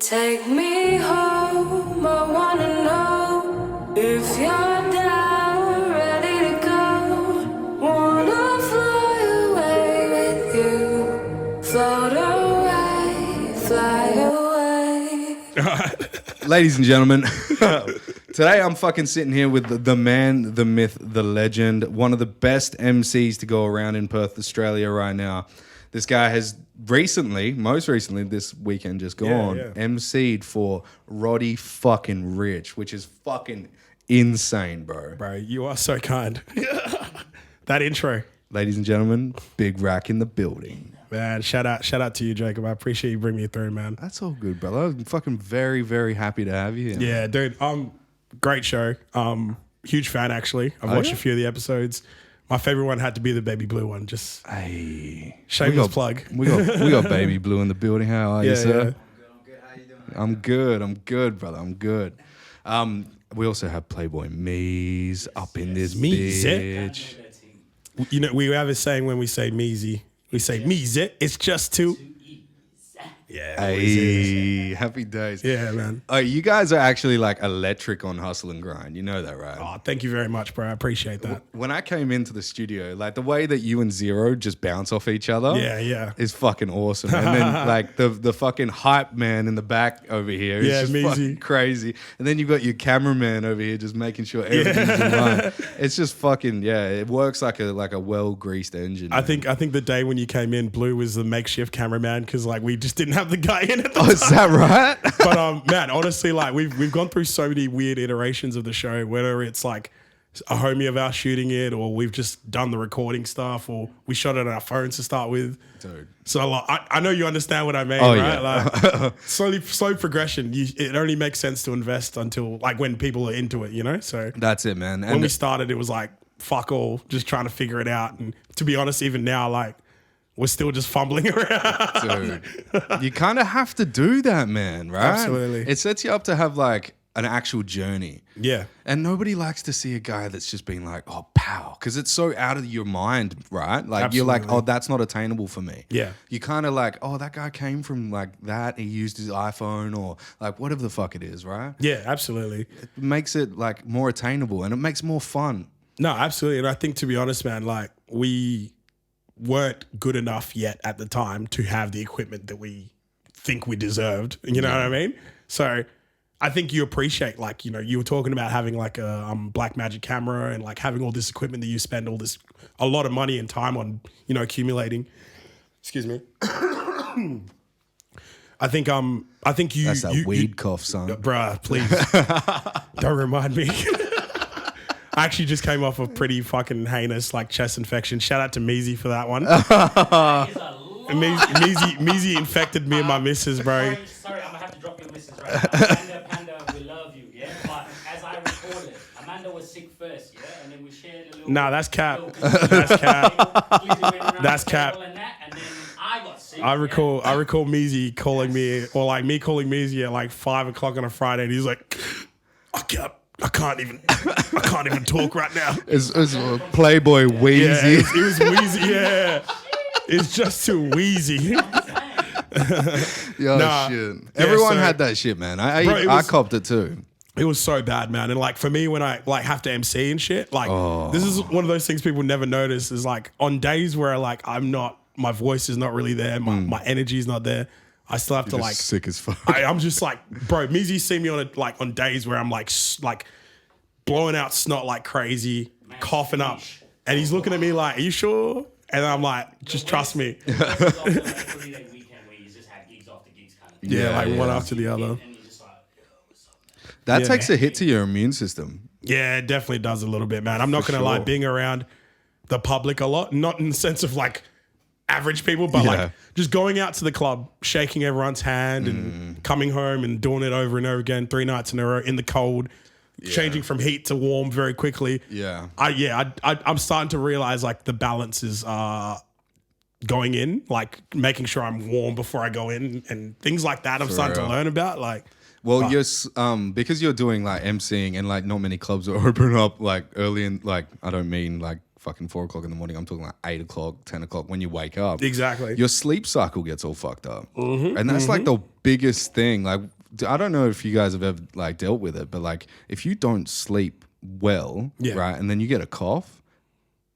Take me home, I wanna know if you're down, ready to go. Wanna fly away with you, float away, fly away. Ladies and gentlemen, today I'm fucking sitting here with the man, the myth, the legend, one of the best MCs to go around in Perth, Australia right now. This guy has most recently this weekend just gone, MC'd for Roddy fucking Rich, which is fucking insane, bro. Bro, you are so kind. That intro. Ladies and gentlemen, Big RAK in the building. Man, shout out to you, Jacob. I appreciate you bringing me through, man. That's all good, brother. I'm fucking very, very happy to have you here. Yeah, dude. Great show. Huge fan, actually. I've watched a few of the episodes. My favorite one had to be the baby blue one. Just shameless plug. We got baby blue in the building. How are you, sir? Yeah. I'm good, brother. I'm good. We also have Playboy Mees up in this bitch. You know, we have a saying when we say measy. We say measy. It's just too. Yeah. Hey, happy days. Yeah, man. Oh, you guys are actually like electric on Hustle and Grind. You know that, right? Oh, thank you very much, bro. I appreciate that. When I came into the studio, like the way that you and Zero just bounce off each other, is fucking awesome. And then like the fucking hype man in the back over here is just fucking crazy. And then you've got your cameraman over here just making sure everything's in line. It's just fucking it works like a well greased engine. I think the day when you came in, Blue was the makeshift cameraman because like we just didn't have the guy in at the time. Is that right? But man, honestly, like we've gone through so many weird iterations of the show, whether it's like a homie of ours shooting it, or we've just done the recording stuff, or we shot it on our phones to start with. Dude. So like, I know you understand what I mean, right? Yeah. Like slow progression. It only makes sense to invest until like when people are into it, you know? So that's it, man. And when we started, it was like fuck all, just trying to figure it out. And to be honest, even now, like we're still just fumbling around. Dude, you kind of have to do that, man, right? Absolutely. It sets you up to have like an actual journey. Yeah. And nobody likes to see a guy that's just been like, oh, pow. Because it's so out of your mind, right? Like Absolutely. You're like, oh, that's not attainable for me. Yeah. You kind of like, oh, that guy came from like that. He used his iPhone or like whatever the fuck it is, right? Yeah, absolutely. It makes it like more attainable and it makes more fun. No, absolutely. And I think to be honest, man, like we weren't good enough yet at the time to have the equipment that we think we deserved. You know what I mean? So I think you appreciate, like, you know, you were talking about having like a Blackmagic camera and like having all this equipment that you spend a lot of money and time on, you know, accumulating. Excuse me. I think you. That's that weed cough, son. Bruh, please. Don't remind me. I actually just came off a pretty fucking heinous like chest infection. Shout out to Measy for that one. Measy infected me and my missus, bro. Sorry, I'm gonna have to drop your missus right now. Panda, we love you, yeah. But as I recorded, Amanda was sick first, yeah, and then we shared a little. Nah, that's cap. That's cap. That's cap. And then I got sick. I recall Measy calling me, or like me calling Measy at like 5 o'clock on a Friday, and he's like, I can't even talk right now. It's Playboy Wheezy. Yeah, it was Wheezy. Yeah, it's just too wheezy. Shit. Everyone had that shit, man. I copped it too. It was so bad, man. And like for me, when I like have to MC and shit, like this is one of those things people never notice is like on days where like my voice is not really there, my energy is not there. I still have to like sick as fuck. I'm just like, bro, Measy see me on days where I'm like blowing out snot like crazy, coughing up, and he's looking at me like, "Are you sure?" And I'm like, "Just trust me." Yeah, like one after the other. That takes a hit to your immune system. Yeah, it definitely does a little bit, man. I'm not gonna lie, being around the public a lot, not in the sense of like average people, but like just going out to the club, shaking everyone's hand and coming home and doing it over and over again 3 nights in a row in the cold, changing from heat to warm very quickly. Yeah. I'm starting to realize like the balance is going in, like making sure I'm warm before I go in and things like that. I'm starting to learn about like. Well, you're because you're doing like MCing and like not many clubs are open up like early in like I don't mean like fucking 4 o'clock in the morning. I'm talking like 8 o'clock, 10 o'clock when you wake up. Exactly. Your sleep cycle gets all fucked up. And that's like the biggest thing. Like, I don't know if you guys have ever like dealt with it, but like if you don't sleep well, right, and then you get a cough,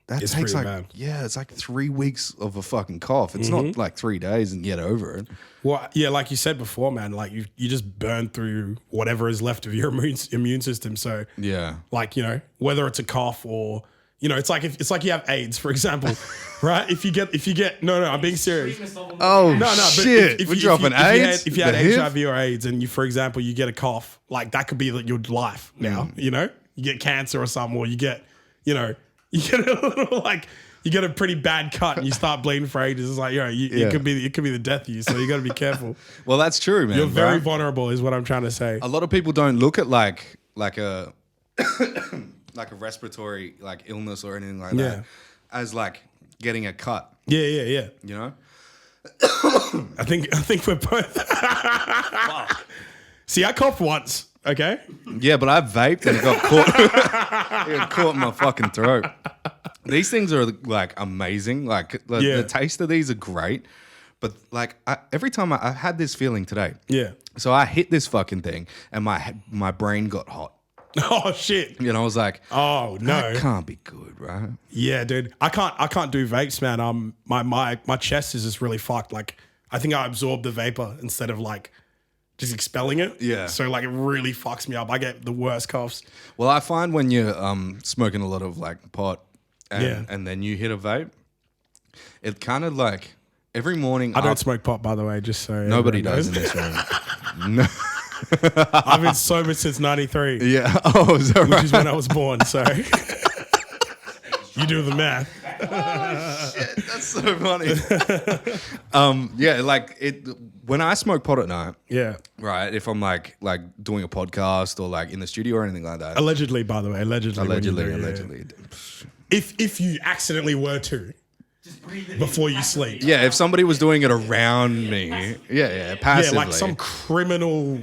that It's takes pretty like, bad. it's like 3 weeks of a fucking cough. It's not like 3 days and get over it. Well, yeah, like you said before, man, like you just burn through whatever is left of your immune system. So Yeah. like, you know, whether it's a cough or, you know, it's like you have AIDS, for example, right? If you get no, I'm being serious. Oh, No, shit. We're dropping AIDS? If you had The HIV? HIV or AIDS and you, for example, you get a cough, like that could be like your life now, you know? You get cancer or something, or you get, you know, you get a little like, you get a pretty bad cut and you start bleeding for ages. It's like, it could be the death of you. So you got to be careful. Well, that's true, man. You're very right? vulnerable is what I'm trying to say. A lot of people don't look at like a like a respiratory like illness or anything like that as like getting a cut. Yeah. You know? I think we're both. See, I coughed once. Okay. Yeah, but I vaped and it got caught. It got caught in my fucking throat. These things are like amazing. Like the taste of these are great. But like every time I had this feeling today. Yeah. So I hit this fucking thing and my brain got hot. Oh shit. You know, I was like, Oh no. that can't be good, right? Yeah, dude. I can't do vapes, man. My chest is just really fucked. Like I think I absorb the vapor instead of like just expelling it. Yeah. So like it really fucks me up. I get the worst coughs. Well, I find when you're smoking a lot of like pot and then you hit a vape, it kind of like every morning. I don't smoke pot, by the way, just so Nobody everyone does in knows. this room. No. I've been sober since 93, Yeah. Oh, is that right? which is when I was born. So you do the math. Shit, that's so funny. Yeah, like it when I smoke pot at night, Yeah. right? If I'm like doing a podcast or like in the studio or anything like that. Allegedly, by the way. Allegedly. when you do, yeah. Allegedly. If you accidentally were to before you sleep. Yeah, if somebody was doing it around me, passively. Yeah, like some criminal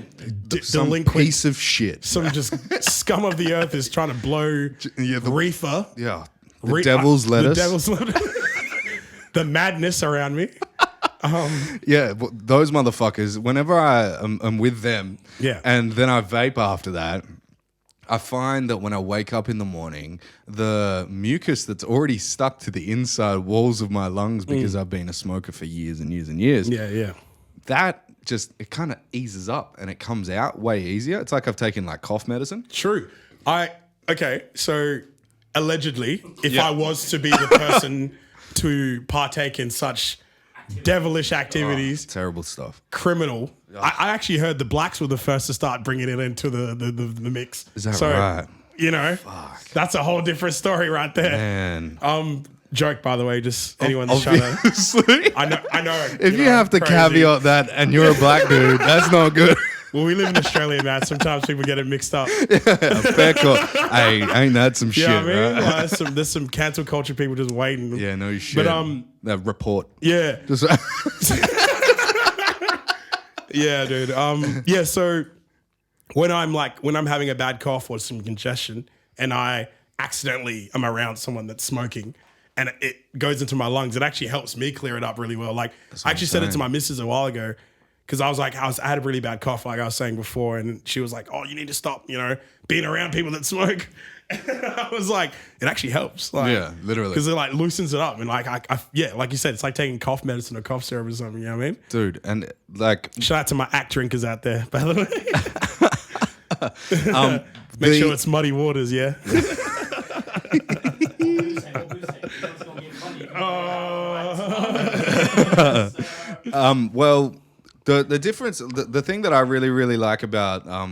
some delinquent, piece of shit. some just scum of the earth is trying to blow reefer. Yeah. The devil's lettuce. The devil's lettuce. The madness around me. Yeah, but those motherfuckers, whenever I'm with them and then I vape after that, I find that when I wake up in the morning, the mucus that's already stuck to the inside walls of my lungs because I've been a smoker for years and years and years, that just, it kind of eases up and it comes out way easier. It's like I've taken like cough medicine. True. Okay, so allegedly, if I was to be the person to partake in such devilish activities, Terrible stuff. criminal. I actually heard the blacks were the first to start bringing it into the mix. Is that right? You know, that's a whole different story right there. Man. Joke, by the way, just anyone that's trying to. Obviously. I know. If you know, have to crazy. caveat that and you're a black dude, that's not good. Well, we live in Australia, man. Sometimes people get it mixed up. Fair call. Hey, ain't that some shit, Yeah, I mean, right? like, there's some cancel culture people just waiting. Yeah, no shit. But that report. yeah, Just yeah, dude. Yeah. So when I'm having a bad cough or some congestion, and I accidentally am around someone that's smoking, and it goes into my lungs, it actually helps me clear it up really well. Like I actually said it to my missus a while ago. Because I had a really bad cough, like I was saying before, and she was like, "Oh, you need to stop, being around people that smoke." And I was like, "It actually helps." Like, Yeah, literally. because it like loosens it up, and like like you said, it's like taking cough medicine or cough syrup or something. You know what I mean? dude, and like Shout out to my act drinkers out there, by the way. Make sure it's muddy waters, yeah. well, the difference, the thing that I really, really like about how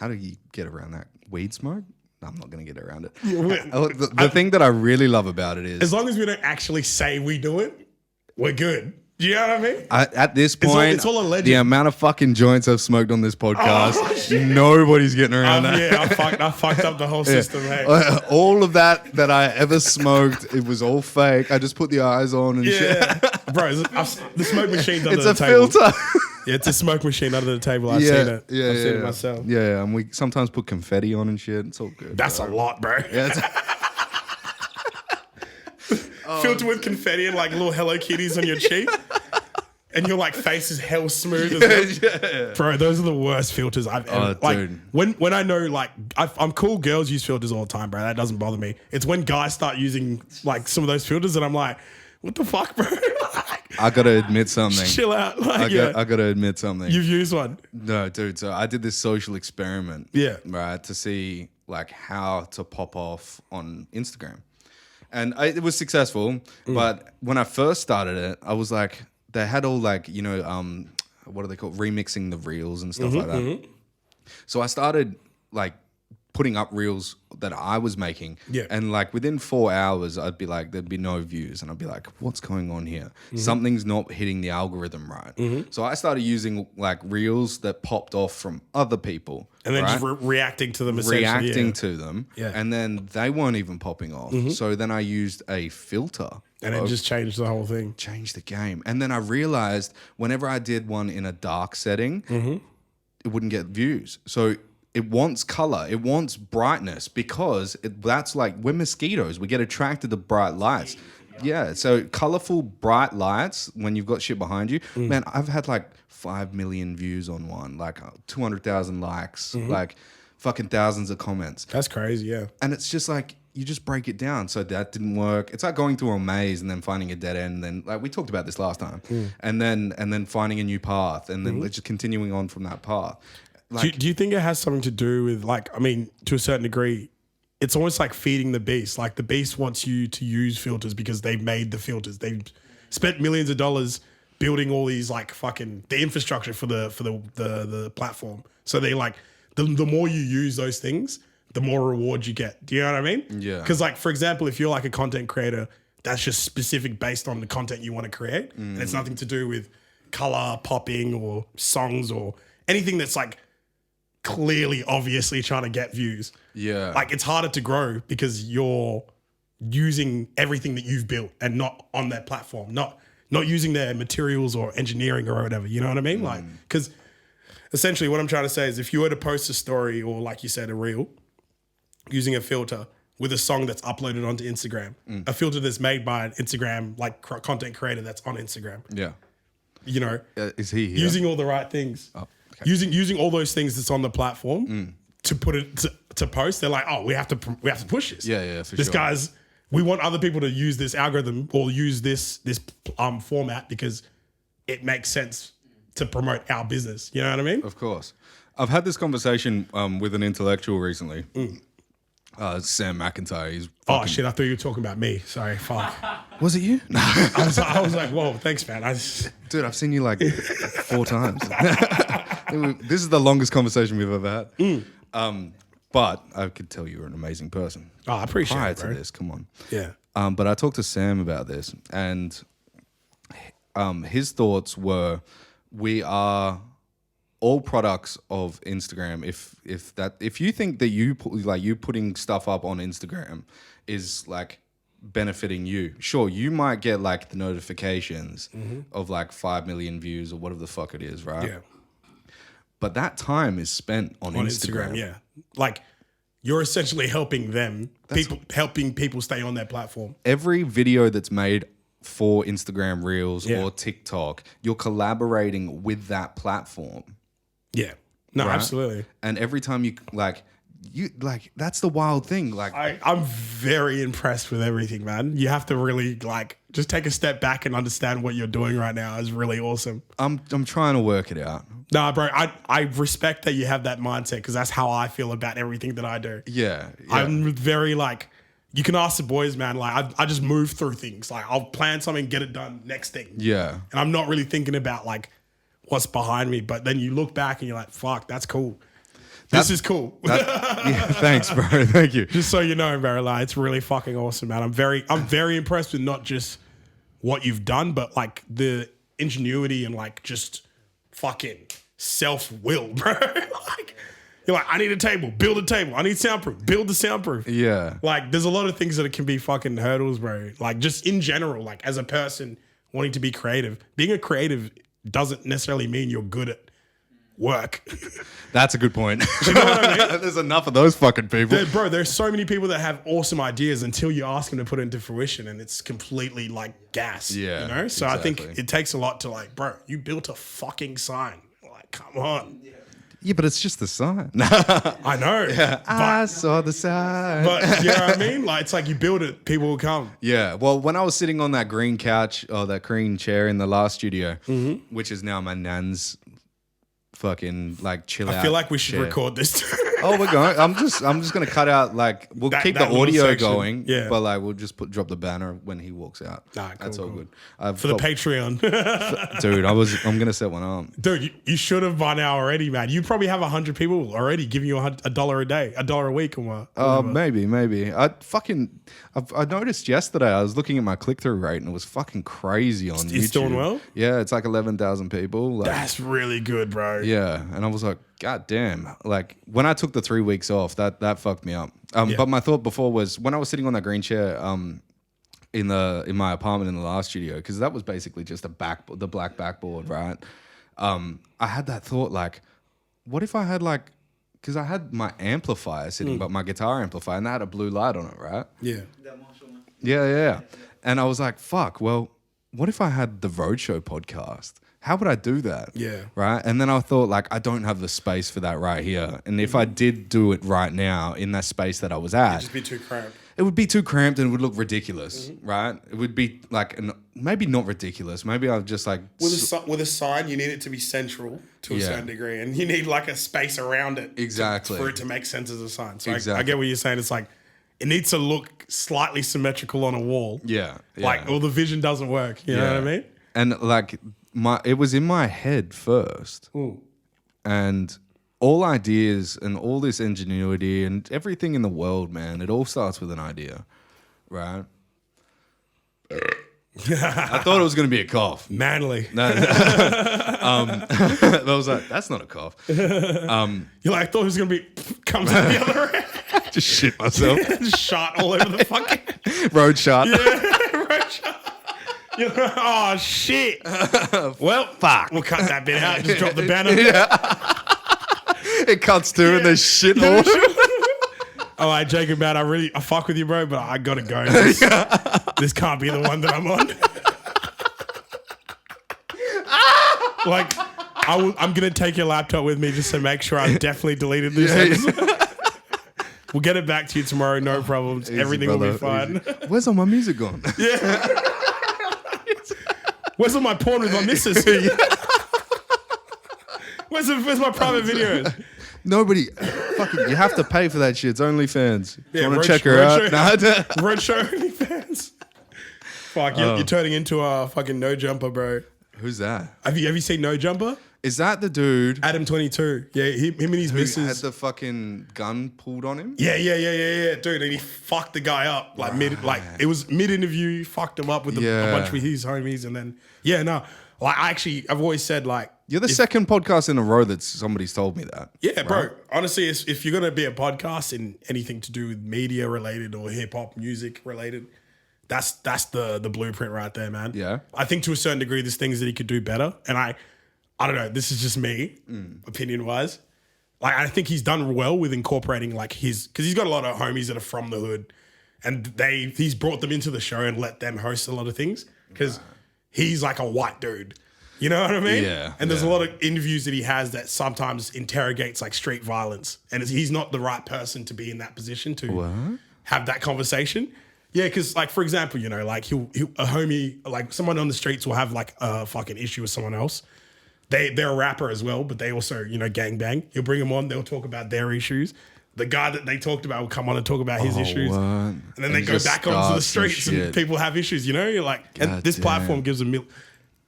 do you get around that? Weed smoke? No, I'm not going to get around it. The thing that I really love about it is As long as we don't actually say we do it, we're good. Do you know what I mean? At this point, it's all a legend. the amount of fucking joints I've smoked on this podcast, nobody's getting around that. Yeah, I fucked up the whole system, hey. All of that I ever smoked, it was all fake. I just put the eyes on and shit. Bro, the smoke machine's under It's the a table. filter. Yeah, it's a smoke machine under the table. I've seen it. I've seen it myself. Yeah, and we sometimes put confetti on and shit. It's all good. That's a lot, bro. Yeah, Filter with confetti and like little Hello Kitties on your cheek. And your like face is hell smooth as well. Bro, those are the worst filters I've ever. Like dude. when I know like I'm cool, girls use filters all the time, bro. That doesn't bother me. It's when guys start using like some of those filters and I'm like, what the fuck, bro? I gotta admit something. Chill out. Like, I gotta admit something. You've used one. No, dude. So I did this social experiment. Yeah. Right, to see like how to pop off on Instagram, and it was successful. But when I first started it, I was like, they had all like what are they called? Remixing the reels and stuff like that. So I started like putting up reels that I was making. Yeah. And like within 4 hours, I'd be like, there'd be no views. And I'd be like, what's going on here? Something's not hitting the algorithm right. So I started using like reels that popped off from other people. And then right? just reacting to them essentially. Reacting to them. Yeah. And then they weren't even popping off. So then I used a filter. And it just changed the whole thing. Changed the game. And then I realized whenever I did one in a dark setting, it wouldn't get views. So it wants color, it wants brightness because that's like we're mosquitoes. We get attracted to bright lights. Yeah, so colorful, bright lights when you've got shit behind you. Man, I've had like 5 million views on one, like 200,000 likes, like fucking thousands of comments. That's crazy, yeah. And it's just like, you just break it down. So that didn't work. It's like going through a maze and then finding a dead end. And then like we talked about this last time, and then finding a new path, and then just continuing on from that path. Like, Do you think it has something to do with like, I mean, to a certain degree, it's almost like feeding the beast. Like the beast wants you to use filters because they've made the filters. They've spent millions of dollars building all these like fucking the infrastructure for the platform. So they like the more you use those things, the more rewards you get. Do you know what I mean? Yeah. Because like, for example, if you're like a content creator, that's just specific based on the content you want to create. And it's nothing to do with color popping or songs or anything that's like clearly, obviously trying to get views. yeah. Like it's harder to grow because you're using everything that you've built and not on that platform, not using their materials or engineering or whatever. You know what I mean? Like, because essentially what I'm trying to say is if you were to post a story or like you said, a reel using a filter with a song that's uploaded onto Instagram, a filter that's made by an Instagram, like content creator that's on Instagram, yeah. you know, Is he here? using all the right things, using all those things that's on the platform to put it to post. They're like, oh, we have to push this. Yeah, for this sure. guy's. We want other people to use this algorithm or use this format because it makes sense to promote our business. You know what I mean? Of course. I've had this conversation with an intellectual recently. Sam McIntyre. He's Oh shit! I thought you were talking about me. Sorry, fuck. Was it you? No. I was like, whoa, thanks, man. Dude, I've seen you like 4 times. This is the longest conversation we've ever had. But I could tell you're an amazing person. Oh, I appreciate Prior it, to bro. this, come on. Yeah. But I talked to Sam about this, and his thoughts were, we are all products of Instagram. If you think that you putting stuff up on Instagram is like benefiting you, sure, you might get like the notifications of like 5 million views or whatever the fuck it is, right? Yeah. But that time is spent on Instagram. Yeah. Like you're essentially helping them, helping people stay on their platform. Every video that's made for Instagram Reels Yeah. or TikTok, you're collaborating with that platform. Yeah. No, Right? absolutely. And every time you that's the wild thing. Like, I'm very impressed with everything, man. You have to really like just take a step back and understand what you're doing right now is really awesome. I'm trying to work it out. Nah, bro, I respect that you have that mindset because that's how I feel about everything that I do. Yeah. I'm very like, you can ask the boys, man. Like I just move through things. Like I'll plan something, get it done, next thing. Yeah. And I'm not really thinking about like what's behind me. But then you look back and you're like, fuck, that's cool. This is cool. Yeah, thanks, bro. Thank you. Just so you know, bro, like it's really fucking awesome, man. I'm very impressed with not just what you've done, but like the ingenuity and like just fucking self-will, bro. Like, you're like, I need a table, build a table. I need soundproof, build the soundproof. Yeah. Like, there's a lot of things that can be fucking hurdles, bro. Like, just in general, like as a person wanting to be creative, being a creative doesn't necessarily mean you're good at work. That's a good point. You know what I mean? There's enough of those fucking people. Bro, there's so many people that have awesome ideas until you ask them to put it into fruition and it's completely like gas. Yeah, You know? So I exactly. think it takes a lot to like, bro, you built a fucking sign. Like, come on. Yeah, but it's just the sign. I know. I saw the sign. But you know what I mean? Like, it's like you build it, people will come. Yeah. Well, when I was sitting on that green couch or that green chair in the last studio, which is now my nan's fucking like chill out. I feel like we should chair. record this. Oh, we're going. I'm just gonna cut out like we'll keep the that little audio section. going. Yeah. But like we'll just drop the banner when he walks out. Nah, That's cool, all cool. good. For the Patreon. Dude, I'm gonna set one up. Dude, you should have by now already, man. You probably have 100 people already giving you $1 a day, $1 a week or what. Maybe. I noticed yesterday. I was looking at my click-through rate and it was fucking crazy on YouTube. It's doing well? Yeah, it's like 11,000 people. Like, That's really good, bro. yeah, and I was like, God damn! Like when I took the 3 weeks off, that fucked me up. But my thought before was when I was sitting on that green chair, in my apartment in the last studio, because that was basically just the black backboard, right? I had that thought like, what if I had like, because I had my amplifier sitting, but my guitar amplifier, and that had a blue light on it, right? Yeah. Yeah. And I was like, fuck, well, what if I had the Roadshow podcast? How would I do that? Yeah. Right? And then I thought, like, I don't have the space for that right here. And if I did do it right now in that space that I was at, It'd just be too cramped. it would be too cramped and it would look ridiculous, right? It would be like, maybe not ridiculous. Maybe I'll just like... With a sign, you need it to be central to a certain degree, and you need like a space around it Exactly. for it to make sense as a sign. So Exactly. I get what you're saying. It's like it needs to look slightly symmetrical on a wall. Yeah. Like, or the vision doesn't work. You know what I mean? And like, it was in my head first. Ooh. And all ideas and all this ingenuity and everything in the world, man, it all starts with an idea, right? I thought it was going to be a cough. Manly. I was like, that's not a cough. You're like, I thought it was going to be comes out the other end. Just shit myself. Shot all over the fucking Road shot. road shot. You're like, oh, shit. Well, fuck. We'll cut that bit out. Just drop the banner. It cuts too and there's shit all All right, Jacob, man, I fuck with you, bro, but I gotta go. This can't be the one that I'm on. Like, I'm gonna take your laptop with me just to make sure I've definitely deleted this episode. We'll get it back to you tomorrow, no problems. Easy, Everything will be brother, fine. easy. Where's all my music gone? Where's all my porn with my missus? Where's my private videos? Nobody, fucking, you have to pay for that shit. It's OnlyFans. Yeah, You want to check her out? Roadshow OnlyFans. Fuck, you're turning into a fucking No Jumper, bro. Who's that? Have you seen No Jumper? Is that the dude Adam 22. Yeah, him and his who had missus. the fucking gun pulled on him? Yeah, dude, and he fucked the guy up it was mid interview. Fucked him up with a bunch of his homies, and then I've always said like You're the second podcast in a row that somebody's told me that. yeah, bro. Honestly, if you're gonna be a podcast in anything to do with media related or hip hop music related, that's the blueprint right there, man. Yeah. I think to a certain degree, there's things that he could do better, and I don't know. This is just me, opinion wise. Like, I think he's done well with incorporating like because he's got a lot of homies that are from the hood, and he's brought them into the show and let them host a lot of things because he's like a white dude. You know what I mean? Yeah. And there's a lot of interviews that he has that sometimes interrogates like street violence, and he's not the right person to be in that position to have that conversation. Yeah, because like for example, you know, like he'll a homie, like someone on the streets will have like a fucking issue with someone else. They're a rapper as well, but they also, you know, gangbang. He'll bring them on. They'll talk about their issues. The guy that they talked about will come on and talk about his issues. What? And then they go back onto the streets and people have issues, you know? You're like, and this platform gives them...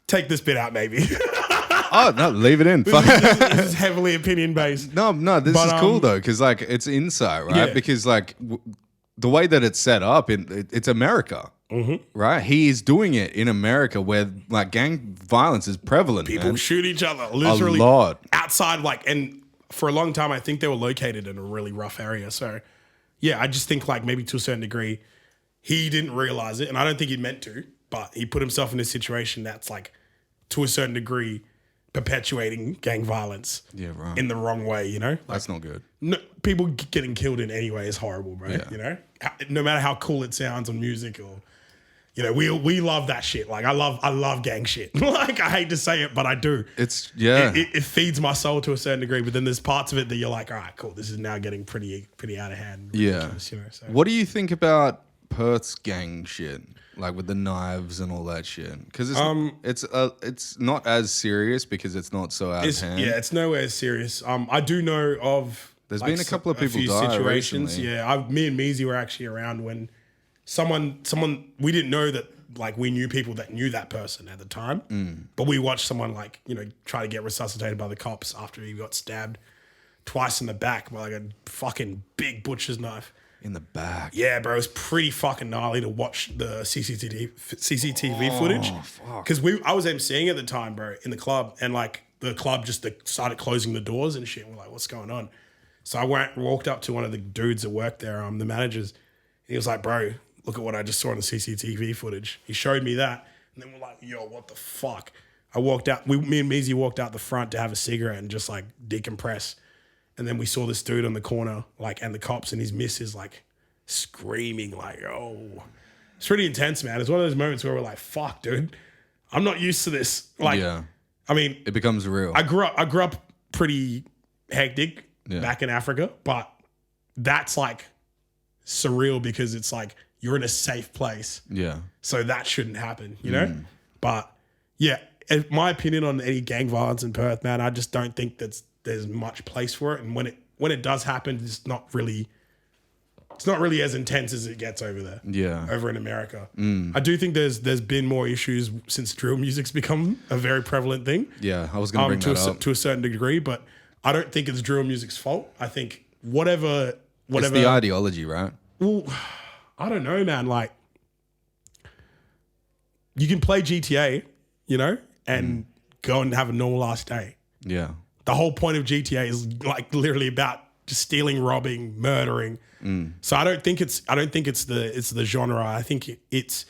Take this bit out, maybe. Oh, no, leave it in. This is heavily opinion-based. No, this is cool though, because like it's insight, right? Yeah. Because like the way that it's set up, it's America. right? He is doing it in America where like gang violence is prevalent. People man. shoot each other literally A lot. outside, like, and for a long time, I think they were located in a really rough area. So, yeah, I just think like maybe to a certain degree, he didn't realize it, and I don't think he meant to, but he put himself in a situation that's like, to a certain degree, perpetuating gang violence in the wrong way, you know? Like, That's not good. no, people getting killed in any way is horrible, bro. Yeah. You know? No matter how cool it sounds on music or, you know, we love that shit. Like, I love gang shit. Like, I hate to say it, but I do. It's, yeah. It feeds my soul to a certain degree, but then there's parts of it that you're like, all right, cool, this is now getting pretty out of hand. Yeah. You know, so. What do you think about Perth's gang shit? Like with the knives and all that shit? Because it's not as serious because it's not so out of hand. Yeah, it's nowhere serious. I do know of... There's like, been a couple of people few die situations. recently. Yeah, me and Meezy were actually around when someone we didn't know that, like, we knew people that knew that person at the time, but we watched someone, like, you know, try to get resuscitated by the cops after he got stabbed twice in the back by like a fucking big butcher's knife. In the back. Yeah, bro, it was pretty fucking gnarly to watch the CCTV footage. Fuck. Because I was emceeing at the time, bro, in the club, and like the club just started closing the doors and shit. We're like, what's going on? So I walked up to one of the dudes that worked there, the managers. And he was like, bro, look at what I just saw on the CCTV footage. He showed me that, and then we're like, yo, what the fuck? I walked out. Me and Meezy walked out the front to have a cigarette and just like decompress. And then we saw this dude on the corner, like, and the cops and his missus, like, screaming, like, oh. It's pretty intense, man. It's one of those moments where we're like, fuck, dude, I'm not used to this. Like, Yeah. I mean, It becomes real. I grew up pretty hectic back in Africa, but that's like surreal because it's like you're in a safe place. Yeah. So that shouldn't happen, you know? But yeah, in my opinion on any gang violence in Perth, man, I just don't think there's much place for it. And when it does happen, it's not really as intense as it gets over there. Yeah. Over in America. I do think there's been more issues since drill music's become a very prevalent thing. Yeah, I was going to bring that up. To a certain degree, but I don't think it's drill music's fault. I think whatever It's the ideology, right? Well, I don't know, man. Like, you can play GTA, you know, and go and have a normal ass day. Yeah. The whole point of GTA is like literally about just stealing, robbing, murdering. So I don't think it's the genre. I think it's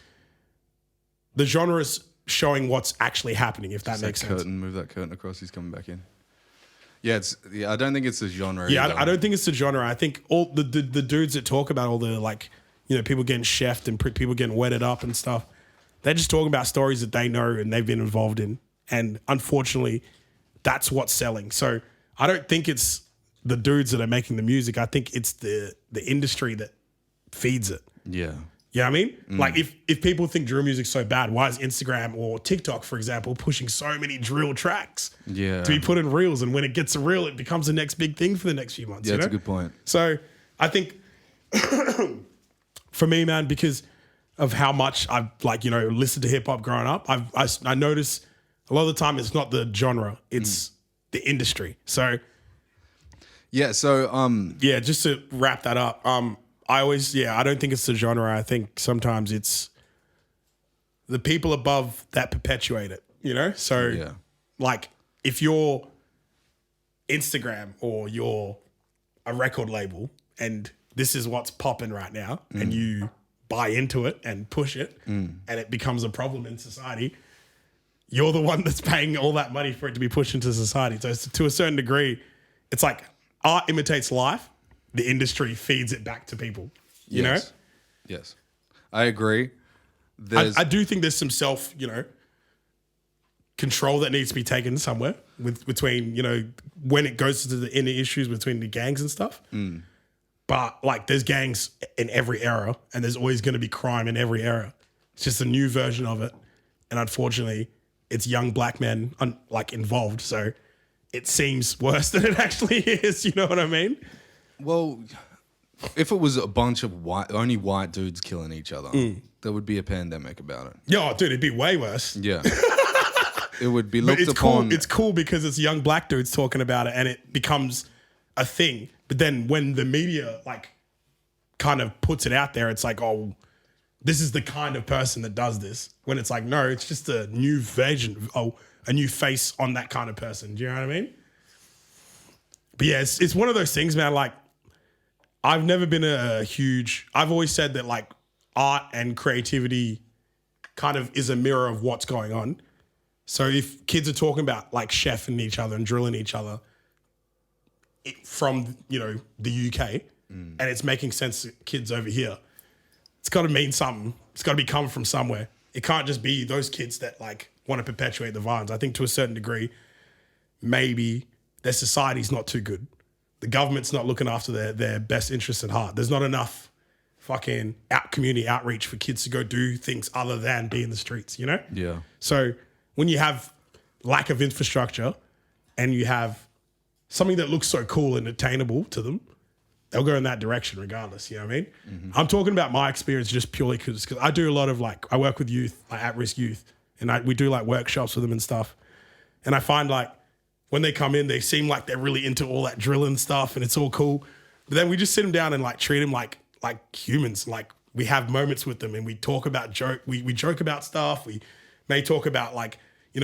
the genre's showing what's actually happening. If that makes sense. Move that curtain across. He's coming back in. Yeah, I don't think it's the genre. Yeah, either. I don't think it's the genre. I think all the dudes that talk about all the, like, you know, people getting chefed and people getting wetted up and stuff, they're just talking about stories that they know and they've been involved in. And unfortunately, that's what's selling. So I don't think it's the dudes that are making the music. I think it's the industry that feeds it. Yeah. You know what I mean? Like, if people think drill music's so bad, why is Instagram or TikTok, for example, pushing so many drill tracks to be put in reels? And when it gets a reel, it becomes the next big thing for the next few months. Yeah, you know? that's a good point. So I think for me, man, because of how much I've, like, you know, listened to hip hop growing up, I notice a lot of the time it's not the genre, it's the industry. So yeah, so yeah, just to wrap that up, I don't think it's the genre. I think sometimes it's the people above that perpetuate it, you know? So like, if you're Instagram or you're a record label and this is what's popping right now and you buy into it and push it and it becomes a problem in society, you're the one that's paying all that money for it to be pushed into society. So to a certain degree, it's like art imitates life. The industry feeds it back to people, you know? Yes. I agree. I do think there's some self, you know, control that needs to be taken somewhere between, you know, when it goes to the inner issues between the gangs and stuff. But like, there's gangs in every era and there's always going to be crime in every era. It's just a new version of it. And unfortunately, it's young black men like involved. So it seems worse than it actually is. You know what I mean? Well, if it was a bunch of only white dudes killing each other, there would be a pandemic about it. Yeah, dude, it'd be way worse. Yeah. It would be But looked upon. Cool. It's cool because it's young black dudes talking about it and it becomes a thing. But then when the media like kind of puts it out there, it's like, oh, this is the kind of person that does this. When it's like, no, it's just a new version, a new face on that kind of person. Do you know what I mean? But yeah, it's one of those things, man. Like, I've never been I've always said that like art and creativity kind of is a mirror of what's going on. So if kids are talking about like chefing each other and drilling each other from, the UK and it's making sense to kids over here, it's got to mean something. It's got to be coming from somewhere. It can't just be those kids that like want to perpetuate the violence. I think to a certain degree, maybe their society's not too good. The government's not looking after their best interests at heart. There's not enough fucking community outreach for kids to go do things other than be in the streets, Yeah. So when you have lack of infrastructure and you have something that looks so cool and attainable to them, they'll go in that direction regardless, you know what I mean? Mm-hmm. I'm talking about my experience just purely because I do a lot of I work with youth, like at-risk youth, and we do like workshops with them and stuff. And I find like when they come in, they seem like they're really into all that drilling stuff and it's all cool. But then we just sit them down and like treat them like humans. Like we have moments with them and we talk about we joke about stuff. We may talk about like,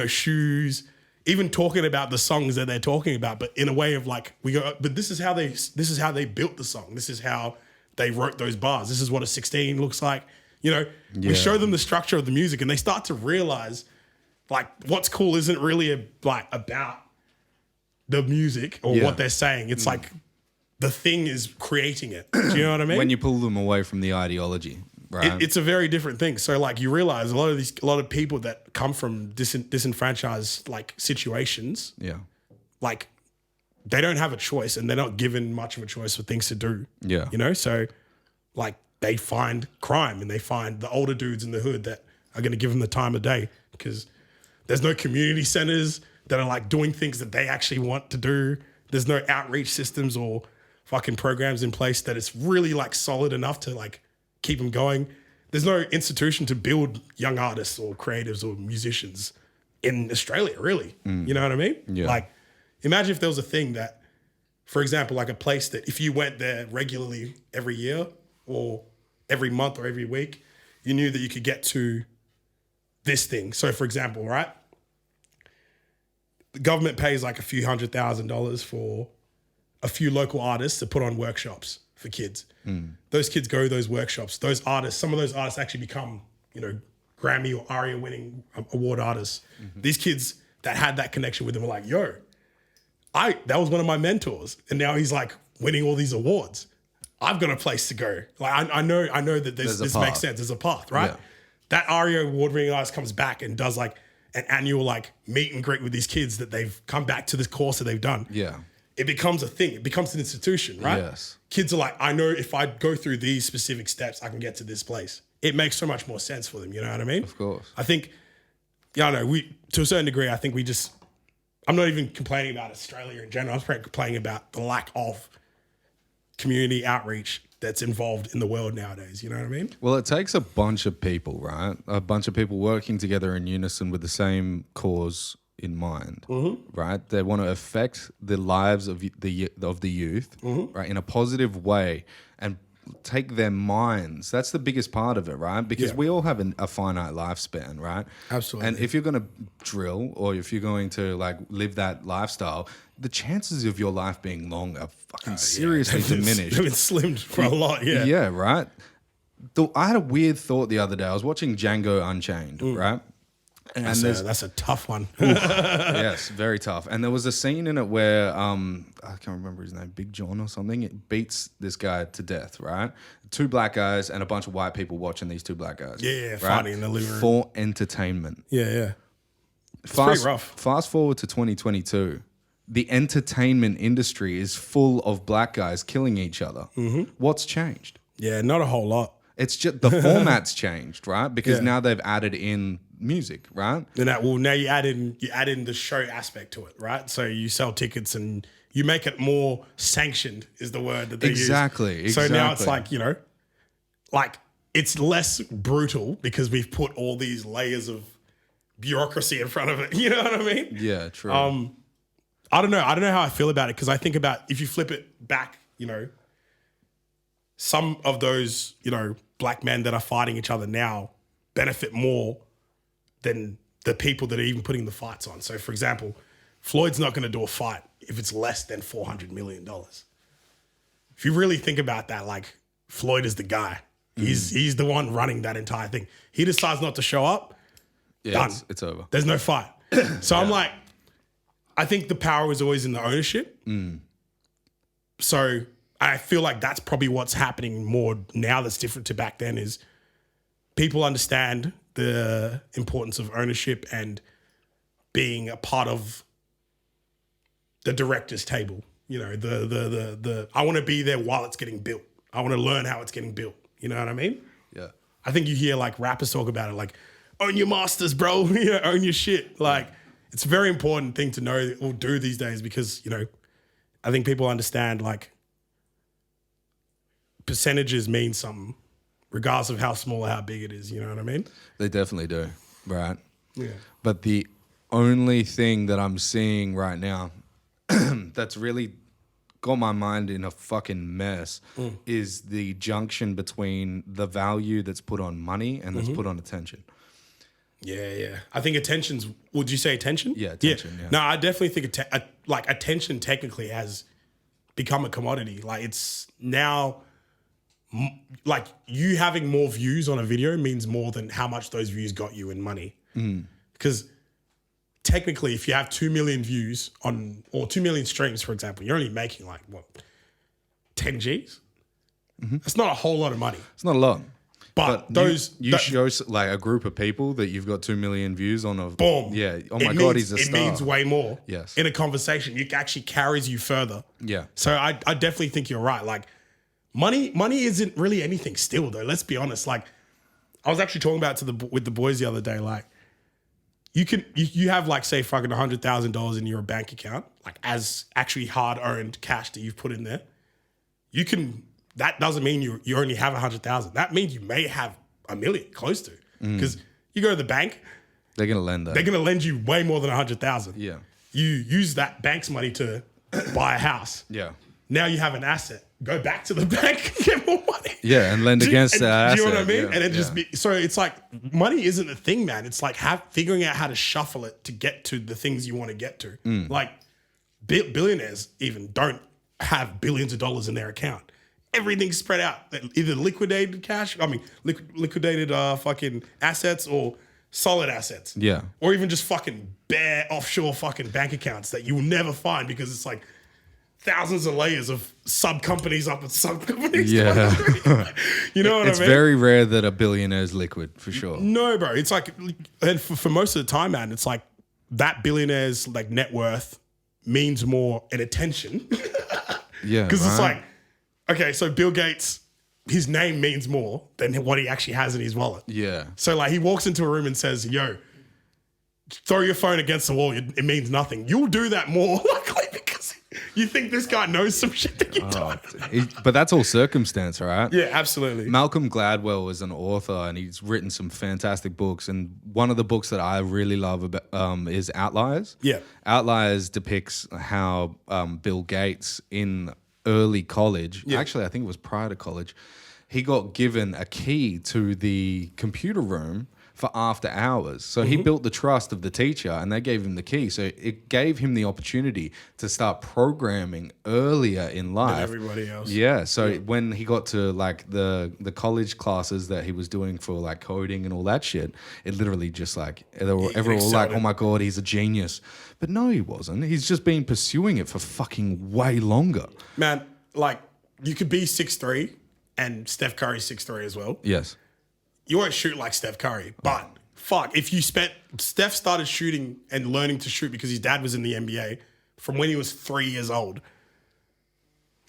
shoes, even talking about the songs that they're talking about, but in a way of like, we go, but this is how they built the song. This is how they wrote those bars. This is what a 16 looks like. We show them the structure of the music and they start to realize like what's cool isn't really about the music or what they're saying. It's like the thing is creating it. Do you know what I mean? When you pull them away from the ideology, right? It's a very different thing. So like you realize a lot of people that come from disenfranchised like situations, like they don't have a choice and they're not given much of a choice for things to do. Yeah. So like they find crime and they find the older dudes in the hood that are going to give them the time of day because there's no community centers that are like doing things that they actually want to do. There's no outreach systems or fucking programs in place that it's really like solid enough to like keep them going. There's no institution to build young artists or creatives or musicians in Australia, really. You know what I mean? Yeah. Like, imagine if there was a thing that, for example, like a place that if you went there regularly every year or every month or every week, you knew that you could get to this thing. So, for example, right? The government pays like a few $100,000 for a few local artists to put on workshops for kids. Those kids go to those workshops. Those artists, some of those artists actually become, Grammy or ARIA winning award artists. These kids that had that connection with them were like, yo, that was one of my mentors. And now he's like winning all these awards. I've got a place to go. Like I know that this makes sense. There's a path, right? Yeah. That ARIA award winning artist comes back and does like an annual like meet and greet with these kids that they've come back to this course that they've done. Yeah. It becomes a thing. It becomes an institution, right? Yes. Kids are like, I know if I go through these specific steps, I can get to this place. It makes so much more sense for them. You know what I mean? Of course. I think, to a certain degree, I think I'm not even complaining about Australia in general. I'm complaining about the lack of community outreach that's involved in the world nowadays. You know what I mean? Well, it takes a bunch of people, right? A bunch of people working together in unison with the same cause in mind, right? They want to affect the lives of the youth, right, in a positive way and take their minds. That's the biggest part of it, right? Because we all have a finite lifespan, right? Absolutely. And if you're going to drill or if you're going to like live that lifestyle, the chances of your life being long are fucking seriously diminished. They've been slimmed for a lot, Yeah, right? I had a weird thought the other day. I was watching Django Unchained, right? And that's a tough one. Yes, very tough. And there was a scene in it where I can't remember his name, Big John or something. It beats this guy to death, right? Two black guys and a bunch of white people watching these two black guys. Yeah, right? fighting in the living room for entertainment. Yeah. It's pretty rough. Fast forward to 2022. The entertainment industry is full of black guys killing each other. What's changed? Yeah, not a whole lot. It's just the format's changed, right? Because now they've added in music, right? Now you add in the show aspect to it, right? So you sell tickets and you make it more sanctioned is the word that they use. Exactly. So now it's like, like it's less brutal because we've put all these layers of bureaucracy in front of it. You know what I mean? Yeah, true. I don't know how I feel about it because I think about if you flip it back, some of those, black men that are fighting each other now benefit more than the people that are even putting the fights on. So, for example, Floyd's not going to do a fight if it's less than $400 million. If you really think about that, like, Floyd is the guy. He's the one running that entire thing. He decides not to show up, done. It's over. There's no fight. So I'm like, I think the power is always in the ownership. So I feel like that's probably what's happening more now that's different to back then is people understand the importance of ownership and being a part of the director's table. You know, the I want to be there while it's getting built. I want to learn how it's getting built. You know what I mean? Yeah. I think you hear like rappers talk about it, like, own your masters, bro. You know, own your shit. Like, it's a very important thing to know or do these days because, you know, I think people understand like percentages mean something regardless of how small or how big it is. You know what I mean? They definitely do. Right. Yeah. But the only thing that I'm seeing right now that's really got my mind in a fucking mess is the junction between the value that's put on money and that's put on attention. Yeah. I think attention's, would you say attention? Yeah, attention, yeah. No, I definitely think like attention technically has become a commodity. Like it's now, like you having more views on a video means more than how much those views got you in money. Because technically, if you have 2 million views on, or 2 million streams, for example, you're only making like, what, 10 Gs? That's not a whole lot of money. It's not a lot. But you show like a group of people that you've got 2 million views on a boom. Yeah. Oh my God, he's a star. It means way more. Yes. In a conversation, it actually carries you further. Yeah. So I definitely think you're right. Like money isn't really anything still though. Let's be honest. Like I was actually talking about with the boys the other day. Like you have like say fucking $100,000 in your bank account, like as actually hard earned cash that you've put in there. That doesn't mean you only have 100,000. That means you may have $1 million, close to. Because you go to the bank, they're gonna lend that. they're gonna lend you way more than 100,000. Yeah. You use that bank's money to buy a house. Yeah. Now you have an asset. Go back to the bank, get more money. Yeah, and lend against that asset. Do you know what I mean? Yeah, And it just so it's like money isn't a thing, man. It's like figuring out how to shuffle it to get to the things you want to get to. Like billionaires even don't have billions of dollars in their account. Everything's spread out. Either liquidated cash, liquidated fucking assets or solid assets. Yeah. Or even just fucking bare offshore fucking bank accounts that you will never find because it's like thousands of layers of sub-companies up and sub-companies. Yeah. You know what I mean? It's very rare that a billionaire's liquid, for sure. No, bro. It's like, and for most of the time, man, it's like that billionaire's like net worth means more in attention. Yeah. Because it's like, okay, so Bill Gates, his name means more than what he actually has in his wallet. Yeah. So like he walks into a room and says, yo, throw your phone against the wall. It means nothing. You'll do that more likely because you think this guy knows some shit that you don't. But that's all circumstance, right? Yeah, absolutely. Malcolm Gladwell is an author and he's written some fantastic books. And one of the books that I really love about, is Outliers. Yeah. Outliers depicts how Bill Gates in early college, actually I think it was prior to college, he got given a key to the computer room for after hours. So he built the trust of the teacher and they gave him the key. So it gave him the opportunity to start programming earlier in life. Than everybody else. Yeah. So when he got to like the college classes that he was doing for like coding and all that shit, it literally just like, everyone was like, oh my God, he's a genius. But no, he wasn't. He's just been pursuing it for fucking way longer. Man, like you could be 6'3" and Steph Curry's 6'3" as well. Yes. You won't shoot like Steph Curry, but fuck, if you Steph started shooting and learning to shoot because his dad was in the NBA from when he was 3 years old.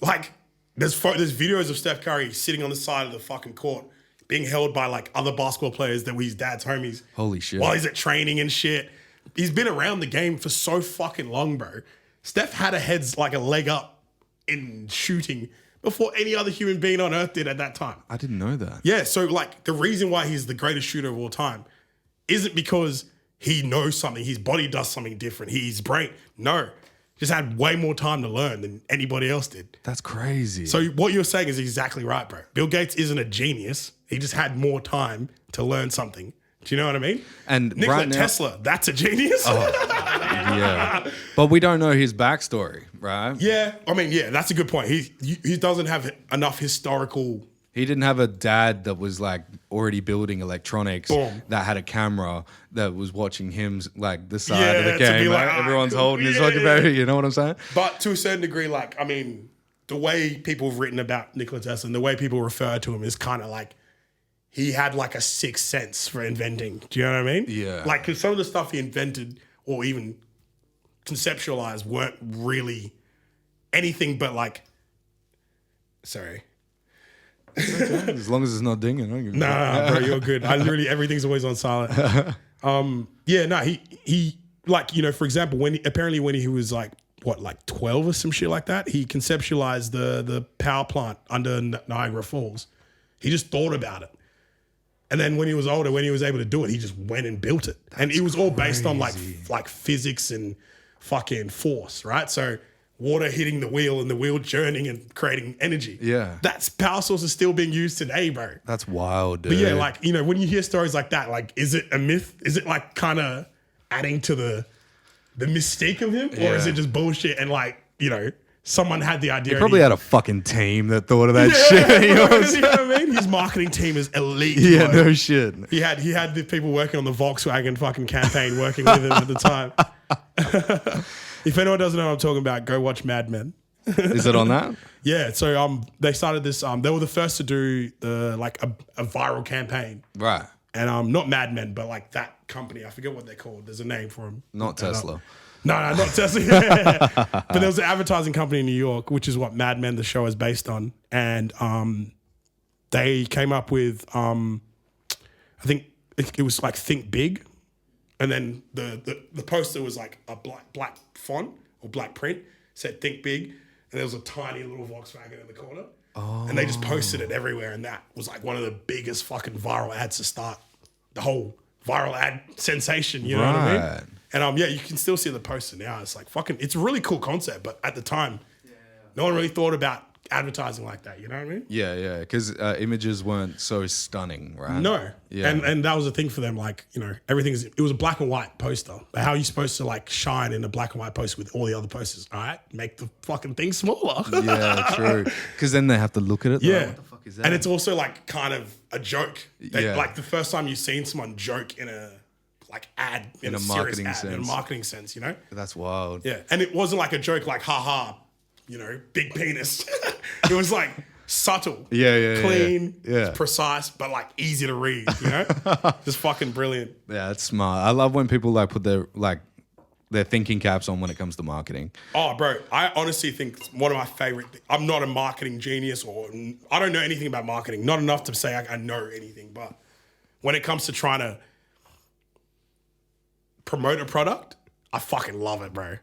Like, there's videos of Steph Curry sitting on the side of the fucking court being held by like other basketball players that were his dad's homies. Holy shit. While he's at training and shit. He's been around the game for so fucking long, bro. Steph had a leg up in shooting before any other human being on earth did at that time. I didn't know that. Yeah, so like the reason why he's the greatest shooter of all time isn't because he knows something, his body does something different, his brain. No, Just had way more time to learn than anybody else did. That's crazy. So what you're saying is exactly right, bro. Bill Gates isn't a genius. He just had more time to learn something. Do you know what I mean? And Nikola right now- Tesla, that's a genius. yeah. But we don't know his backstory, right? Yeah, I mean, yeah, that's a good point. He doesn't have enough historical. He didn't have a dad that was like already building electronics Boom. that had a camera that was watching him like the side Yeah, of the to be game. like, Like, everyone's cool. holding his Yeah, fucking yeah. baby. You know what I'm saying? But to a certain degree, like, I mean, the way people have written about Nikola Tesla and the way people refer to him is kind of like he had like a sixth sense for inventing. Do you know what I mean? Yeah. Like, because some of the stuff he invented or even conceptualized weren't really anything but like, sorry. As long as it's not dinging. I don't give a Nah, bro, you're good. I literally, everything's always on silent. He like, you know, for example, when he was like, what, like 12 or some shit like that, he conceptualized the power plant under Niagara Falls. He just thought about it. And then when he was older, when he was able to do it, he just went and built it. And it was all based on like physics and fucking force, right? So water hitting the wheel and the wheel churning and creating energy. Yeah. That's power sources still being used today, bro. That's wild, dude. But yeah, like, you know, when you hear stories like that, like, is it a myth? Is it like kind of adding to the mystique of him? Or is Yeah. it just bullshit and like, you know, someone had the idea. He probably had a fucking team that thought of that shit. You know what I'm saying? You know what I mean? His marketing team is elite. Yeah, bro. no shit. He had the people working on the Volkswagen fucking campaign working with him at the time. If anyone doesn't know what I'm talking about, go watch Mad Men. Is it on that? Yeah, so they started this. They were the first to do a viral campaign, Right. and not Mad Men, but like that company. I forget what they're called. There's a name for them. Not Tesla. No, not Tesla. Yeah. But there was an advertising company in New York, which is what Mad Men, the show, is based on, and they came up with I think it was like Think Big, and then the poster was like a black font or black print, said Think Big, and there was a tiny little Volkswagen in the corner. And they just posted it everywhere, and that was like one of the biggest fucking viral ads to start the whole viral ad sensation, you know what I Right. mean? And you can still see the poster now. It's like fucking, it's a really cool concept, but at the time, no one really thought about advertising like that, you know what I mean? Yeah. Because images weren't so stunning, right? No. Yeah. And that was the thing for them, like, you know, it was a black and white poster. But how are you supposed to like shine in a black and white poster with all the other posters? All right, make the fucking thing smaller. Yeah, true. Because then they have to look at it. Yeah. Like, what the fuck is that? And it's also like kind of a joke. Yeah. Like the first time you've seen someone joke in a like ad, in a serious marketing ad, in a sense. marketing sense, you know? That's wild. Yeah. And it wasn't like a joke like, haha, you know, big penis. It was like subtle. Yeah. Clean, Yeah. precise, but like easy to read, you know? Just fucking brilliant. Yeah, that's smart. I love when people like put their thinking caps on when it comes to marketing. Oh, bro, I honestly think one of my favorite. I'm not a marketing genius, or I don't know anything about marketing. Not enough to say I know anything, but when it comes to trying to promote a product, I fucking love it, bro.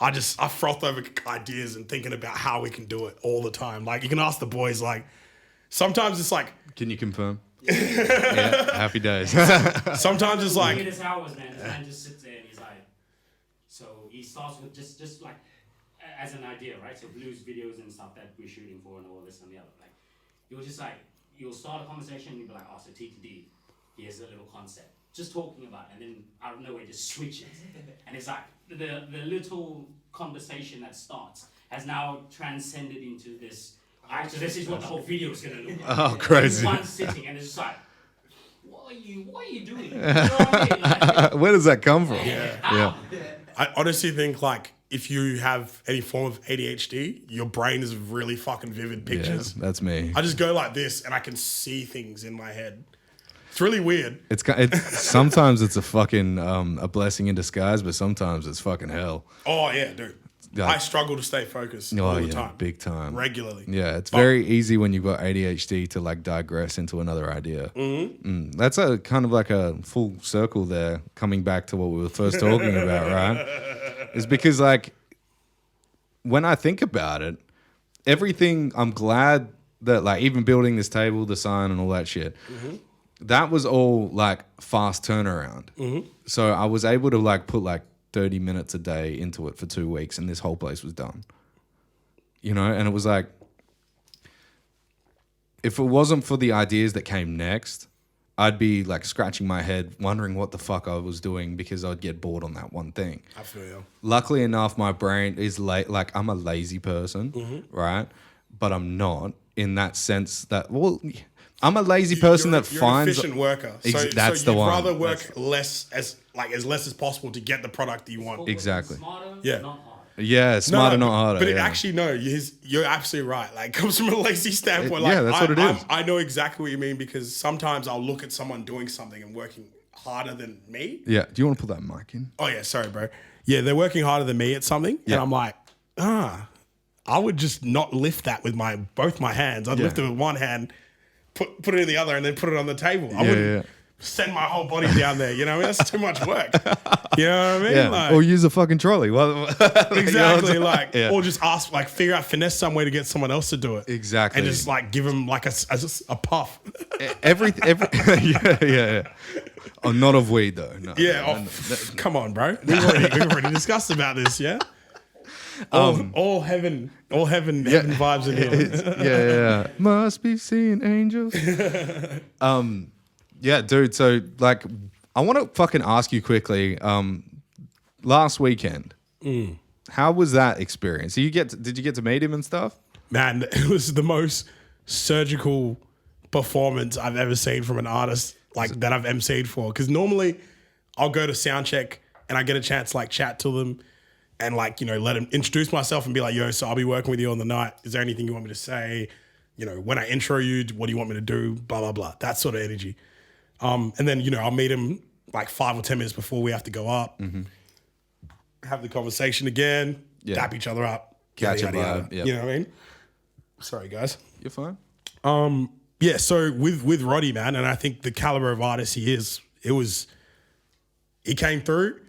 I froth over ideas and thinking about how we can do it all the time. Like, you can ask the boys, like, sometimes it's like, Can you confirm? Yeah, happy days. sometimes it's Look at like, his hours, man. This man just sits there and he's like, so he starts with just like as an idea, right? So blues videos and stuff that we're shooting for and all this and the other. Like, you'll start a conversation and you'll be like, oh, so T2D, here's a little concept. Just talking about it, and then out of nowhere just switches. And it's like the little conversation that starts has now transcended into this. Actually, this is what the whole video is gonna look like. Oh, crazy. One sitting, and it's just like, what are you doing? You know what I mean? Like, Where does that come from? Yeah. I honestly think like if you have any form of ADHD, your brain is really fucking vivid pictures. Yeah, that's me. I just go like this and I can see things in my head. It's really weird. It's sometimes it's a fucking a blessing in disguise, but sometimes it's fucking hell. Oh yeah, dude. Yeah. I struggle to stay focused Oh all the yeah, time. big time. Regularly. Yeah, it's very easy when you've got ADHD to like digress into another idea. Mm-hmm. That's a kind of like a full circle there, coming back to what we were first talking about, right? It's because like when I think about it, everything, I'm glad that like even building this table, the sign and all that shit, that was all like fast turnaround. So I was able to like put like 30 minutes a day into it for 2 weeks and this whole place was done. You know, and it was like, if it wasn't for the ideas that came next, I'd be like scratching my head, wondering what the fuck I was doing because I'd get bored on that one thing. I feel you. Luckily enough, my brain is like I'm a lazy person, right? But I'm not in that sense that, well, I'm a lazy person you're that finds... You're an efficient worker. That's the you'd one. rather work less as less as possible to get the product that you want. Exactly. Smarter, Yeah. not harder. Yeah, smarter, not harder. But it yeah. actually, no, you're absolutely right. Like, comes from a lazy standpoint. Like, yeah, that's what it is. I know exactly what you mean because sometimes I'll look at someone doing something and working harder than me. Yeah. Do you want to put that mic in? Oh, yeah, sorry, bro. Yeah, they're working harder than me at something. Yeah. And I'm like, I would just not lift that with both my hands. I'd lift it with one hand, put it in the other, and then put it on the table. I wouldn't send my whole body down there. You know what I mean? That's too much work. You know what I mean? Yeah. Like, Or use a fucking trolley. Well, exactly. you know, Like, yeah. or just ask, like, figure out finesse some way to get someone else to do it. Exactly. And just like give them like a puff. every yeah. Oh, not of weed though. No. Yeah. Come on, bro. We've already discussed about this. Yeah. All heaven vibes in here. yeah. Must be seeing angels. Yeah, dude. So, like, I want to fucking ask you quickly. Last weekend, how was that experience? Did you get to meet him and stuff? Man, it was the most surgical performance I've ever seen from an artist like that I've emceed for. Because normally, I'll go to sound check and I get a chance to like chat to them and like, you know, let them introduce myself and be like, yo, so I'll be working with you on the night. Is there anything you want me to say? You know, when I intro you, what do you want me to do? Blah, blah, blah. That sort of energy. And then, you know, I'll meet him like 5 or 10 minutes before we have to go up, have the conversation again, dap each other up, Catch yada, a yada, vibe, yada. yep. You know what I mean? Sorry, guys. You're fine. Yeah, so with Roddy, man, and I think the caliber of artist he is, he came through.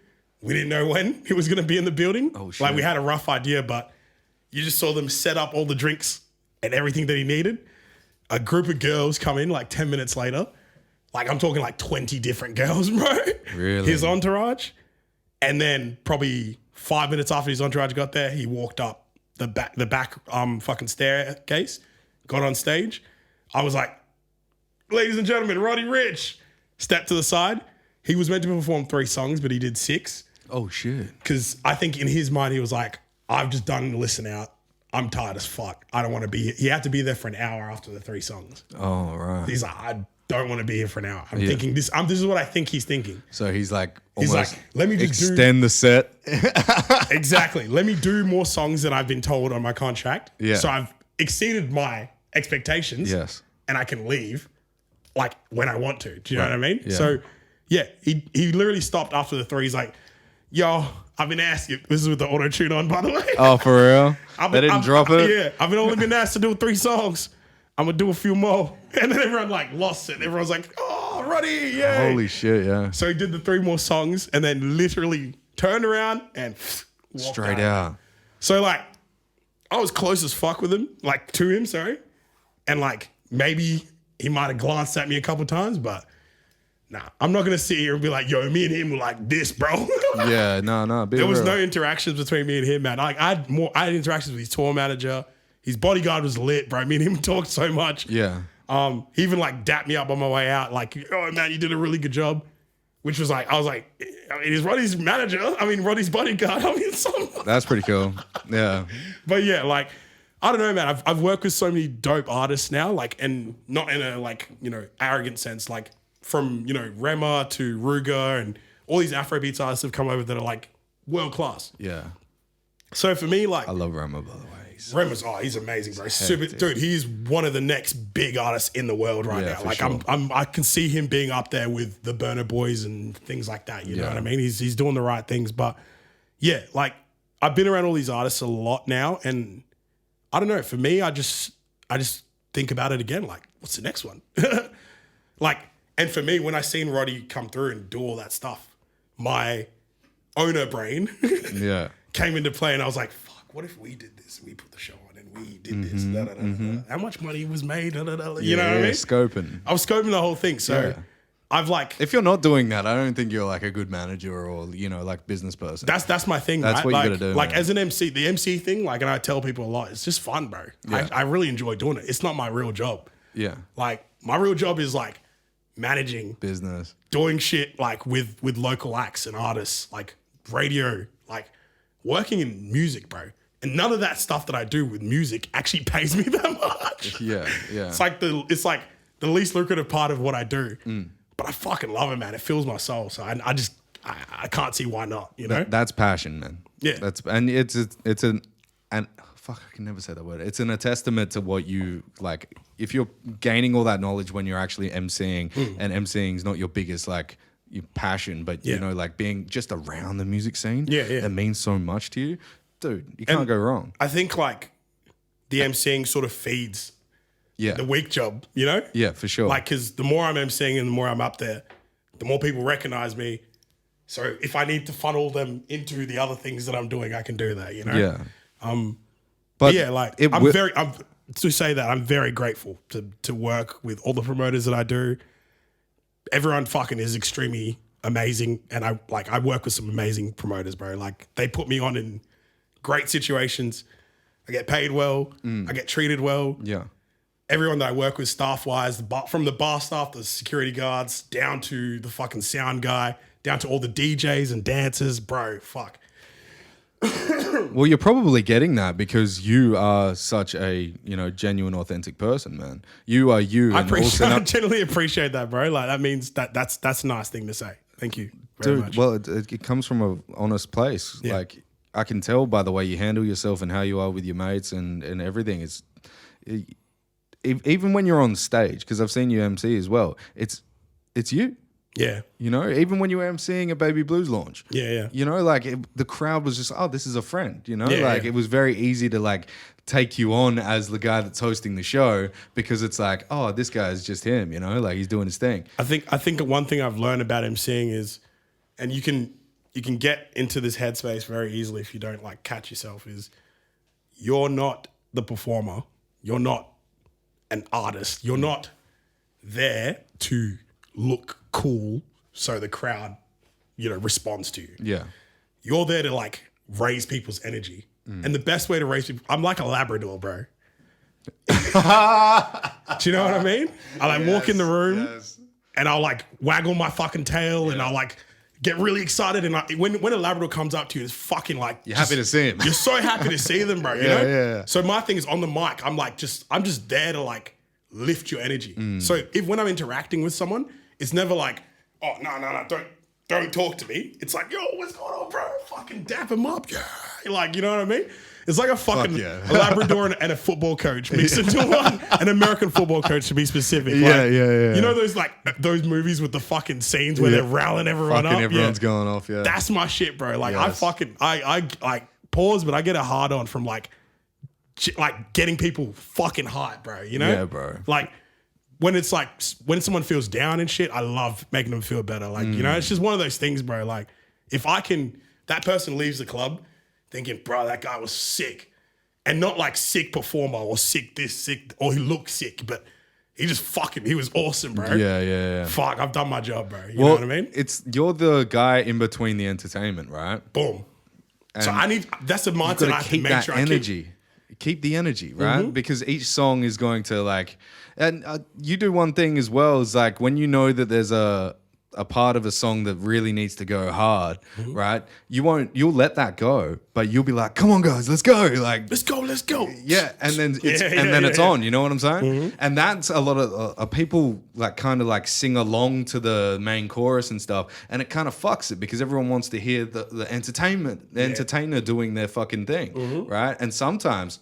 We didn't know when he was going to be in the building. Oh, shit. Like, we had a rough idea, but you just saw them set up all the drinks and everything that he needed. A group of girls come in like 10 minutes later. Like, I'm talking like 20 different girls, bro. Really? His entourage. And then probably 5 minutes after his entourage got there, he walked up the back fucking staircase, got on stage. I was like, ladies and gentlemen, Roddy Ricch. Stepped to the side. He was meant to perform 3 songs, but he did 6. Oh shit. Because I think in his mind, he was like, I've just done the listen out. I'm tired as fuck. I don't want to be here. He had to be there for an hour after the 3 songs. Oh right. He's like, I don't want to be here for an hour. I'm thinking this. This is what I think he's thinking. So he's like, He's almost like, let me just extend the set. Exactly. Let me do more songs than I've been told on my contract. Yeah. So I've exceeded my expectations. Yes. And I can leave like when I want to. Do you know what I mean? Yeah. So yeah, he literally stopped after the 3. He's like, yo, I've been asked. This is with the auto tune on, by the way. Oh, for real? They didn't drop it? Yeah. I've only been asked to do 3 songs. I'm gonna do a few more. And then everyone like lost it. Everyone's like, oh, Roddy, yeah. Holy shit, yeah. So he did the 3 more songs and then literally turned around and walked Straight out. So like, I was close as fuck with him, like to him, sorry. And like, maybe he might have glanced at me a couple times, but nah, I'm not gonna sit here and be like, yo, me and him were like this, bro. Yeah, no. There was no interactions between me and him, man. Like I had interactions with his tour manager. His bodyguard was lit, bro. Me and him talked so much. Yeah. He even like dapped me up on my way out, like, oh man, you did a really good job. Which was like, I was like, I mean, he's Roddy's manager. I mean, Roddy's bodyguard. I mean, That's pretty cool. Yeah. But yeah, like, I don't know, man. I've worked with so many dope artists now, like, and not in a like, you know, arrogant sense, like from, you know, Rema to Ruger and all these Afrobeats artists have come over that are like world class. Yeah. So for me, like, I love Roma, by the way. Rema's, he's amazing, bro. Super, dude. He's one of the next big artists in the world right now. for Like, sure. I can see him being up there with the Burner Boys and things like that. You know what I mean? He's doing the right things. But yeah, like I've been around all these artists a lot now, and I don't know. For me, I just think about it again. Like, what's the next one? Like, and for me, when I seen Roddy come through and do all that stuff, my owner brain Yeah. came into play, and I was like, fuck, what if we did this? We put the show on and we did this. Da, da, da, da. How much money was made? Da, da, da. You know what I mean? Scoping. I was scoping the whole thing. So I've like If you're not doing that, I don't think you're like a good manager or, like business person. that's my thing. That's right? what you like, gotta do, Like man. as an MC, the MC thing, like, and I tell people a lot, it's just fun, bro. Yeah. I really enjoy doing it. It's not my real job. Yeah. Like my real job is like managing, Business. doing shit like with local acts and artists, like radio, like working in music, bro. And none of that stuff that I do with music actually pays me that much. Yeah. Yeah. It's like the least lucrative part of what I do. But I fucking love it, man. It fills my soul. So I can't see why not, you know? That's passion, man. Yeah. Fuck, I can never say that word. It's a testament to what you like. If you're gaining all that knowledge when you're actually emceeing, and emceeing is not your biggest like your passion, but Yeah. like being just around the music scene, Yeah. that means so much to you, dude. You can't go wrong. I think like the emceeing sort of feeds Yeah, the week job, you know? yeah, for sure. Like, because the more I'm emceeing and the more I'm up there, the more people recognize me. So if I need to funnel them into the other things that I'm doing, I can do that, you know? yeah. But yeah, like it I'm wi- I'm very grateful to work with all the promoters that I do. Everyone fucking is extremely amazing, and I work with some amazing promoters, bro. Like they put me on in great situations. I get paid well. I get treated well. Yeah. Everyone that I work with staff wise, from the bar staff, the security guards, down to the fucking sound guy, down to all the DJs and dancers, bro. Fuck. Well, you're probably getting that because you are such a genuine, authentic person, man. You are you. I and I genuinely appreciate that, bro. Like that means that's a nice thing to say. Thank you very dude. much. Well, it comes from an honest place. Yeah. Like I can tell by the way you handle yourself and how you are with your mates and everything. Even when you're on stage, because I've seen you MC as well. It's you. Yeah. Even when you were emceeing a Baby Blues launch. Yeah, yeah. Like the crowd was just, oh, this is a friend, Yeah, like yeah. it was very easy to like take you on as the guy that's hosting the show because it's like, oh, this guy is just him, like he's doing his thing. I think one thing I've learned about emceeing is, and you can get into this headspace very easily if you don't like catch yourself, is you're not the performer. You're not an artist. You're not there to look cool so the crowd, responds to you. Yeah. You're there to like raise people's energy. And the best way to raise people, I'm like a Labrador, bro. Do you know what I mean? I like walk in the room and I'll like waggle my fucking tail and I'll like get really excited. And when a Labrador comes up to you, it's fucking like You're happy to see him. You're so happy to see them, bro. You Yeah, know? yeah. So my thing is on the mic, I'm just there to like lift your energy. So when I'm interacting with someone, it's never like, oh no, don't talk to me. It's like, yo, what's going on, bro? Fucking dap him up, yeah. Like, you know what I mean? It's like a fucking yeah. a Labrador and a football coach mixed into one. An American football coach to be specific. Yeah, Like, yeah. You know those movies with the fucking scenes where they're rallying everyone Fucking up? everyone's Yeah. going off, yeah. That's my shit, bro. Like Yes. I like pause, but I get a hard on from like getting people fucking hype, bro. You know? Yeah, bro. Like when someone feels down and shit, I love making them feel better. Like, it's just one of those things, bro. Like if that person leaves the club thinking, bro, that guy was sick. And not like sick performer or sick this, sick, or he looked sick, but he was awesome, bro. Yeah. Fuck, I've done my job, bro. You know what I mean? You're the guy in between the entertainment, right? Boom. So that's a You've mindset got I to have to keep make that sure I keep. energy. Keep the energy, right? Because each song is going to like, and you do one thing as well, is like when you know that there's a part of a song that really needs to go hard, right? You'll let that go, but you'll be like, come on guys, let's go. Like, Let's go. yeah, and then it's Yeah. on. You know what I'm saying? And that's a lot of people like kind of like sing along to the main chorus and stuff, and it kind of fucks it because everyone wants to hear the entertainer doing their fucking thing, right? And sometimes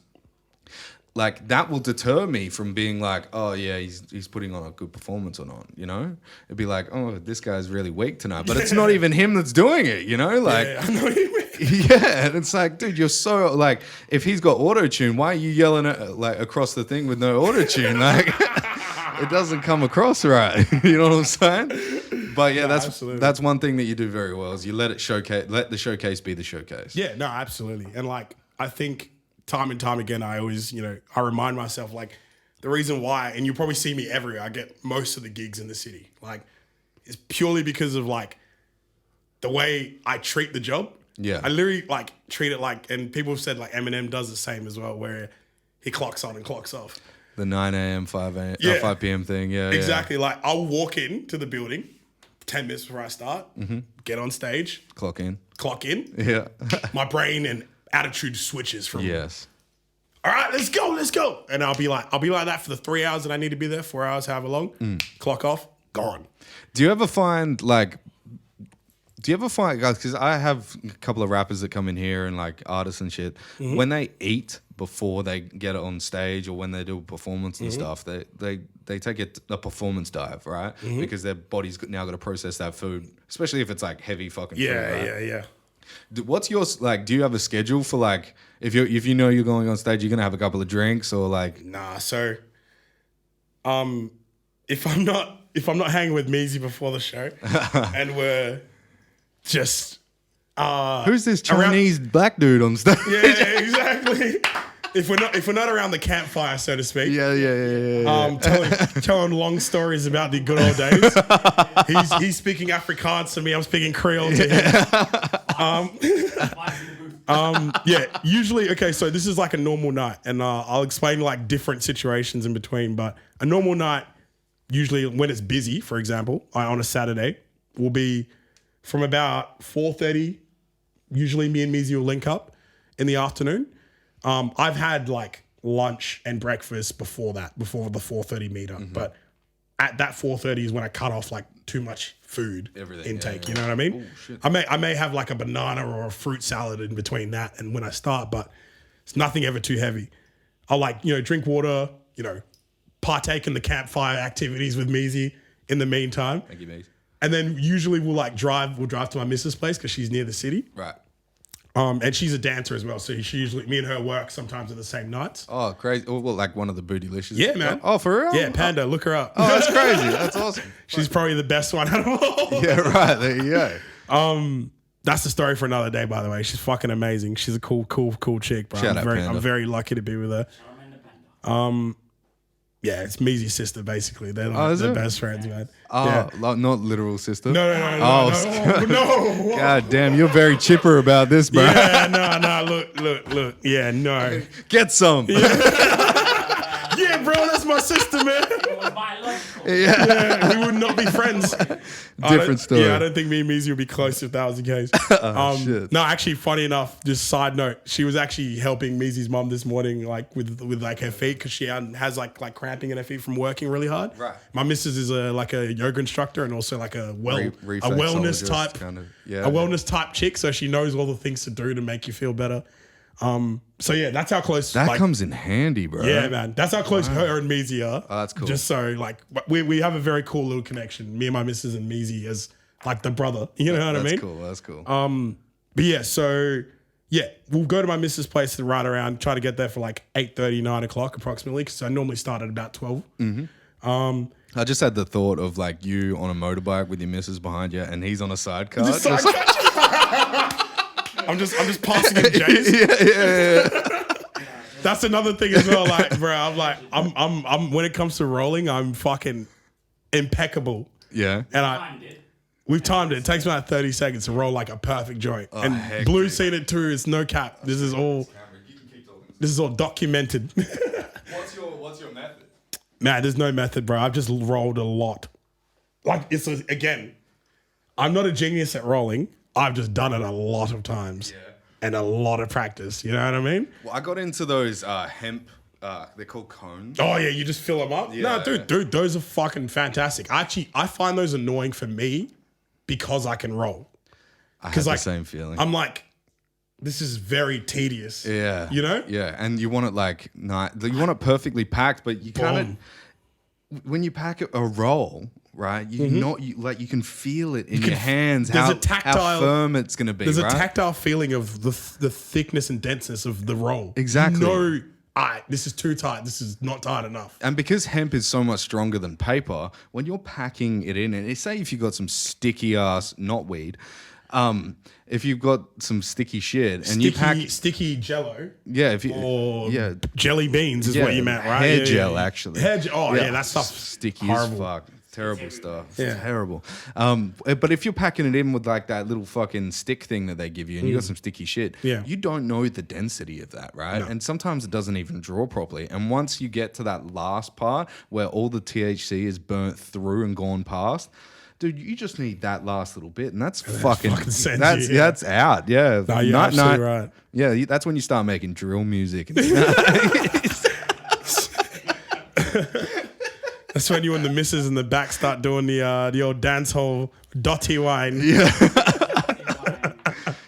like that will deter me from being like, oh yeah, he's putting on a good performance or not, It'd be like, oh, this guy's really weak tonight, but it's not even him that's doing it, like. Yeah, I know what you mean. Yeah, and it's like, dude, you're so like, if he's got auto-tune, why are you yelling like across the thing with no auto-tune? Like, it doesn't come across right. You know what I'm saying? But yeah, absolutely. that's one thing that you do very well is you let the showcase be the showcase. Yeah, no, absolutely. And like, I think time and time again, I always, I remind myself like the reason why, and you probably see me everywhere, I get most of the gigs in the city. Like is purely because of like the way I treat the job. Yeah. I literally like treat it like, and people have said like Eminem does the same as well, where he clocks on and clocks off. The 9 a.m., 5 a.m., Yeah. 5 p.m. thing. Yeah. Exactly. Like I'll walk into the building 10 minutes before I start, get on stage, Yeah. Clock in. clock in. Yeah. My brain and attitude switches from, Yes. all right, let's go. And I'll be like that for the 3 hours that I need to be there, 4 hours, however long. Clock off, gone. Do you ever find guys, because I have a couple of rappers that come in here and like artists and shit, when they eat before they get it on stage or when they do a performance and stuff, they take a performance dive, right? Because their body's now got to process that food, especially if it's like heavy fucking food. Right? Yeah. What's yours like? Do you have a schedule for like if you know you're going on stage, you're gonna have a couple of drinks or like? Nah, so if I'm not hanging with Measy before the show and we're just Who's this Chinese black dude on stage? yeah, exactly. If we're not around the campfire, so to speak. Yeah. Telling long stories about the good old days. He's speaking Afrikaans to me. I'm speaking Creole to him. Yeah, usually, okay, so this is like a normal night, and I'll explain like different situations in between, but a normal night, usually when it's busy, for example, on a Saturday, will be from about 4:30, usually me and Measy will link up in the afternoon. I've had like lunch and breakfast before the 4:30 meetup, but at that 4:30 is when I cut off like too much food intake. You know what I mean? Oh, shit. I may have like a banana or a fruit salad in between that and when I start, but it's nothing ever too heavy. I'll like, drink water, partake in the campfire activities with Measy in the meantime. Thank you, mate. And then usually we'll drive to my missus' place because she's near the city. Right. And she's a dancer as well, so she usually, me and her work sometimes at the same nights. Oh, crazy. Well, like one of the bootylicious. Yeah, man. Oh, for real? Yeah, Panda, look her up. Oh, that's crazy. That's awesome. She's probably the best one out of all. Yeah, right. There you go. That's the story for another day, by the way. She's fucking amazing. She's a cool chick, bro. Shout out, Panda. I'm very lucky to be with her. Yeah, it's Measy's sister, basically. They're like the best friends, man. Oh, yeah. like not literal sister? No. No. God damn, you're very chipper about this, bro. Yeah, no. Look. Yeah, no. Get some. Yeah, bro, that's my sister, man. It was biological. Yeah, we would not be friends. Different story. Yeah, I don't think me and Measy would be close if that was the case. Shit. No, actually, funny enough, just side note, she was actually helping Measy's mum this morning, like with like her feet, because she has like cramping in her feet from working really hard. Right. My missus is like a yoga instructor and also like a Reflexologist wellness type, kind of, a wellness type chick, so she knows all the things to do to make you feel better. So yeah, that's how close That comes in handy, bro. Yeah, man. That's how close her and Measy are. Oh, that's cool. Just so like we have a very cool little connection. Me and my missus and Measy as like the brother. You know what I mean? That's cool. But yeah, so yeah, we'll go to my missus' place to ride around, try to get there for like 8:30, 9 o'clock approximately, because I normally start at about 12. I just had the thought of like you on a motorbike with your missus behind you and he's on a sidecar. I'm just passing in J's. Yeah. That's another thing as well. Like, bro, I'm when it comes to rolling, I'm fucking impeccable. Yeah. And we've timed it. It takes about 30 seconds to roll like a perfect joint. Oh, and heck, Blue's seen it too. It's no cap. This is all documented. What's your method? Man, there's no method, bro. I've just rolled a lot. Like again, I'm not a genius at rolling. I've just done it a lot of times and a lot of practice. You know what I mean? Well, I got into those hemp. They're called cones. Oh yeah, you just fill them up. Yeah. No, dude, those are fucking fantastic. Actually, I find those annoying for me because I can roll. I have the same feeling. I'm like, this is very tedious. Yeah. You know? Yeah, and you want it like you want it perfectly packed, but you kind of when you pack a roll, right? You can feel it in your hands. How firm it's gonna be. There's right? a tactile feeling of the thickness and denseness of the roll. Exactly. No, this is too tight. This is not tight enough. And because hemp is so much stronger than paper, when you're packing it in, and say if you've got some sticky ass, not weed, if you've got some sticky shit and you pack sticky jello, or jelly beans is what you meant, right? Hair gel, actually. Hair gel. Oh yeah, that stuff's sticky horrible. as fuck. terrible stuff. Yeah. It's terrible. But if you're packing it in with like that little fucking stick thing that they give you and you got some sticky shit, you don't know the density of that, right? And sometimes it doesn't even draw properly. And once you get to that last part where all the THC is burnt through and gone past, dude, you just need that last little bit, and that's fucking sends you, that's out. Yeah, No, you're absolutely right. Yeah, that's when you start making drill music. And That's when you and the missus in the back start doing the old dance hall dotty wine. Yeah.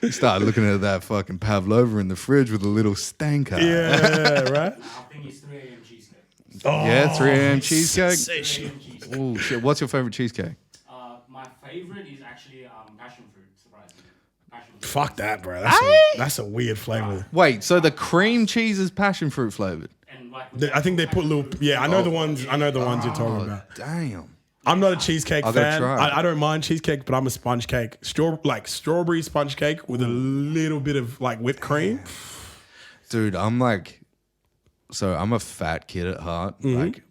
You start looking at that fucking pavlova in the fridge with a little stanker. Yeah, right? I think it's 3 a.m. cheesecake. Oh, Yeah, 3 a.m. cheesecake. 3 a.m. cheesecake. Oh shit! What's your favorite cheesecake? My favorite is actually passion fruit, surprisingly. Passion fruit. Fuck that, bro. That's a weird flavor. Wait, so the cream cheese is passion fruit flavored? And like I think they put little. Yeah, I know the ones. I know the ones you're talking about. Damn. I'm not a cheesecake I'll go fan. try it. I don't mind cheesecake, but I'm a sponge cake. Strawberry sponge cake with a little bit of like whipped cream. Dude, I'm a fat kid at heart. Like,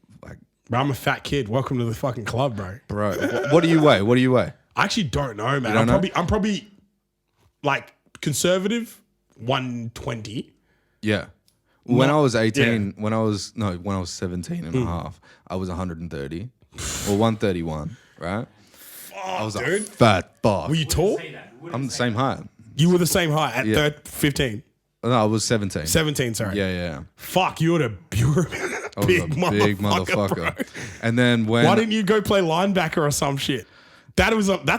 Bro, I'm a fat kid. Welcome to the fucking club, bro. bro, what do you weigh? What do you weigh? I actually don't know, man. don't know? I'm probably like conservative 120. Yeah. When I was 18, when I was 17 and a half, I was 130 or 131, right? I was a dude. fat fuck. Were you tall? say that. I'm the same height. You were the same height at 15. No, I was 17. 17, sorry. Yeah. Fuck, you were a I was big a big motherfucker. bro. And then when Why didn't you go play linebacker or some shit? That's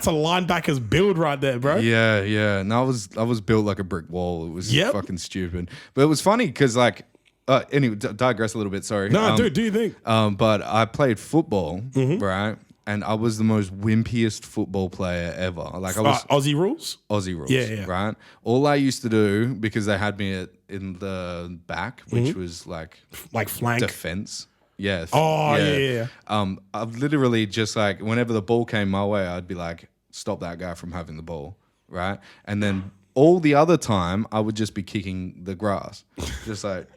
a linebacker's build right there, bro. Yeah. And I was built like a brick wall. It was Yep. fucking stupid. But it was funny because like anyway, digress a little bit, sorry. No, dude, do you think? But I played football, right? And I was the most wimpiest football player ever. Like I was Aussie rules? Aussie rules, Yeah. right? All I used to do, because they had me in the back, which was like Like flank? defense. Yeah. Oh, yeah. I've literally just like, whenever the ball came my way, I'd be like, stop that guy from having the ball, right? And then all the other time, I would just be kicking the grass, just like,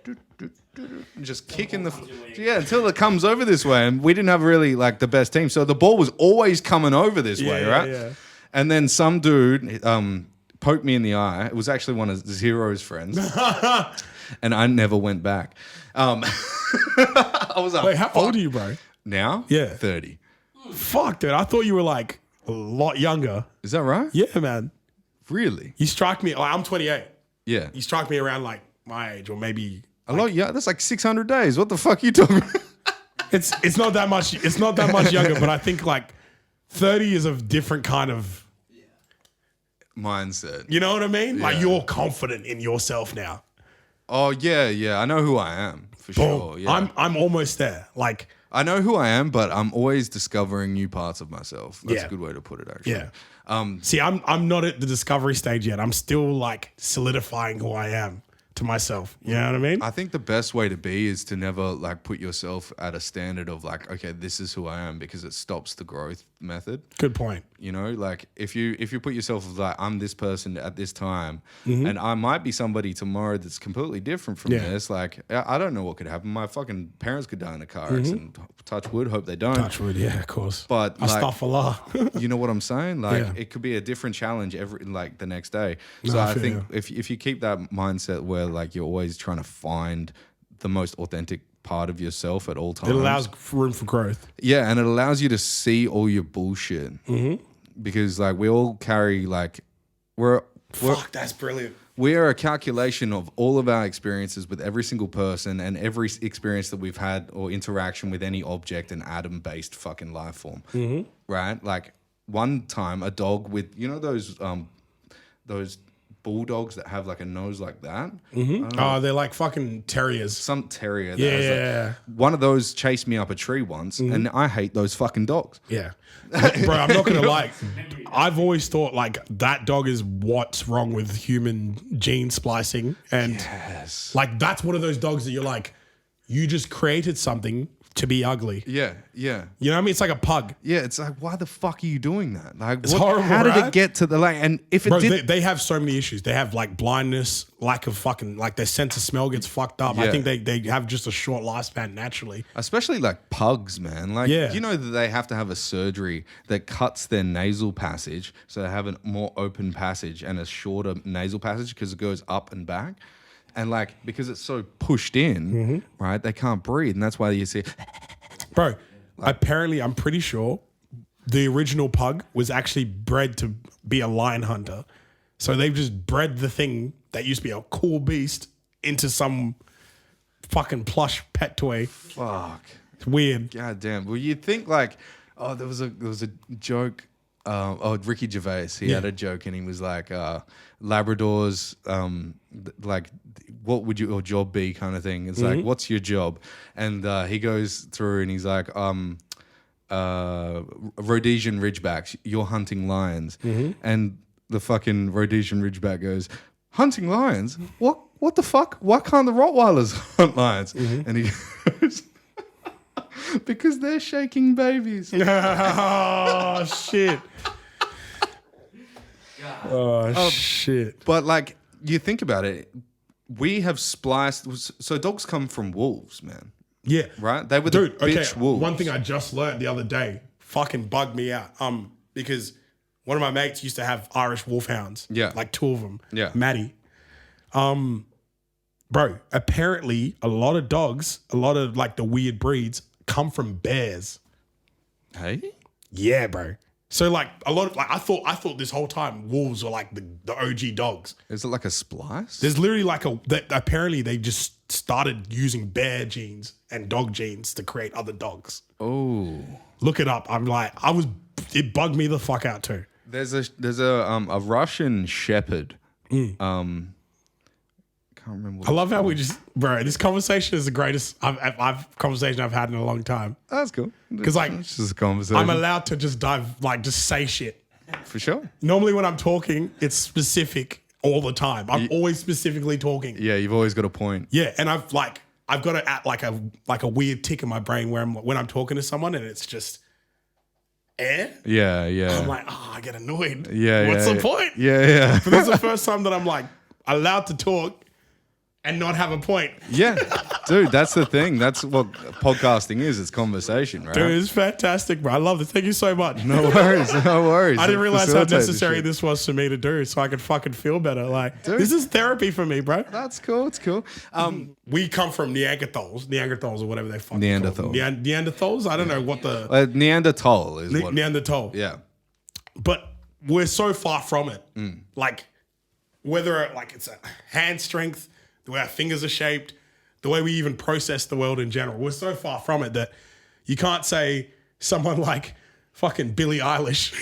just kicking until it comes over this way. And we didn't have really like the best team, so the ball was always coming over this way, right? Yeah. And then some dude poked me in the eye. It was actually one of Zero's friends, and I never went back. I was like, Wait, how old are you, bro? now? Yeah. 30. Fuck, dude. I thought you were like a lot younger. Is that right? Yeah, man. Really? You strike me. Like, I'm 28. Yeah. You strike me around like my age, or maybe A lot. Yeah, that's like 600 days. What the fuck are you talking about? it's not that much. It's not that much younger, but I think like 30 is a different kind of. Mindset. You know what I mean? Like Yeah. you're confident in yourself now. Oh yeah. I know who I am for Boom. sure. Yeah. I'm almost there. Like I know who I am, but I'm always discovering new parts of myself. That's Yeah. a good way to put it, actually. yeah. See, I'm not at the discovery stage yet. I'm still like solidifying who I am to myself. You know what I mean? I think the best way to be is to never like put yourself at a standard of like, okay, this is who I am, because it stops the growth method. Good point. You know, like if you put yourself as like, I'm this person at this time, Mm-hmm. and I might be somebody tomorrow that's completely different from Yeah. this. Like I don't know what could happen. My fucking parents could die in a car accident. Touch wood. Hope they don't. Touch wood, yeah, of course. But like, Astaghfirullah. you know what I'm saying? Like Yeah. it could be a different challenge every like the next day. No, So I I feel think you. if you keep that mindset where like you're always trying to find the most authentic part of yourself at all times, It allows room for growth. yeah, and it allows you to see all your bullshit. Because like we all carry like we're That's brilliant. we are a calculation of all of our experiences with every single person and every experience that we've had or interaction with any object and atom-based fucking life form. Right? Like one time a dog with, you know, those bulldogs that have like a nose like that? Oh, they're like fucking terriers. Some terrier. That Yeah, has, like- yeah, one of those chased me up a tree once, and I hate those fucking dogs. yeah. Bro, I'm not gonna lie. I've always thought like that dog is what's wrong with human gene splicing, and like that's one of those dogs that you're like, you just created something to be ugly. Yeah, yeah. You know what I mean? It's like a pug. Yeah, it's like, why the fuck are you doing that? Like, It's horrible, how did right? it get to the like? And if it Bro, did, they have so many issues. They have like blindness, lack of fucking, like their sense of smell gets fucked up. Yeah. I think they have just a short lifespan naturally. especially like pugs, man. Like, Yeah. you know that they have to have a surgery that cuts their nasal passage, so they have a more open passage and a shorter nasal passage because it goes up and back. And like, because it's so pushed in, right? They can't breathe, and that's why you see. Bro, apparently, I'm pretty sure the original pug was actually bred to be a lion hunter. So they've just bred the thing that used to be a cool beast into some fucking plush pet toy. Fuck. It's weird. God damn. Well, you'd think like, oh, there was a joke. Ricky Gervais, he had a joke, and he was like, Labradors, like, what would your job be, kind of thing. It's like, what's your job? And he goes through and he's like, Rhodesian Ridgebacks, you're hunting lions. And the fucking Rhodesian Ridgeback goes, hunting lions? What the fuck? Why can't the Rottweilers hunt lions? And he goes, because they're shaking babies. Oh, shit. Oh, shit. But like, you think about it, we have spliced. So dogs come from wolves, man. Yeah. Right? They were Dude, the bitch okay, wolves. one thing I just learned the other day fucking bugged me out. Because one of my mates used to have Irish wolfhounds. Yeah. Like 2 of them. Yeah. Maddie. Bro, apparently a lot of dogs, a lot of like the weird breeds come from bears. Hey? Yeah, bro. So like a lot of like I thought this whole time wolves were like the OG dogs. Is it like a splice? There's literally like apparently they just started using bear genes and dog genes to create other dogs. Oh. Look it up. I'm like, it bugged me the fuck out too. There's a Russian shepherd. Can't remember what I love how we just, bro, this conversation is the greatest conversation I've had in a long time. That's cool. 'Cause, like, it's just a conversation. I'm allowed to just just say shit. For sure. Normally when I'm talking, it's specific all the time. I'm always specifically talking. Yeah, you've always got a point. Yeah, and I've got to act like a weird tick in my brain where when I'm talking to someone and it's just air. Yeah, yeah. I'm like, I get annoyed. Yeah, What's yeah, the point? Yeah, yeah. But this is the first time that I'm like allowed to talk and not have a point. Yeah, dude, that's the thing. That's what podcasting is. It's conversation, right? Dude, it's fantastic, bro. I love this. Thank you so much. No worries, no worries. I didn't realize how Facilitate necessary shit. this was for me to do so I could fucking feel better. Like, Dude. this is therapy for me, bro. That's cool. It's cool. We come from Neanderthals or whatever they fucking call them. Neanderthals? I don't know what the... Neanderthal is what. Neanderthal. Yeah. But we're so far from it. Like, whether like it's a hand strength, the way our fingers are shaped, the way we even process the world in general, we're so far from it that you can't say someone like fucking Billie Eilish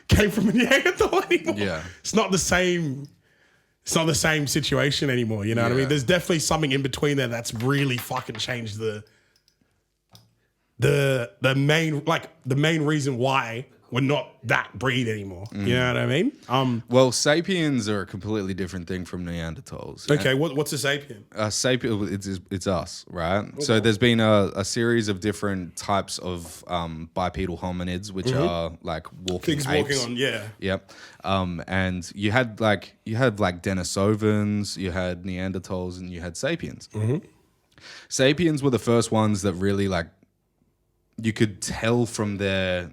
came from a Neanderthal anymore. Yeah. It's not the same situation anymore, you know what I Yeah. mean? There's definitely something in between there that's really fucking changed the main reason why we're not that breed anymore. You know what I mean? Well, sapiens are a completely different thing from Neanderthals. Okay, what's a sapien? Sapien, it's us, right? So there's been a series of different types of bipedal hominids, which are like walking Things apes. walking on, yeah. Yep. And you had Denisovans, you had Neanderthals, and you had sapiens. Sapiens were the first ones that really like you could tell from they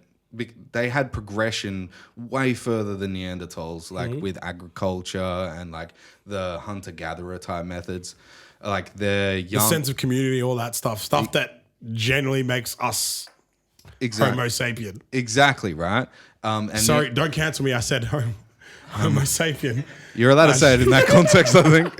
had progression way further than Neanderthals, like with agriculture and like the hunter-gatherer type methods. Like they're young. The sense of community, all that stuff that generally makes us Homo sapien. Exactly, right? And Sorry, don't cancel me. I said Homo sapien. you're allowed to say it in that context, I think.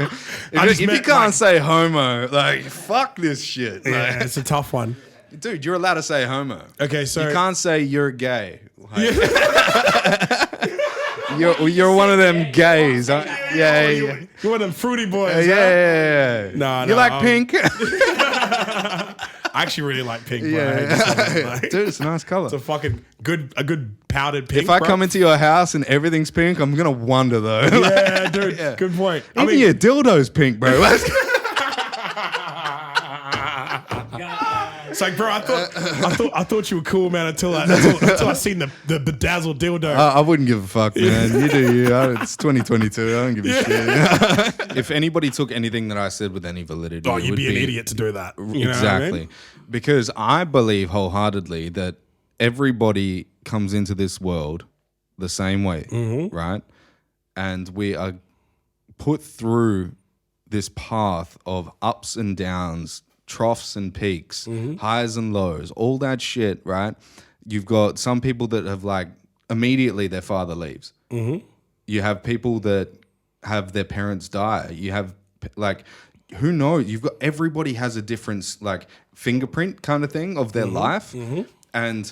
If you meant, can't like- say homo, like, fuck this shit. Yeah, Like, it's a tough one. dude, you're allowed to say homo. Okay, so You can't say you're gay. Like, you're one of them gays. Yeah. you're one of them fruity boys. Yeah. No, You like pink? I actually really like pink. Bro. Yeah. Dude, it's a nice color. It's a fucking good powdered pink. If I bro. come into your house and everything's pink, I'm gonna wonder though. Yeah, dude. Good point. Even your dildo's pink, bro. It's like, bro, I thought you were cool, man, until I seen the bedazzled dildo. I wouldn't give a fuck, man. You do you. It's 2022. I don't give a shit. If anybody took anything that I said with any validity, You'd be an idiot to do that. You know exactly. what I mean? Because I believe wholeheartedly that everybody comes into this world the same way, right? And we are put through this path of ups and downs, troughs and peaks, highs and lows, all that shit, right? You've got some people that have like immediately their father leaves. You have people that have their parents die. You have like, who knows? You've got, everybody has a different like fingerprint kind of thing of their life. And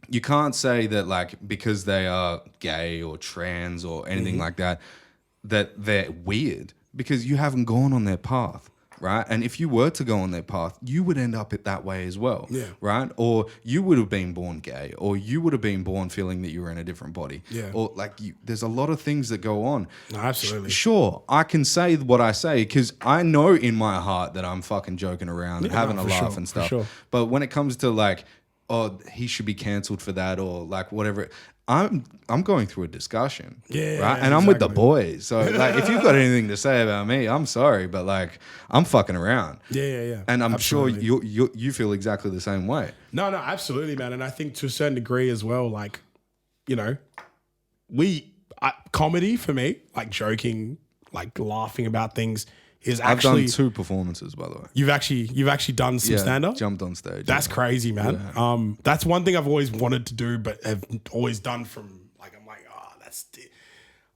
you can't say that like because they are gay or trans or anything like that, that they're weird, because you haven't gone on their path, right? And if you were to go on their path, you would end up that way as well, right? Or you would have been born gay, or you would have been born feeling that you were in a different body, or like there's a lot of things that go on. No, absolutely. Sure, I can say what I say because I know in my heart that I'm fucking joking around and having a laugh and stuff. But when it comes to like, oh, he should be cancelled for that, or like whatever, I'm going through a discussion, right? And I'm with the boys, so like, if you've got anything to say about me, I'm sorry, but like, I'm fucking around. And I'm absolutely sure you feel exactly the same way. No, absolutely, man. And I think to a certain degree as well, like, you know, comedy for me, like joking, like laughing about things, is actually. I've done 2 performances, by the way. You've actually done some stand up. Jumped on stage. That's crazy, man. Yeah. That's one thing I've always wanted to do, but have always done from like, I'm like,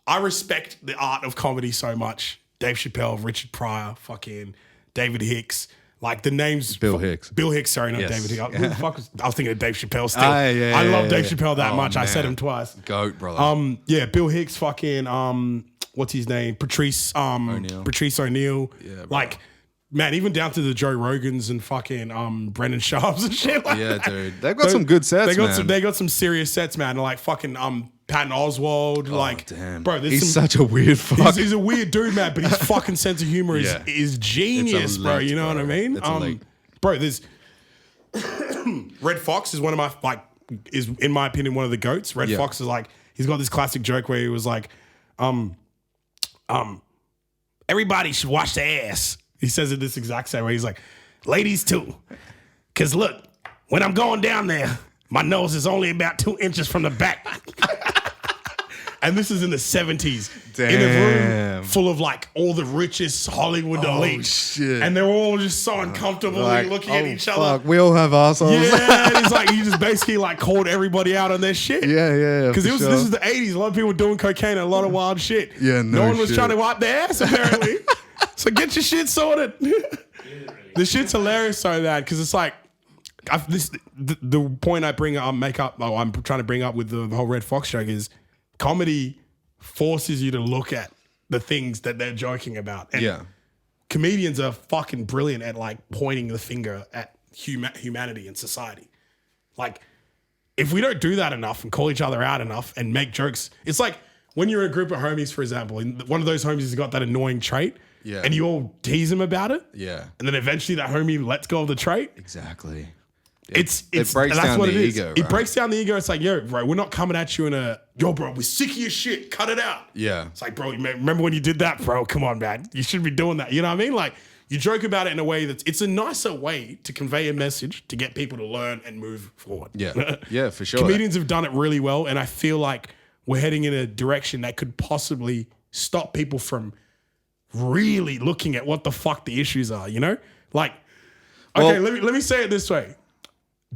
I respect the art of comedy so much. Dave Chappelle, Richard Pryor, fucking David Hicks. Like the names. Bill Hicks. Sorry, not David Hicks. Who the fuck I was thinking of Dave Chappelle still. I love Dave Chappelle that much. Man. I said him twice. Goat, brother. Bill Hicks, fucking what's his name? Patrice O'Neill. Yeah, like, man, even down to the Joe Rogans and fucking Brendan Sharps and shit like that. Dude. They've got some good sets, they got some serious sets, man. Like fucking Patton Oswalt. Like, damn. Bro, he's such a weird fuck. He's a weird dude, man, but his fucking sense of humor is genius, bro. You know what I mean? Bro, there's Red Fox is one of my, like, is in my opinion one of the goats. Red Fox is like, he's got this classic joke where he was like, everybody should wash their ass. He says it this exact same way. He's like, ladies too. Cause look, when I'm going down there, my nose is only about 2 inches from the back. And this is in the 70s. Damn. In a room full of like all the richest Hollywood elites. Shit. And they're all just so uncomfortable looking at each other. We all have assholes. Yeah, and he's like, he just basically like called everybody out on their shit. Yeah. Because this is the 80s. A lot of people were doing cocaine and a lot of wild shit. Yeah, no one was trying to wipe their ass, apparently. So get your shit sorted. The shit's hilarious so that, because it's like, the point I'm trying to bring up with the whole Red Fox joke is comedy forces you to look at the things that they're joking about. And comedians are fucking brilliant at like pointing the finger at humanity and society. Like, if we don't do that enough and call each other out enough and make jokes, it's like when you're in a group of homies, for example, and one of those homies has got that annoying trait. Yeah. And you all tease him about it. Yeah. And then eventually that homie lets go of the trait. Exactly. It breaks down the ego. Right? It breaks down the ego. It's like, yo, bro, we're not coming at you in yo, bro, we're sick of your shit. Cut it out. Yeah. It's like, bro, remember when you did that, bro? Come on, man. You shouldn't be doing that. You know what I mean? Like, you joke about it in a way it's a nicer way to convey a message to get people to learn and move forward. Yeah. Yeah, for sure. Comedians have done it really well. And I feel like we're heading in a direction that could possibly stop people from really looking at what the fuck the issues are, you know? Like, okay, let me say it this way.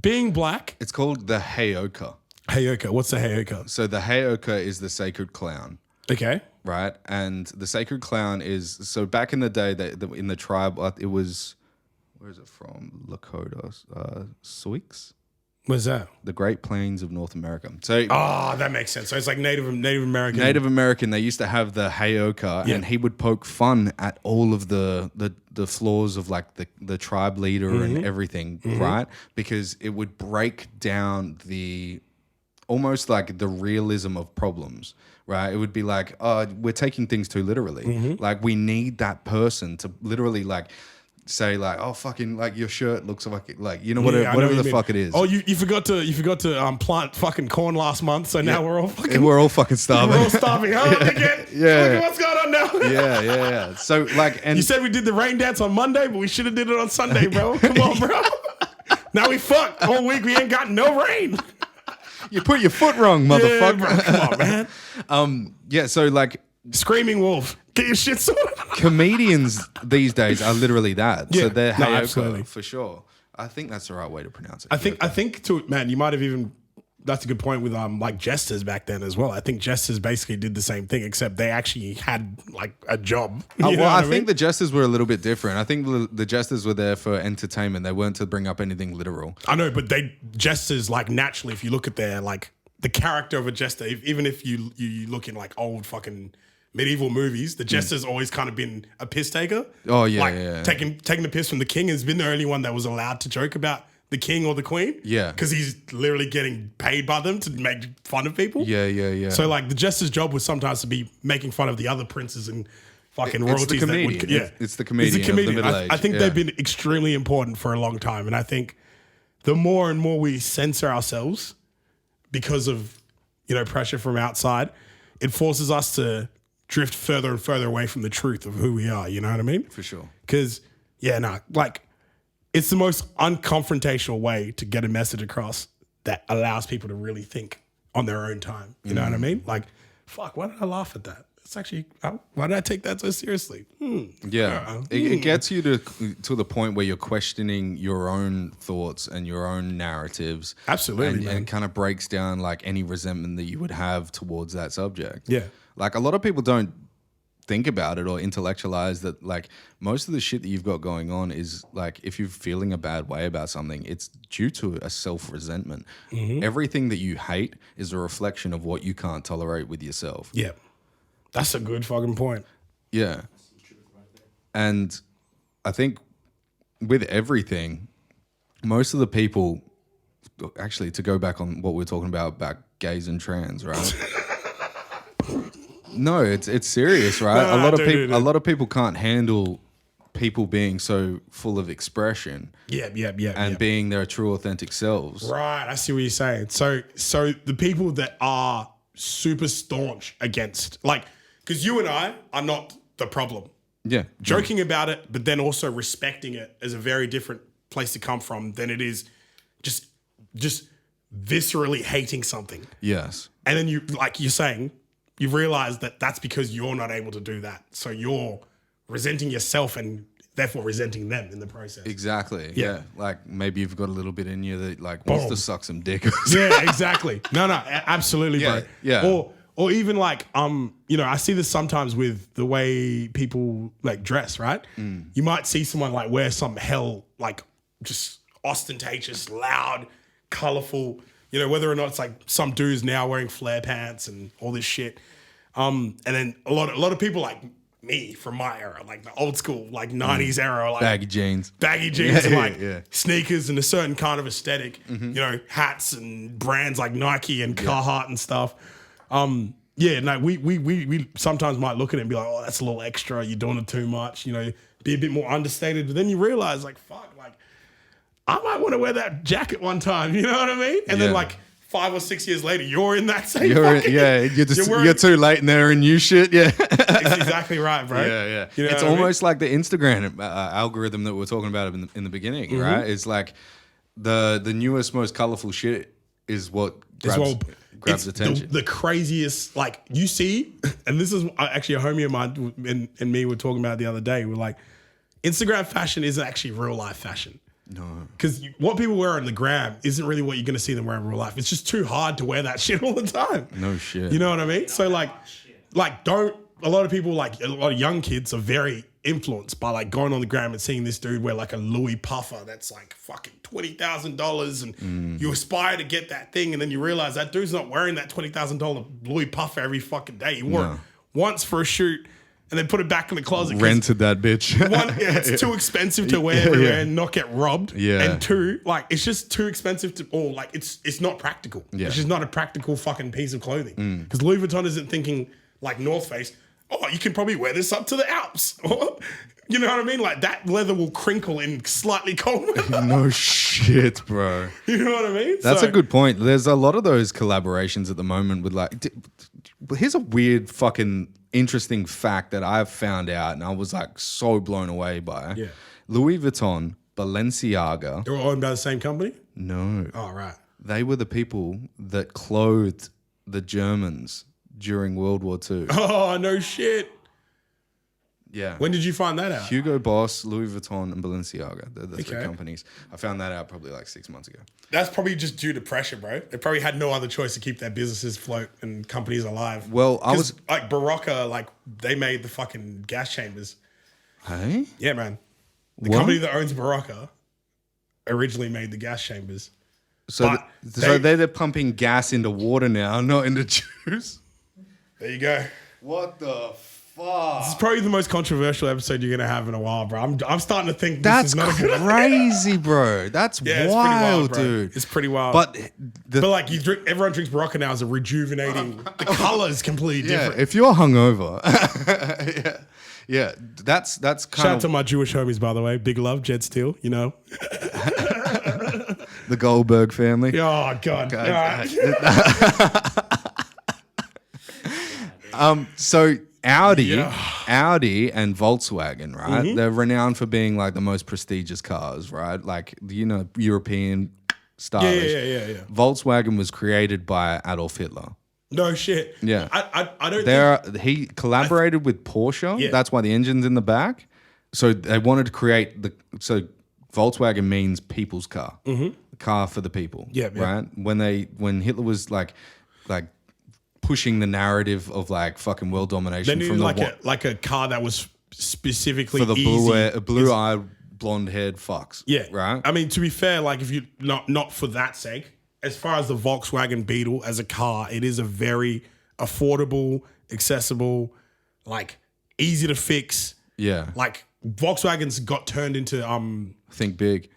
Being black. It's called the Heyoka. Heyoka. What's the Heyoka? So the Heyoka is the sacred clown. Okay. Right? And the sacred clown is, so back in the day, in the tribe, it was, where is it from? Lakota. Sioux? Where's that? The Great Plains of North America. So, that makes sense. So it's like Native American. Native American. They used to have the Heyoka, and he would poke fun at all of the flaws of like the tribe leader and everything, right? Because it would break down almost like the realism of problems, right? It would be like, we're taking things too literally. Like, we need that person to literally like say like, oh fucking like your shirt looks like Yeah, whatever the fuck it is. Oh, you forgot to plant fucking corn last month, so now we're all fucking starving. We're all starving. Again. Yeah. What's going on now? yeah. So like, and You said we did the rain dance on Monday, but we should have did it on Sunday, bro. Come on, bro. Now we fucked all week. We ain't got no rain. you put your foot wrong, motherfucker. Yeah, bro. Come on, man. Yeah. So like, Screaming wolf, get your shit sorted. comedians these days are literally that. Yeah. So they're No, hayoko absolutely. for sure. I think that's the right way to pronounce it. I think too, man, you might have even, that's a good point with like jesters back then as well. I think jesters basically did the same thing, except they actually had like a job. You know I what think the jesters were a little bit different. I think the jesters were there for entertainment. They weren't to bring up anything literal. I know, but jesters, like, naturally, if you look at their, like, the character of a jester, even if you look in like old fucking medieval movies, the jester's always kind of been a piss taker. Oh, yeah, like, yeah. Taking the piss from the king, has been the only one that was allowed to joke about the king or the queen. Yeah. Because he's literally getting paid by them to make fun of people. Yeah. So, like, the jester's job was sometimes to be making fun of the other princes and fucking It's royalties. the comedian. It's the comedian of the Middle Age. I think Yeah. they've been extremely important for a long time. And I think the more and more we censor ourselves because of, pressure from outside, it forces us to drift further and further away from the truth of who we are. You know what I mean? For sure. Because, it's the most unconfrontational way to get a message across that allows people to really think on their own time. You know what I mean? Like, fuck, why did I laugh at that? It's actually, why did I take that so seriously? Yeah. It gets you to the point where you're questioning your own thoughts and your own narratives. Absolutely, man. And kind of breaks down like any resentment that you would have towards that subject. Yeah. Like a lot of people don't think about it or intellectualize that, like, most of the shit that you've got going on is like, if you're feeling a bad way about something, it's due to a self-resentment. Everything that you hate is a reflection of what you can't tolerate with yourself. Yeah. That's a good fucking point. Yeah. And I think with everything, most of the people, actually, to go back on what we were talking about gays and trans, right? No, it's serious, right? A lot of people can't handle people being so full of expression. Yeah. Being their true, authentic selves. Right, I see what you're saying. So the people that are super staunch against, like, because you and I are not the problem. Yeah. Joking about it, but then also respecting it is a very different place to come from than it is just viscerally hating something. Yes. And then you, like you're saying, you realize that that's because you're not able to do that. So you're resenting yourself and therefore resenting them in the process. Exactly. Yeah. Like maybe you've got a little bit in you that like wants to suck some dick. Yeah, exactly. No, absolutely, Yeah, bro. yeah. Or even like, I see this sometimes with the way people like dress, right? You might see someone like wear some like just ostentatious, loud, colorful, whether or not it's like some dudes now wearing flare pants and all this shit. And then a lot of people like me from my era, like the old school, like 90s era, like Baggy jeans and like yeah. sneakers and a certain kind of aesthetic, hats and brands like Nike and Carhartt and stuff. We sometimes might look at it and be like, oh, that's a little extra. You're doing it too much, be a bit more understated. But then you realize like, fuck, like I might want to wear that jacket one time. You know what I mean? And then like 5 or 6 years later, you're in that same you're too late and they're in new shit. Yeah. That's exactly right, bro. Yeah. You know it's what I mean? almost like the Instagram algorithm that we were talking about in the beginning, right? It's like the newest, most colorful shit is what grabs attention. The craziest, like you see, and this is actually a homie of mine and me were talking about the other day. We're like, Instagram fashion isn't actually real life fashion. No. Because what people wear on the gram isn't really what you're going to see them wear in real life. It's just too hard to wear that shit all the time. No shit. You know what I mean? So like a lot of people, like a lot of young kids are very influenced by like going on the gram and seeing this dude wear like a Louis puffer that's like fucking $20,000 and you aspire to get that thing and then you realize that dude's not wearing that $20,000 Louis puffer every fucking day. He wore it once for a shoot and then put it back in the closet. Rented that bitch. It's too expensive to wear everywhere and not get robbed. Yeah. And two, like it's just too expensive it's not practical. Yeah. It's just not a practical fucking piece of clothing. Because Louis Vuitton isn't thinking like North Face, oh, you can probably wear this up to the Alps. You know what I mean? Like that leather will crinkle in slightly cold weather. No shit, bro. You know what I mean? That's a good point. There's a lot of those collaborations at the moment with like. Here's a weird fucking interesting fact that I've found out, and I was like so blown away by. Yeah. Louis Vuitton, Balenciaga. They're all owned by the same company? No. Oh, right. They were the people that clothed the Germans during World War II. Oh, no shit. Yeah. When did you find that out? Hugo Boss, Louis Vuitton, and Balenciaga. They're the three Okay. companies. I found that out probably like 6 months ago. That's probably just due to pressure, bro. They probably had no other choice to keep their businesses afloat and companies alive. Well, I 'Cause, was... like Barocca, like they made the fucking gas chambers. Hey? Yeah, man. The What? company that owns Barocca originally made the gas chambers. So, But they're pumping gas into water now, not into juice? There you go. What the fuck? It's probably the most controversial episode you're gonna have in a while, bro. I'm starting to think That's this is not a good idea. crazy, bro. That's Yeah, it's wild, pretty wild, bro. dude. It's pretty wild. But But like everyone drinks Barocca now as a rejuvenating. The color is completely yeah, different. if you're hungover, yeah, that's Shout kind out to of my Jewish homies, by the way. Big love, Jed Steele. You know. the Goldberg family. Oh God. All right. So Audi, Yeah. Audi and Volkswagen, right? They're renowned for being like the most prestigious cars, right? Like European stylish. Yeah. Volkswagen was created by Adolf Hitler. No shit. Yeah. I don't. He collaborated with Porsche. Yeah. That's why the engine's in the back. So they wanted to create so Volkswagen means people's car, the car for the people. Yeah. Right. When Hitler was like pushing the narrative of like fucking world They domination needed from like a car that was specifically for the easy. blue-eyed, blonde-haired fucks. Yeah. Right. I mean, to be fair, like if you not for that sake, as far as the Volkswagen Beetle as a car, it is a very affordable, accessible, like easy to fix. Yeah. Like Volkswagens got turned into Think big.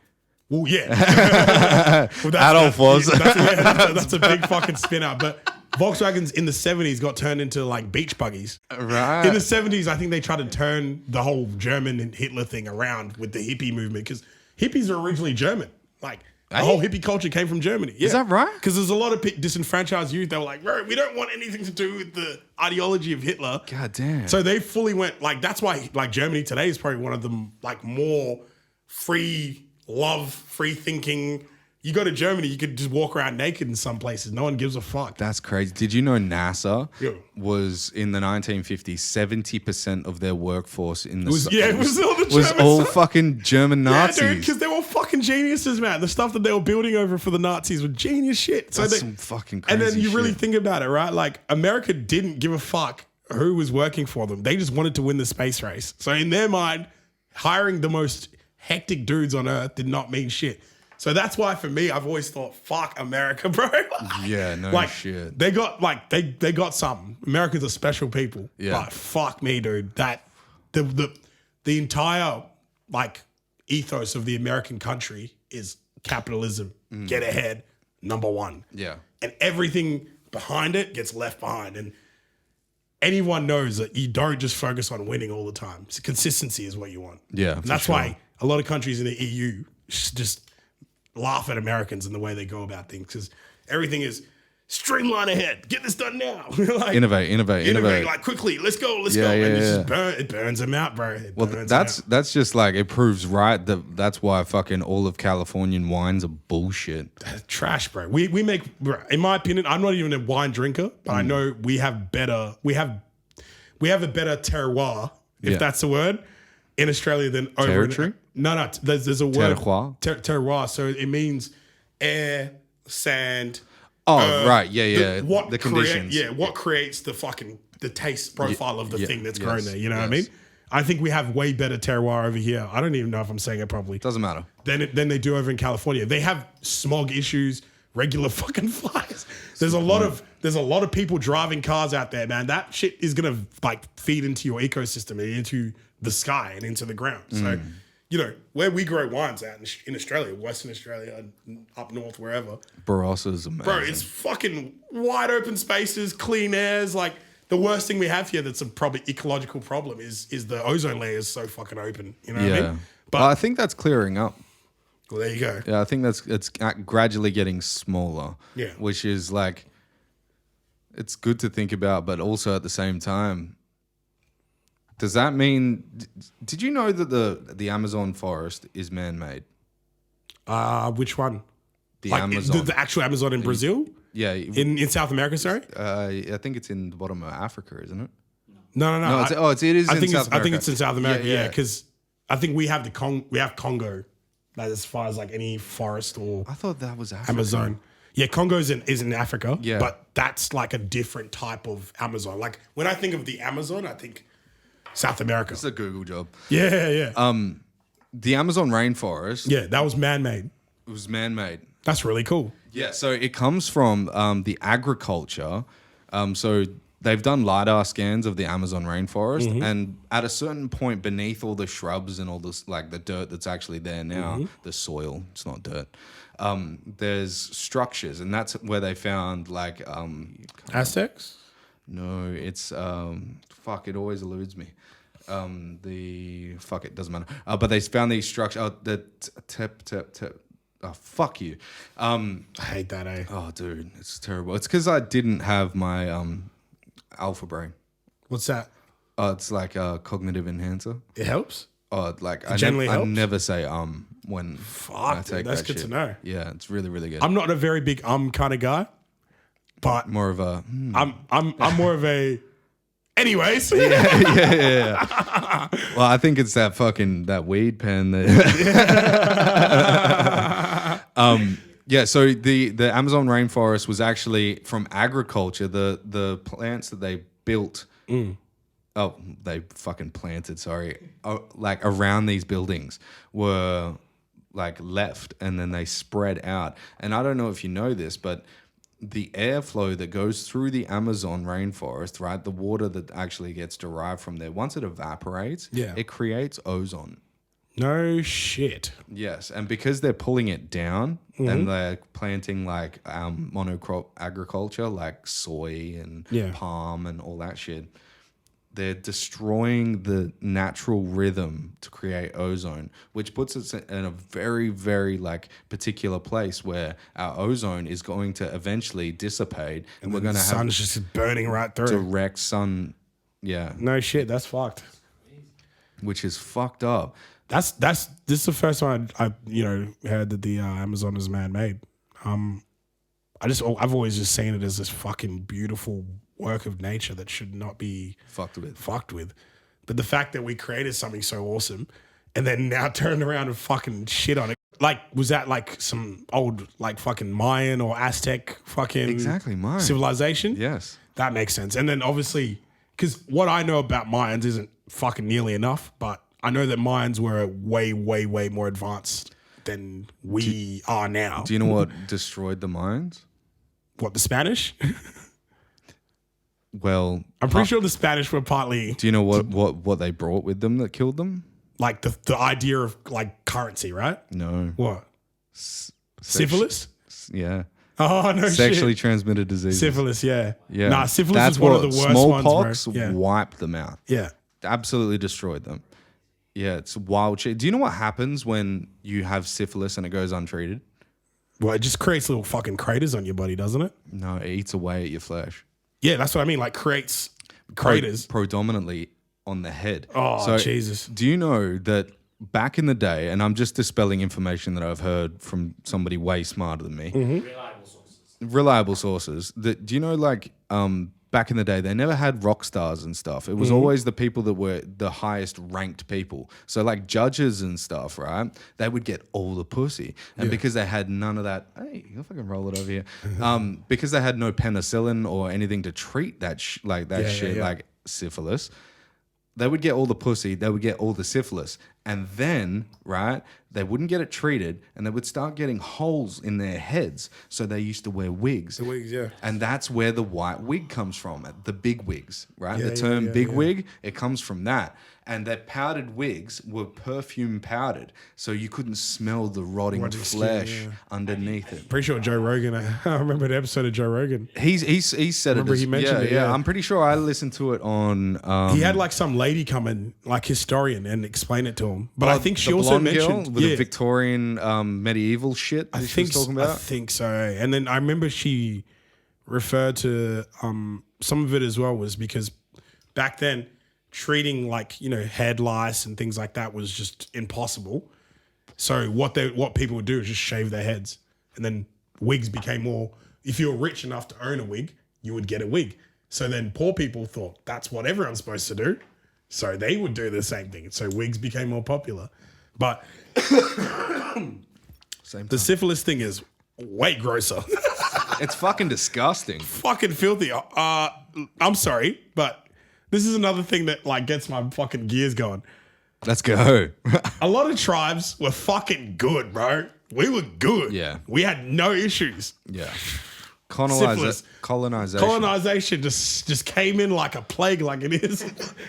well, yeah. Well, Adolf was. That's a big fucking spin out. But Volkswagens in the 70s got turned into like beach buggies. Right. In the 70s, I think they tried to turn the whole German and Hitler thing around with the hippie movement because hippies are originally German. Like the whole hippie culture came from Germany. Yeah. Is that right? Because there's a lot of disenfranchised youth that were like, bro, we don't want anything to do with the ideology of Hitler. God damn. So they fully went like that's why like Germany today is probably one of the like more free love, free thinking. You go to Germany, you could just walk around naked in some places. No one gives a fuck. That's crazy. Did you know NASA Yeah. was in the 1950s, 70% of their workforce in the It was all the was German all stuff. fucking German Nazis. Yeah, dude, because they were fucking geniuses, man. The stuff that they were building over for the Nazis were genius shit. So That's they, some fucking crazy and then you really shit. think about it, right? Like America didn't give a fuck who was working for them. They just wanted to win the space race. So in their mind, hiring the most hectic dudes on earth did not mean shit. So that's why for me, I've always thought, fuck America, bro. Like, Yeah, no like, shit. They got like they got something. Americans are special people. Yeah. But fuck me, dude. That the entire like ethos of the American country is capitalism. Get ahead, number one. Yeah. And everything behind it gets left behind. And anyone knows that you don't just focus on winning all the time. So consistency is what you want. Yeah, And for that's sure. why a lot of countries in the EU just laugh at Americans and the way they go about things because everything is streamline ahead, get this done now. Like, Innovate. like quickly, let's go. Yeah, and yeah, it burns them out, bro. Well, that's just like it proves right that that's why fucking all of Californian wines are bullshit. trash, bro. We make, bro, in my opinion, I'm not even a wine drinker, but I know we have a better terroir, if Yeah. that's the word, in Australia than over Territory? No, there's a word. Terroir? Terroir. So it means air, sand. Oh, right. Yeah. What The conditions. what creates the taste profile of the thing that's grown yes, there. You know what I yes. mean? I think we have way better terroir over here. I don't even know if I'm saying it properly. Doesn't matter. Than they do over in California. They have smog issues, regular fucking flies. There's a lot of people driving cars out there, man. That shit is gonna like feed into your ecosystem and into the sky and into the ground. So, you know, where we grow wines at in Australia, Western Australia, up north, wherever, Barossa's amazing. bro, it's fucking wide open spaces, clean airs. Like the worst thing we have here that's a probably ecological problem is the ozone layer is so fucking open. You know what I mean? But Well, I think that's clearing up. well, there you go. Yeah, I think it's gradually getting smaller. Yeah. Which is like, it's good to think about, but also at the same time, does that mean? Did you know that the Amazon forest is man-made? Which one? The Like Amazon. the actual Amazon in Brazil? Yeah. In South America, sorry? I think it's in the bottom of Africa, isn't it? No. No, it is in South America. I think it's in South America, Yeah, yeah. yeah. Because I think we have Congo, like, as far as like any forest or I thought that was Africa. Amazon. Yeah, Congo is in Africa, Yeah. but that's like a different type of Amazon. Like when I think of the Amazon, I think South America. It's a Google job. Yeah. The Amazon rainforest Yeah, that was man-made. was man-made. That's really cool. Yeah, so it comes from the agriculture. So they've done LiDAR scans of the Amazon rainforest, and at a certain point beneath all the shrubs and all this, like the dirt that's actually there now, the soil, it's not dirt, there's structures, and that's where they found like... Aztecs? no, it's... fuck, it always eludes me. Fuck, it doesn't matter. But they found these structures... Oh, fuck you. I hate that, eh? Oh, dude, it's terrible. It's because I didn't have my alpha brain. What's that? Oh, it's like a cognitive enhancer. It helps? Oh, like I generally helps? never say when I Fuck, take dude, that's that good shit. to know. Yeah, it's really, really good. I'm not a very big kind of guy, but more of a I'm more of a... Anyways. yeah. Well, I think it's that weed pen that. Yeah. So the Amazon rainforest was actually from agriculture. The plants that they built. Oh, they fucking planted. Sorry, like around these buildings were like left, and then they spread out. And I don't know if you know this, but the airflow that goes through the Amazon rainforest, right? The water that actually gets derived from there, once it evaporates, it creates ozone. No shit. Yes, and because they're pulling it down and they're planting like monocrop agriculture, like soy and palm and all that shit, they're destroying the natural rhythm to create ozone, which puts us in a very, very like particular place where our ozone is going to eventually dissipate, and we're going to have sun's just burning right through. direct sun. Yeah, No shit, that's fucked. which is fucked up. This is the first time I heard that the Amazon is man-made. I've always just seen it as this fucking beautiful work of nature that should not be Fucked with. But the fact that we created something so awesome and then now turned around and fucking shit on it. Like, was that like some old like fucking Mayan or Aztec fucking Exactly, Mayan. civilization? Yes. That makes sense. And then obviously, because what I know about Mayans isn't fucking nearly enough, but I know that Mayans were way, way, way more advanced than we are now. Do you know what destroyed the Mayans? What, the Spanish? Well, I'm pretty sure the Spanish were partly do you know what they brought with them that killed them? like the idea of like currency, right? No. What? Syphilis? Yeah. Oh, no Sexually shit. transmitted diseases. Syphilis, yeah. Yeah. Nah, syphilis That's is one of the what worst smallpox ones, bro. Yeah. wiped them out. Yeah. Absolutely destroyed them. Yeah, it's wild shit. Do you know what happens when you have syphilis and it goes untreated? Well, it just creates little fucking craters on your body, doesn't it? No, it eats away at your flesh. Yeah, that's what I mean. Like creates craters. Predominantly on the head. Oh, Jesus. Do you know that back in the day, and I'm just dispelling information that I've heard from somebody way smarter than me, reliable sources, that do you know like back in the day, they never had rock stars and stuff. It was always the people that were the highest ranked people. So like judges and stuff, right? They would get all the pussy. And because they had none of that, hey, you'll fucking roll it over here. Because they had no penicillin or anything to treat that like syphilis, they would get all the pussy, they would get all the syphilis. And then, right, they wouldn't get it treated and they would start getting holes in their heads. So they used to wear wigs. The wigs, yeah. And that's where the white wig comes from, the big wigs, right? Yeah, the term yeah, big yeah. wig, it comes from that. And their powdered wigs were perfume powdered. So you couldn't smell the rotting Rotting skin, flesh yeah. underneath it. Pretty sure Joe Rogan, I remember an episode of Joe Rogan. He said Remember it. he mentioned it, yeah. yeah. I'm pretty sure I listened to it on. He had like some lady come in, like historian, and explain it to him. But I think she the also blonde mentioned girl with the Victorian medieval shit. I that she think was talking about. I think so. And then I remember she referred to some of it as well was because back then treating like head lice and things like that was just impossible. So what people would do is just shave their heads, and then wigs became more. If you were rich enough to own a wig, you would get a wig. So then poor people thought that's what everyone's supposed to do. So they would do the same thing. So wigs became more popular. But the syphilis thing is way grosser. It's fucking disgusting. Fucking filthy. I'm sorry, but this is another thing that like gets my fucking gears going. Let's go. A lot of tribes were fucking good, bro. We were good. Yeah. We had no issues. Yeah. Syphilis. Colonization. Colonization just came in like a plague, like it is.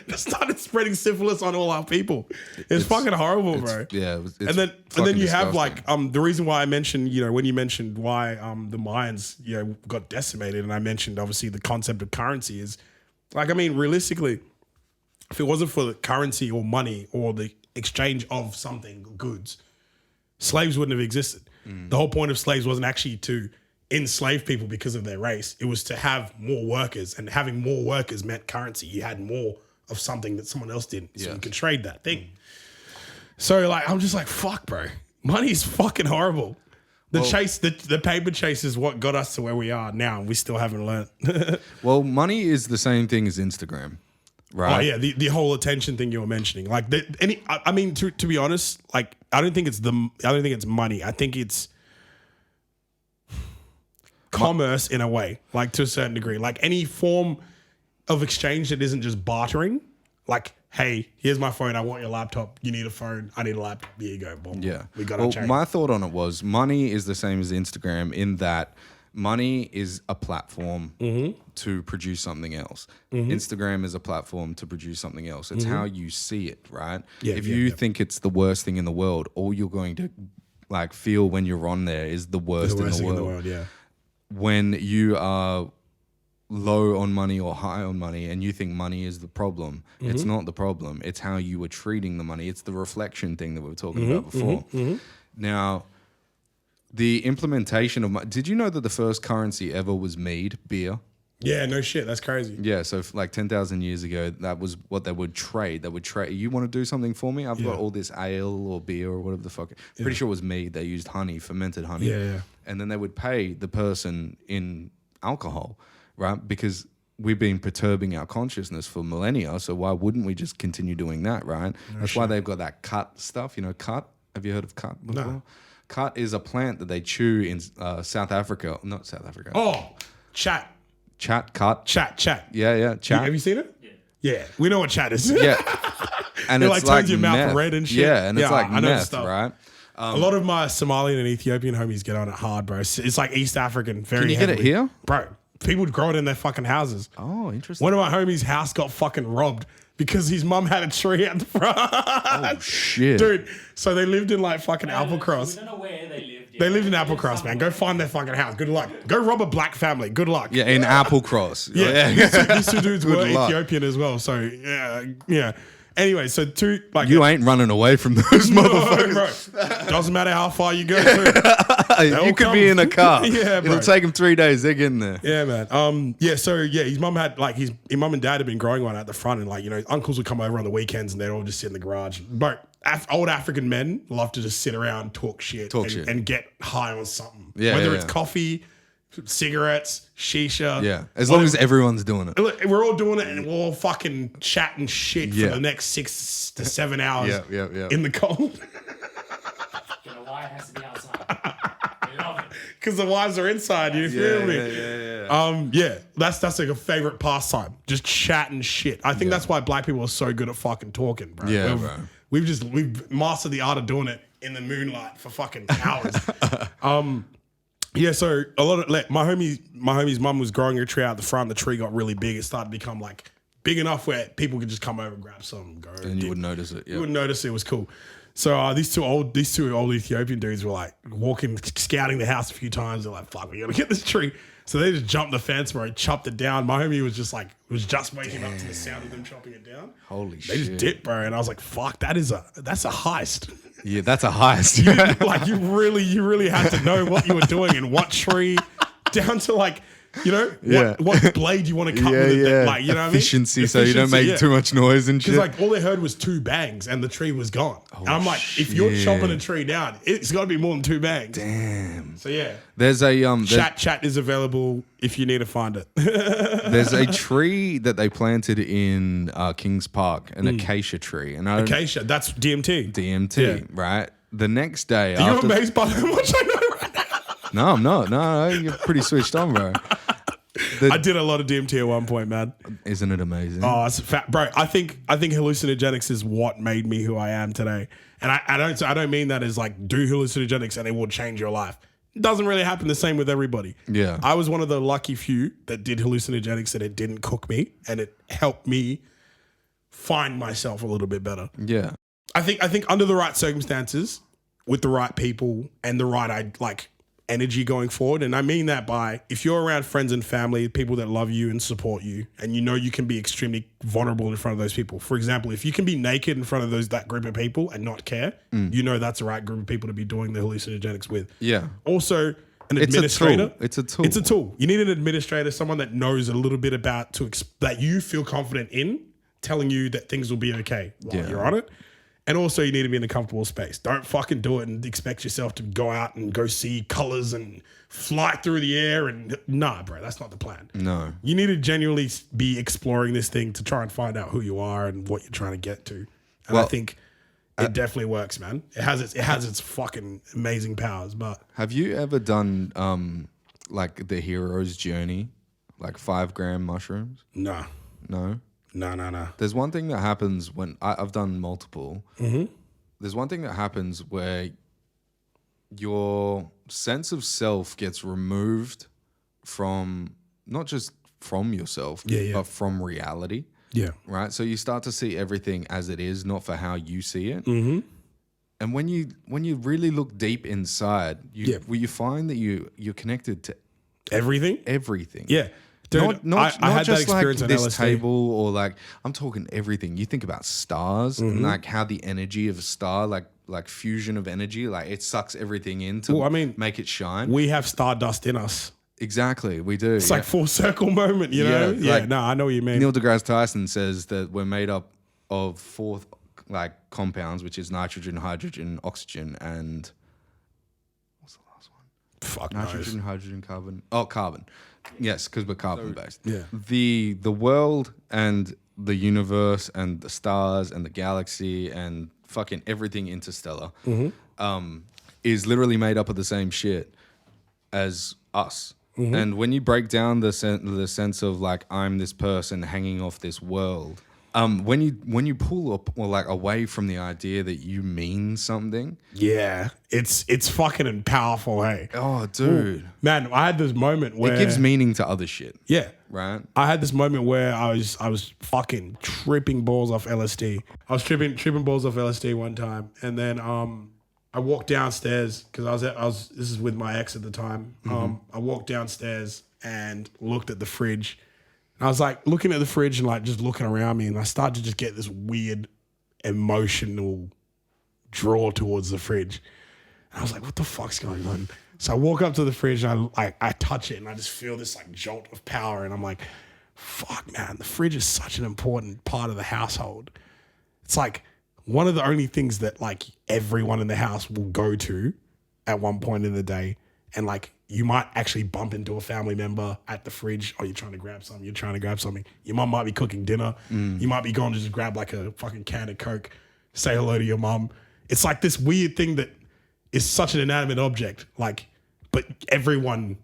Just started spreading syphilis on all our people. It's fucking horrible, bro. Yeah. And then you have like the reason why I mentioned when you mentioned why the Mayans got decimated, and I mentioned obviously the concept of currency is like, I mean, realistically, if it wasn't for the currency or money or the exchange of something, goods, slaves wouldn't have existed. The whole point of slaves wasn't actually to enslave people because of their race. It was to have more workers, and having more workers meant currency. You had more of something that someone else didn't, so you could trade that thing. So like, I'm just like, fuck, bro. Money's fucking horrible. The paper chase is what got us to where we are now, and we still haven't learned. Well, money is the same thing as Instagram, right? Oh yeah, the whole attention thing you were mentioning. Like, I mean, to be honest, like, I don't think it's money. I think it's commerce in a way, like to a certain degree, like any form of exchange that isn't just bartering. Like, hey, here's my phone. I want your laptop. You need a phone. I need a laptop. Here you go. Boom. Yeah. We got our chain. My thought on it was money is the same as Instagram in that money is a platform to produce something else. Instagram is a platform to produce something else. It's how you see it, right? Yeah, if you think it's the worst thing in the world, all you're going to like feel when you're on there is the worst, thing in the world. yeah. When you are low on money or high on money and you think money is the problem, it's not the problem. It's how you were treating the money. It's the reflection thing that we were talking about before. Now, the implementation of did you know that the first currency ever was mead, beer? Yeah, no shit. That's crazy. Yeah, so like 10,000 years ago, that was what they would trade. They would trade. You want to do something for me? I've got all this ale or beer or whatever the fuck. Pretty sure it was mead. They used honey, fermented honey. Yeah. And then they would pay the person in alcohol, right? Because we've been perturbing our consciousness for millennia. So why wouldn't we just continue doing that, right? That's why they've got that cut stuff. You know, cut? Have you heard of cut before? No. Cut is a plant that they chew in South Africa. Not South Africa. Oh, chat. Cut. Chat. Yeah, chat. Have you seen it? Yeah. We know what chat is. Yeah. And It it's like like turns your mouth meth. red and shit. Yeah, and it's Yeah, like I know the meth, stuff. right? A lot of my Somalian and Ethiopian homies get on it hard, bro. It's like East African, very Can you get it heavily. here? Bro, people would grow it in their fucking houses. Oh, interesting. One of my homies' house got fucking robbed because his mum had a tree out the front. Oh, shit. Dude, so they lived in like fucking Applecross. We don't know where they lived. They lived in Applecross, man. Go find their fucking house. Good luck. Go rob a black family. Good luck. Yeah, in Applecross. Yeah. These two dudes Good were luck. Ethiopian as well. So, yeah. Anyway, so two, like... You ain't running away from those motherfuckers. Bro. Doesn't matter how far you go. To. You could be in a car. Yeah, bro. It'll take them 3 days. They're getting there. Yeah, man. His mum had like his mum and dad had been growing one at the front, and like uncles would come over on the weekends, and they'd all just sit in the garage. Bro, old African men love to just sit around, talk shit, and get high on something. Yeah, whether yeah, it's yeah. coffee, cigarettes, shisha. Yeah, as long as everyone's doing it. Look, we're all doing it, and we're all fucking chatting shit Yeah. for the next 6 to 7 hours. Yeah. In the cold. You know why it has to be outside. I love it. Because the wives are inside, you feel me? Yeah. That's like a favorite pastime. Just chatting shit. I think that's why black people are so good at fucking talking, bro. Yeah, bro. we've mastered the art of doing it in the moonlight for fucking hours. Yeah, so a lot of my homie's mum was growing a tree out the front. The tree got really big. It started to become like big enough where people could just come over and grab some and go. And you wouldn't notice it. Yeah. You wouldn't notice it. It was cool. So these two old Ethiopian dudes were like walking, scouting the house a few times. They're like, "Fuck, we gotta get this tree." So they just jumped the fence, bro, chopped it down. My homie was just waking up to the sound of them chopping it down. Holy shit! They just dipped, bro, and I was like, "Fuck, that's a heist." Yeah, that's a heist. You really had to know what you were doing and what tree, down to like, you know, what blade you want to cut with it. That, like, you know efficiency, what I mean? so you don't make too much noise and shit. Because like all they heard was 2 bangs and the tree was gone. And I'm like, if you're chopping a tree down, it's got to be more than 2 bangs. Damn. So yeah, there's a chat is available if you need to find it. There's a tree that they planted in Kings Park, an acacia tree, and Acacia, that's DMT, right? The next day, are you amazed by how much I know right now? No, I'm not. No, you're pretty switched on, bro. I did a lot of DMT at one point, man. Isn't it amazing? Oh, it's bro. I think hallucinogenics is what made me who I am today. And I don't mean that as like do hallucinogenics and it will change your life. It doesn't really happen the same with everybody. Yeah. I was one of the lucky few that did hallucinogenics and it didn't cook me and it helped me find myself a little bit better. Yeah. I think under the right circumstances, with the right people and the right energy going forward, and I mean that by if you're around friends and family, people that love you and support you, and you know you can be extremely vulnerable in front of those people. For example, if you can be naked in front of that group of people and not care, you know that's the right group of people to be doing the hallucinogenics with. Yeah. Also, an administrator. It's a tool. It's a tool. You need an administrator, someone that knows a little bit about that you feel confident in, telling you that things will be okay while you're on it. And also you need to be in a comfortable space. Don't fucking do it and expect yourself to go out and go see colors and fly through the air. And nah, bro, that's not the plan. No. You need to genuinely be exploring this thing to try and find out who you are and what you're trying to get to. And I think it definitely works, man. It has its fucking amazing powers. But have you ever done like the hero's journey, like 5 gram mushrooms? No. No? No. There's one thing that happens when I've done multiple. Mm-hmm. There's one thing that happens where your sense of self gets removed from not just from yourself, but from reality. Yeah. Right. So you start to see everything as it is, not for how you see it. Mm-hmm. And when you really look deep inside, you find that you're connected to everything. Yeah. Dude, not I had just that experience like on this LSD. table or like I'm talking everything. You think about stars and like how the energy of a star, like fusion of energy, like it sucks everything in to make it shine. We have stardust in us. Exactly, we do. It's like full circle moment, you know? Yeah, like, no, I know what you mean. Neil deGrasse Tyson says that we're made up of 4 like compounds, which is nitrogen, hydrogen, oxygen, and what's the last one? Fuck nitrogen, knows. hydrogen, carbon. Oh, carbon. Yes, because we're carbon based. Yeah. The world and the universe and the stars and the galaxy and fucking everything interstellar is literally made up of the same shit as us. Mm-hmm. And when you break down the sense of like I'm this person hanging off this world, when you pull up or like away from the idea that you mean something, it's fucking powerful, hey. Oh, dude, man, I had this moment where it gives meaning to other shit. Yeah, right. I had this moment where I was fucking tripping balls off LSD. I was tripping balls off LSD one time, and then I walked downstairs because I was this is with my ex at the time. I walked downstairs and looked at the fridge. I was like looking at the fridge and like just looking around me, and I started to just get this weird emotional draw towards the fridge. And I was like, what the fuck's going on? So I walk up to the fridge and I touch it and I just feel this like jolt of power. And I'm like, fuck, man, the fridge is such an important part of the household. It's like one of the only things that like everyone in the house will go to at one point in the day. And like, you might actually bump into a family member at the fridge. Oh, you're trying to grab something. Your mum might be cooking dinner. You might be going to just grab like a fucking can of Coke, say hello to your mum. It's like this weird thing that is such an inanimate object. Like, but everyone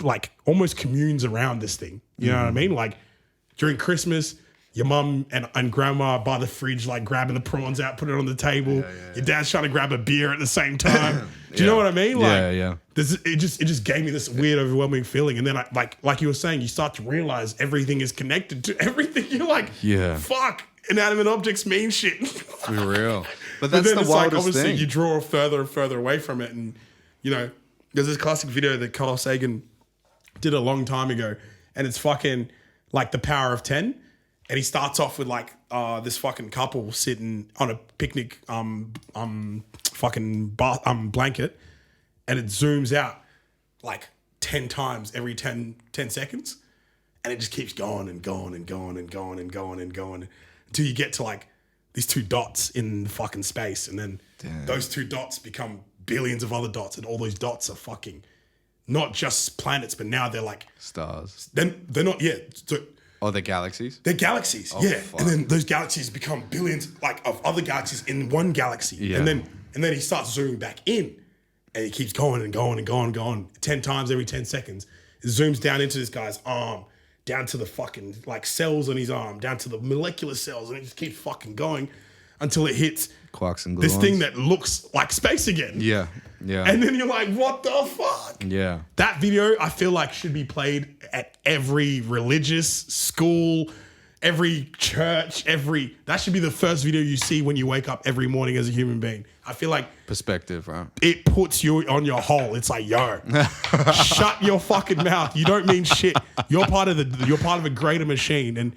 like almost communes around this thing. You know what I mean? Like during Christmas, your mum and grandma by the fridge, like grabbing the prawns out, putting it on the table. Your dad's trying to grab a beer at the same time. Do you know what I mean? Like, it just gave me this weird, overwhelming feeling. And then like you were saying, you start to realize everything is connected to everything. You're like, fuck, inanimate objects mean shit. For real. But that's the wildest like, obviously thing. You draw further and further away from it. And, you know, there's this classic video that Carl Sagan did a long time ago. And it's fucking like The Power of 10. And he starts off with like this fucking couple sitting on a picnic fucking blanket, and it zooms out like 10 times every 10 seconds, and it just keeps going and going and going and going and going and going until you get to like these 2 dots in the fucking space, and then those 2 dots become billions of other dots, and all those dots are fucking not just planets, but now they're like stars. Then they're not so, Oh, they're galaxies? They're galaxies, Fuck. And then those galaxies become billions like of other galaxies in one galaxy. Yeah. And then he starts zooming back in, and he keeps going and going and going and going 10 times every 10 seconds. It zooms down into this guy's arm, down to the fucking like cells on his arm, down to the molecular cells, and it just keeps fucking going until it hits quarks and gluons. This thing that looks like space again. Yeah. And then you're like, what the fuck? Yeah. That video, I feel like, should be played at every religious school, every church, that should be the first video you see when you wake up every morning as a human being. I feel like perspective, right? It puts you on your hole. It's like, yo, shut your fucking mouth. You don't mean shit. You're part of a greater machine, and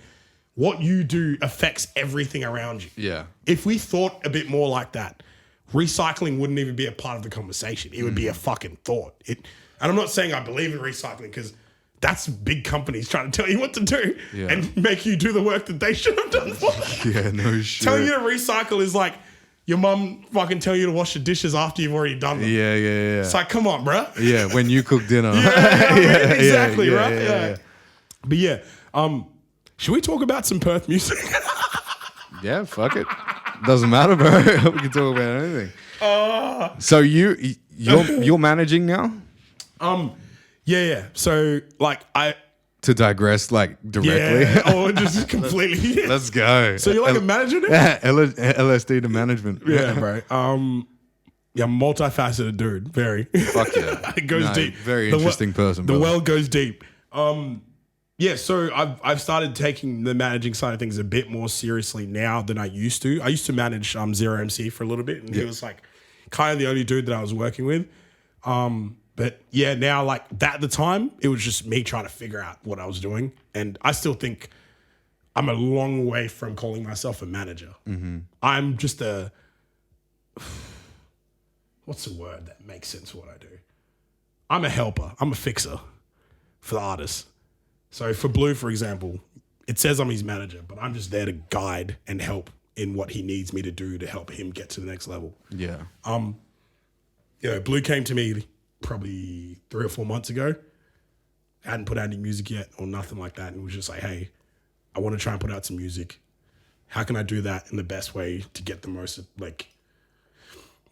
what you do affects everything around you. Yeah. If we thought a bit more like that, recycling wouldn't even be a part of the conversation. It would be a fucking thought. And I'm not saying I believe in recycling, because that's big companies trying to tell you what to do and make you do the work that they should have done for them. Yeah, no shit. Telling you to recycle is like your mum fucking tell you to wash the dishes after you've already done them. Yeah. It's like, come on, bro. Yeah, when you cook dinner. Exactly, right? Yeah. But yeah, should we talk about some Perth music? Yeah, fuck it. Doesn't matter, bro. We can talk about anything. So you're managing now? Yeah. So like to digress like directly. Just completely. Let's go. So you're like a manager now? Yeah, LSD to management. Yeah, bro. Yeah, multifaceted dude. Very. Fuck yeah. It goes deep. Very interesting person. The well goes deep. Yeah, so I've started taking the managing side of things a bit more seriously now than I used to. I used to manage Zero MC for a little bit, and he was like kind of the only dude that I was working with. But yeah, now like that at the time, it was just me trying to figure out what I was doing. And I still think I'm a long way from calling myself a manager. Mm-hmm. I'm just what's the word that makes sense of what I do? I'm a helper. I'm a fixer for the artists. So for Blue, for example, it says I'm his manager, but I'm just there to guide and help in what he needs me to do to help him get to the next level. Yeah. Blue came to me probably 3 or 4 months ago. I hadn't put out any music yet or nothing like that. And it was just like, hey, I want to try and put out some music. How can I do that in the best way to get the most, like,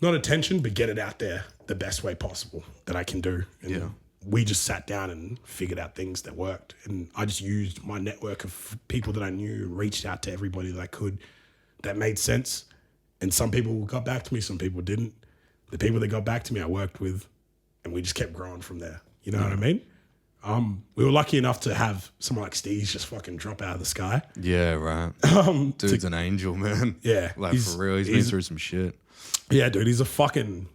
not attention, but get it out there the best way possible that I can do. And we just sat down and figured out things that worked. And I just used my network of people that I knew, reached out to everybody that I could that made sense. And some people got back to me, some people didn't. The people that got back to me, I worked with, and we just kept growing from there. You know what I mean? We were lucky enough to have someone like Steve's just fucking drop out of the sky. Yeah, right. Dude's an angel, man. Yeah. Like, for real, he's been through some shit. Yeah, dude, he's a fucking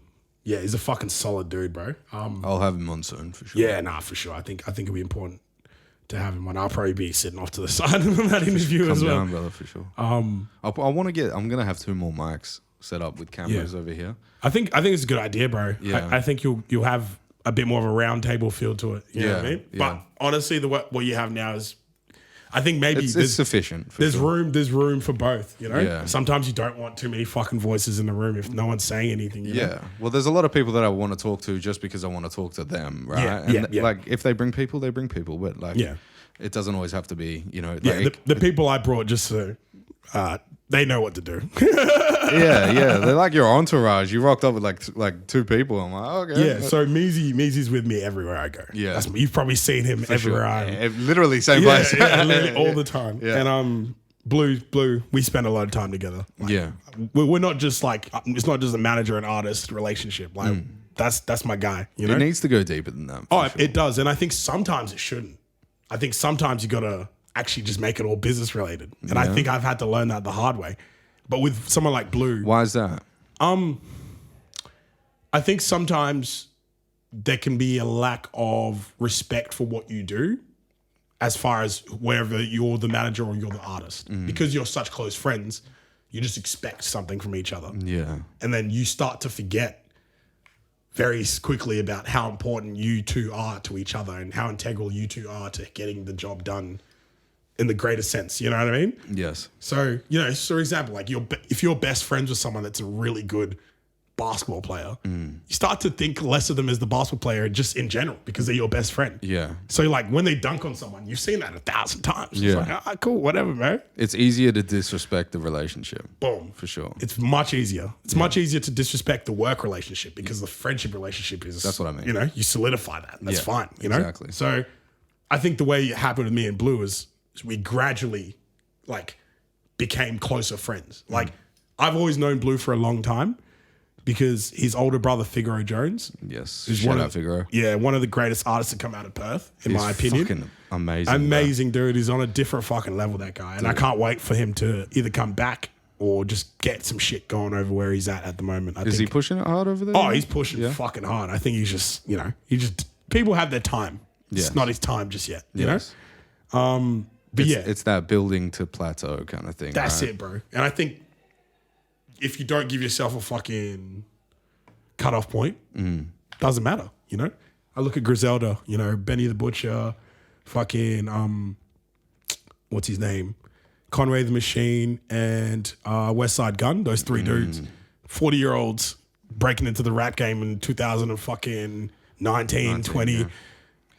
solid dude, bro. I'll have him on soon for sure. Yeah, nah, for sure. I think it'll be important to have him on. I'll probably be sitting off to the side of that interview as well. Come down, brother, for sure. I'm gonna have 2 more mics set up with cameras over here. I think it's a good idea, bro. Yeah. I think you'll have a bit more of a round table feel to it. You know what I mean? Yeah. But honestly, what you have now is, I think maybe it's sufficient. There's room for both. You know. Yeah. Sometimes you don't want too many fucking voices in the room if no one's saying anything. You know? Well, there's a lot of people that I want to talk to just because I want to talk to them, right? Yeah. Like, if they bring people, they bring people, but like, it doesn't always have to be, you know. Like, the people I brought just so they know what to do. yeah, they're like your entourage. You rocked up with like 2 people. I'm like, okay. Yeah, so Meezy's with me everywhere I go. Yeah. You've probably seen him everywhere I am. Literally same place. Yeah, literally all the time. Yeah. And Blue, we spend a lot of time together. Like, Yeah. We're not just like, it's not just a manager and artist relationship. Like that's my guy, you know? It needs to go deeper than that. Oh, it does. And I think sometimes it shouldn't. I think sometimes you got to actually just make it all business related. And I think I've had to learn that the hard way. But with someone like Blue, Why is that? I think sometimes there can be a lack of respect for what you do as far as whether you're the manager or you're the artist. Because you're such close friends, you just expect something from each other. Yeah. And then you start to forget very quickly about how important you two are to each other and how integral you two are to getting the job done in the greatest sense. You know what I mean? Yes. So, you know, for example, like if you're best friends with someone that's a really good basketball player, you start to think less of them as the basketball player just in general because they're your best friend. Yeah. So like when they dunk on someone, you've seen that 1,000 times. Yeah. It's like, cool, whatever, man. It's easier to disrespect the relationship. Boom. For sure. It's much easier. It's much easier to disrespect the work relationship because the friendship relationship is... That's what I mean. You know, you solidify that. That's Yeah, fine, you know? exactly. So I think the way it happened with me and Blue is we gradually, like, became closer friends. Like, I've always known Blue for a long time because his older brother, Figaro Jones... Yes. is Shout one out of, Figaro. Yeah, one of the greatest artists to come out of Perth, in my opinion. Fucking amazing. Amazing dude. He's on a different fucking level, that guy. And I can't wait for him to either come back or just get some shit going over where he's at the moment. Is he pushing it hard over there? Oh, he's pushing fucking hard. I think he's just, you know, people have their time. Yes. It's not his time just yet, you Yes. know? But It's that building to plateau kind of thing. that's right? it, bro. And I think if you don't give yourself a fucking cutoff point, doesn't matter, you know? I look at Griselda, you know, Benny the Butcher, fucking, what's his name? Conway the Machine and West Side Gun, those three dudes, 40-year-olds breaking into the rap game in 2019, 20. Yeah.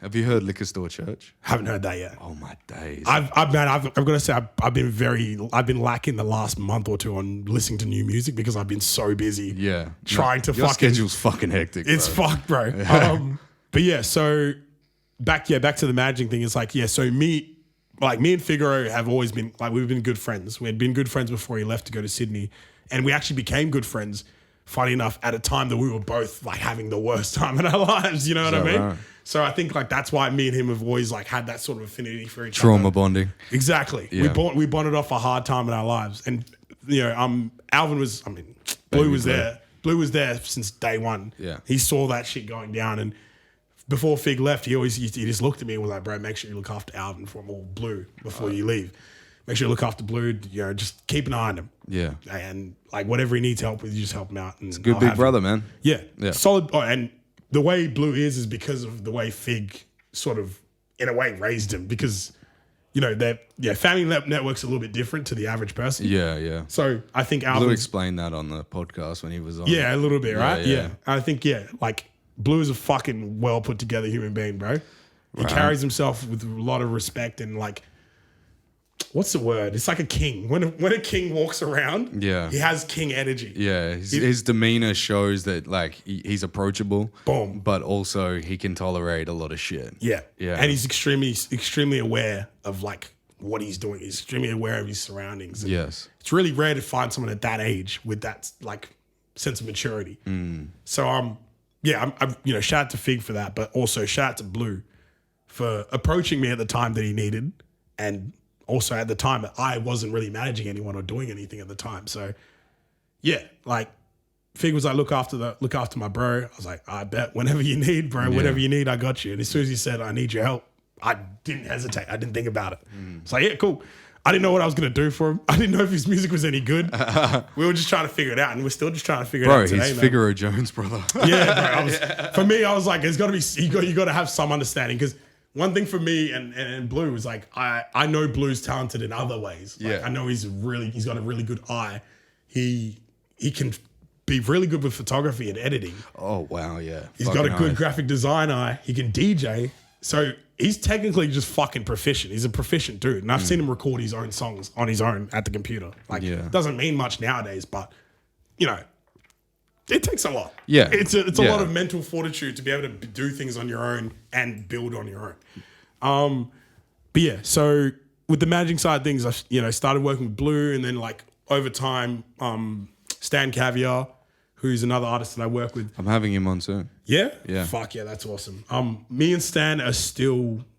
Have you heard Liquor Store Church? Haven't heard that yet. Oh my days. I've got to say, I've been lacking the last month or two on listening to new music because I've been so busy. Yeah. Trying to Your fucking... schedule's fucking hectic, It's bro. fucked, bro. But yeah, so back to the managing thing. It's like, yeah, so me and Figaro have always been, like, we've been good friends. We had been good friends before he left to go to Sydney. And we actually became good friends, funny enough, at a time that we were both, like, having the worst time in our lives. You know what I mean? Right? So I think, like, that's why me and him have always, like, had that sort of affinity for each Trauma other. bonding. Exactly. Yeah. We bonded off a hard time in our lives. And, you know, Alvin was, I mean, Blue was there. Blue was there since day one. Yeah. He saw that shit going down. And before Fig left, he just looked at me and was like, bro, make sure you look after Alvin or Blue before you leave. Make sure you look after Blue. You know, just keep an eye on him. Yeah. And, like, whatever he needs help with, you just help him out. And Good big brother, man. Yeah. Yeah. Solid. Oh, and the way Blue is because of the way Fig sort of, in a way, raised him because, you know, family network's a little bit different to the average person. Yeah, yeah. So I think Blue Alvin explained that on the podcast when he was on. Yeah, a little bit, right? Yeah. I think, like, Blue is a fucking well put together human being, bro. He carries himself with a lot of respect and, like, what's the word? It's like a king. When a king walks around, he has king energy. Yeah, his demeanor shows that, like, he's approachable. Boom. But also he can tolerate a lot of shit. Yeah. Yeah. And he's extremely aware of, like, what he's doing. He's extremely aware of his surroundings. And Yes. it's really rare to find someone at that age with that, like, sense of maturity. So, I'm you know, shout out to Fig for that, but also shout out to Blue for approaching me at the time that he needed, and also at the time that I wasn't really managing anyone or doing anything at the time. So, yeah, like, Fig was like, look after my bro. I was like, I bet whenever you need, bro, whatever you need, I got you. And as soon as he said, I need your help, I didn't hesitate. I didn't think about it. It's like, yeah, cool. I didn't know what I was going to do for him. I didn't know if his music was any good. We were just trying to figure it out, and we're still just trying to figure it out today, Bro, he's man. Figaro Jones, brother. Yeah, bro. For me, I was like, there's got to be, you got to have some understanding, because one thing for me and Blue is, like, I know Blue's talented in other ways. Like, I know he's got a really good eye. He can be really good with photography and editing. Oh, wow, yeah. He's got a good graphic design eye. He can DJ. So he's technically just fucking proficient. He's a proficient dude. And I've seen him record his own songs on his own at the computer. Like, doesn't mean much nowadays, but, you know, it takes a lot. Yeah. It's a lot of mental fortitude to be able to do things on your own and build on your own. But yeah, so with the managing side of things, I started working with Blue, and then like over time, Stan Caviar, who's another artist that I work with. I'm having him on soon. Yeah? Yeah. Fuck yeah, that's awesome. Me and Stan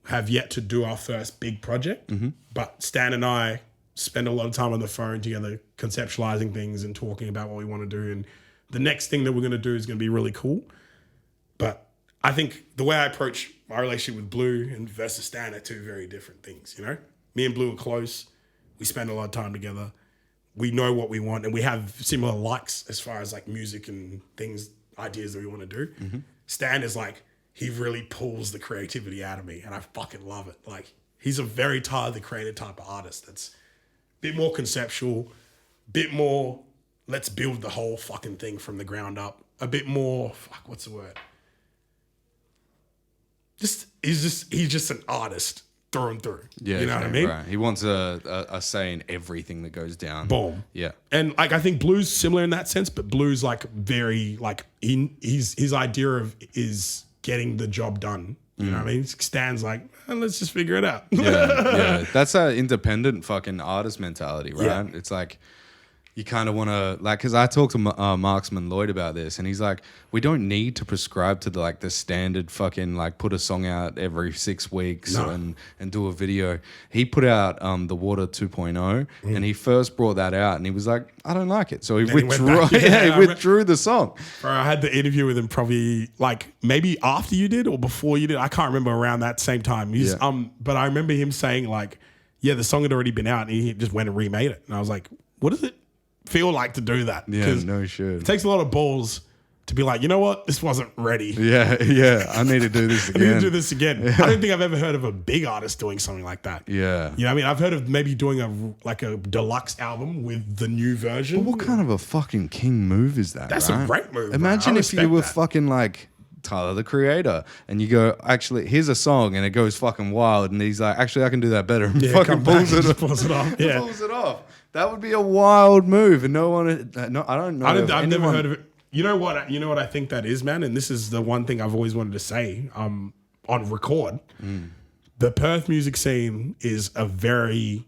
have yet to do our first big project, but Stan and I spend a lot of time on the phone together conceptualizing things and talking about what we want to do. And the next thing that we're going to do is going to be really cool. But I think the way I approach my relationship with Blue and versus Stan are two very different things, you know? Me and Blue are close. We spend a lot of time together. We know what we want, and we have similar likes as far as like music and things, ideas that we want to do. Stan is like, he really pulls the creativity out of me, and I fucking love it. Like, he's a very Tyler, the Creator type of artist that's a bit more conceptual, bit more, let's build the whole fucking thing from the ground up. A bit more, what's the word? He's just an artist through and through. Yeah, you know what I mean? Right. He wants a say in everything that goes down. Boom. Yeah. And like I think Blue's similar in that sense, but Blue's like very like his idea of is getting the job done. You know what I mean? Stan's like, let's just figure it out. Yeah. That's that independent fucking artist mentality, right? Yeah. It's like you kind of want to like, because I talked to Marksman Lloyd about this, and he's like, we don't need to prescribe to the standard fucking like put a song out every 6 weeks and do a video. He put out The Water 2.0, and he first brought that out, and he was like, I don't like it, so he withdrew. He withdrew the song. Bro, I had the interview with him probably like maybe after you did or before you did. I can't remember, around that same time. But I remember him saying like, yeah, the song had already been out, and he just went and remade it, and I was like, what does it feel like to do that? Yeah, no shit. It takes a lot of balls to be like, you know what, this wasn't ready. Yeah. I need to do this again. I need to do this again. I don't think I've ever heard of a big artist doing something like that. Yeah. You know what I mean? I've heard of maybe doing a deluxe album with the new version. But what kind of a fucking king move is that? That's right? a great move. Imagine if you were that. fucking like Tyler, the Creator, and you go, actually, here's a song, and it goes fucking wild, and he's like, actually, I can do that better. And fucking pulls it off. Yeah. Pulls it off. That would be a wild move, and no one. No, I don't know. I've never heard of it. You know what I think that is, man, and this is the one thing I've always wanted to say. On record, the Perth music scene is a very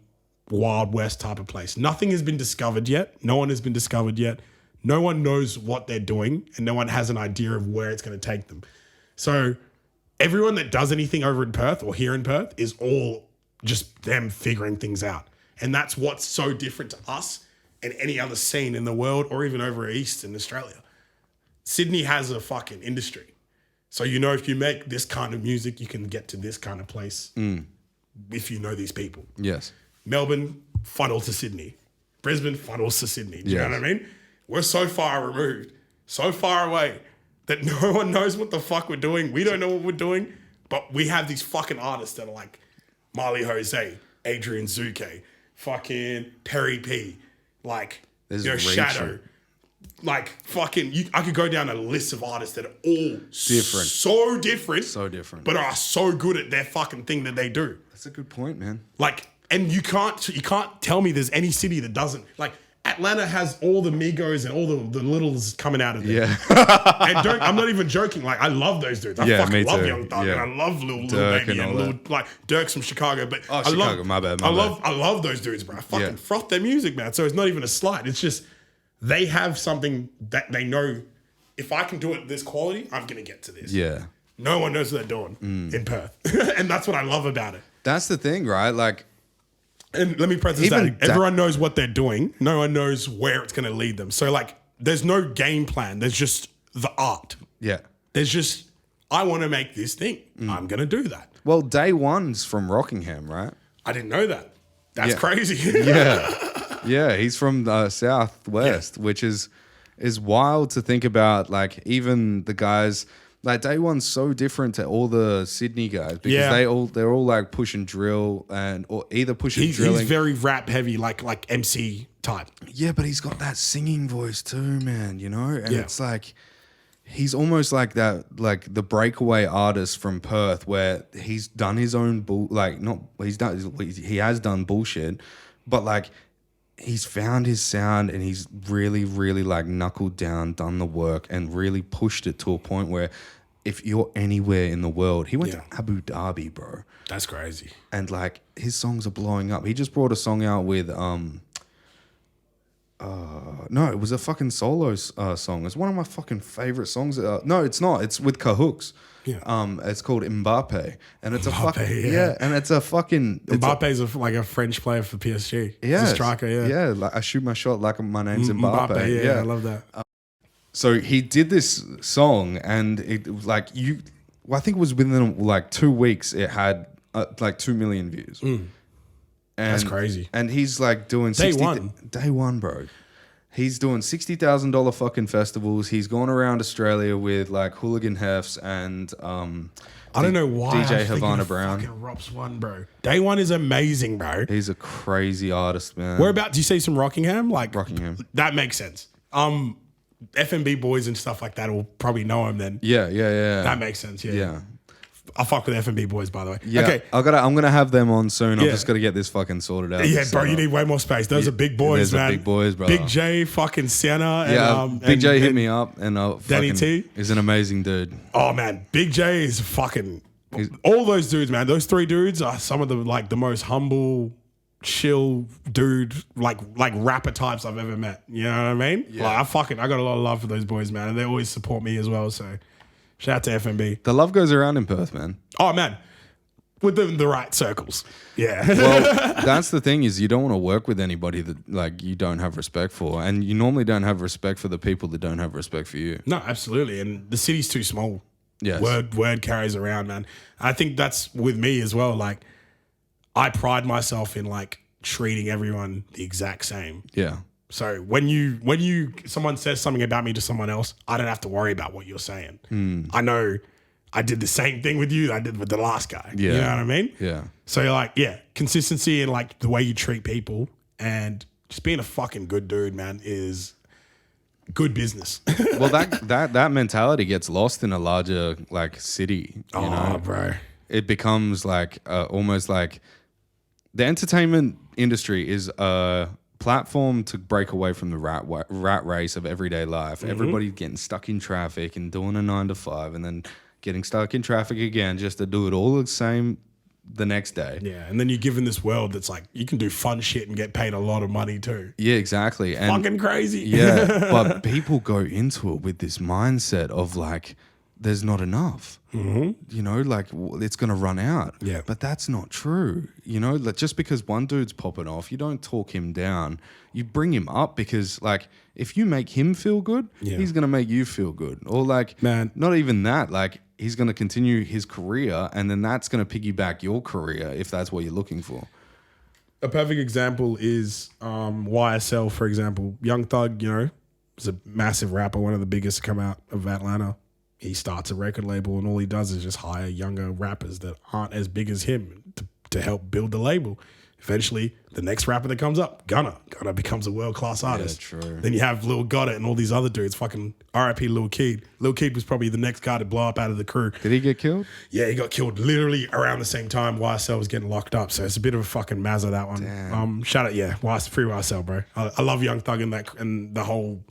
Wild West type of place. Nothing has been discovered yet. No one has been discovered yet. No one knows what they're doing, and no one has an idea of where it's going to take them. So everyone that does anything over in Perth or here in Perth is all just them figuring things out. And that's what's so different to us and any other scene in the world or even over east in Australia. Sydney has a fucking industry. So you know if you make this kind of music, you can get to this kind of place if you know these people. Yes. Melbourne, funnel to Sydney. Brisbane, funnels to Sydney. Do you know what I mean? We're so far removed, so far away that no one knows what the fuck we're doing. We don't know what we're doing, but we have these fucking artists that are like Marley Jose, Adrian Zuke, fucking Perry P, like Shadow. Like fucking, I could go down a list of artists that are all different, so different, but are so good at their fucking thing that they do. That's a good point, man. Like, and you can't tell me there's any city that doesn't. Like, Atlanta has all the Migos and all the littles coming out of there. Yeah. And I'm not even joking. Like, I love those dudes. I fucking love Young Thug and I love Lil Baby and like Dirk's from Chicago. But Chicago, my bad. I love those dudes, bro. I fucking froth their music, man. So it's not even a slight. It's just they have something that they know. If I can do it this quality, I'm gonna get to this. Yeah. No one knows what they're doing in Perth, and that's what I love about it. That's the thing, right? Like. And let me preface that. Everyone knows what they're doing. No one knows where it's going to lead them. So, like, there's no game plan. There's just the art. Yeah. There's just, I want to make this thing. I'm going to do that. Well, Day One's from Rockingham, right? I didn't know that. That's crazy. Yeah, he's from the Southwest, which is wild to think about. Like, even the guys... Like Day One's so different to all the Sydney guys because they're all like pushing drill or either pushing drilling. He's very rap heavy, like MC type. Yeah, but he's got that singing voice too, man. You know, and it's like he's almost like that, like the breakaway artist from Perth, where he's done his own he has done bullshit, but like he's found his sound and he's really, really like knuckled down, done the work, and really pushed it to a point where if you're anywhere in the world, he went Yeah. to Abu Dhabi, bro. That's crazy. And like his songs are blowing up. He just brought a song out with no, it was a fucking solo song. It's one of my fucking favorite songs. No, it's not. It's with Cahooks. Yeah. It's called Mbappe, and it's a Mbappe, fucking yeah. and it's a fucking Mbappe's like a French player for PSG. yeah, He's a striker, yeah. Like I shoot my shot like my name's Mbappe. Yeah, I love that. So he did this song, and it was like I think it was within like 2 weeks. It had like 2 million views. And, That's crazy. And he's like doing Day 60 one. Day one, bro. He's doing $60,000 fucking festivals. He's gone around Australia with like Hooligan Hefts and I don't know why DJ I'm Havana thinking Brown. Fucking Rops One, bro. Day One is amazing, bro. He's a crazy artist, man. Whereabouts? Do you say some Rockingham? Like Rockingham. That makes sense. FMB boys and stuff like that will probably know him then. Yeah. That makes sense. Yeah. Yeah. I fuck with FMB boys, by the way. Yeah. Okay. I'm gonna have them on soon. I've Yeah. just got to get this fucking sorted out. Yeah, bro, So, you need way more space. Those are big boys, those are man. big boys, brother. Big J, fucking Sienna. Yeah, and, Big J hit and- me up, and Danny fucking, T? is an amazing dude. Oh man, Big J is fucking. All those dudes, man. Those 3 dudes are some of the like the most humble, chill dude, like rapper types I've ever met. You know what I mean? Yeah. Like I got a lot of love for those boys, man, and they always support me as well. So shout out to FMB. The love goes around in Perth, man. Oh man, within the right circles. Yeah. Well, that's the thing is you don't want to work with anybody that like you don't have respect for, and you normally don't have respect for the people that don't have respect for you. No, absolutely. And the city's too small. Yes. Word carries around, man. I think that's with me as well. Like, I pride myself in like treating everyone the exact same. Yeah. So when someone says something about me to someone else, I don't have to worry about what you're saying. I know I did the same thing with you that I did with the last guy. Yeah. You know what I mean? Yeah. So you're like, yeah, consistency in like the way you treat people and just being a fucking good dude, man, is good business. Well, that mentality gets lost in a larger like city. You know, bro. it becomes like almost like the entertainment industry is a platform to break away from the rat race of everyday life. Everybody getting stuck in traffic and doing a 9 to 5, and then getting stuck in traffic again just to do it all the same the next day. Yeah, and then you're given this world that's like you can do fun shit and get paid a lot of money too. Yeah, exactly. And Fucking crazy. yeah, but people go into it with this mindset of like, there's not enough. You know, like it's going to run out. Yeah. But that's not true. You know, like just because one dude's popping off, you don't talk him down. You bring him up because like if you make him feel good, Yeah. he's going to make you feel good. Or like, Man. not even that. Like he's going to continue his career and then that's going to piggyback your career if that's what you're looking for. A perfect example is YSL, for example. Young Thug, you know, is a massive rapper, one of the biggest to come out of Atlanta. He starts a record label and all he does is just hire younger rappers that aren't as big as him to help build the label. Eventually, the next rapper that comes up, Gunna becomes a world-class artist. true. Then you have Lil Goddard and all these other dudes. Fucking R.I.P. Lil Keed. Lil Keed was probably the next guy to blow up out of the crew. Did he get killed? Yeah, he got killed literally around the same time YSL was getting locked up. So it's a bit of a fucking mazza, that one. Damn. Shout out, yeah, free YSL, bro. I love Young Thug and the whole...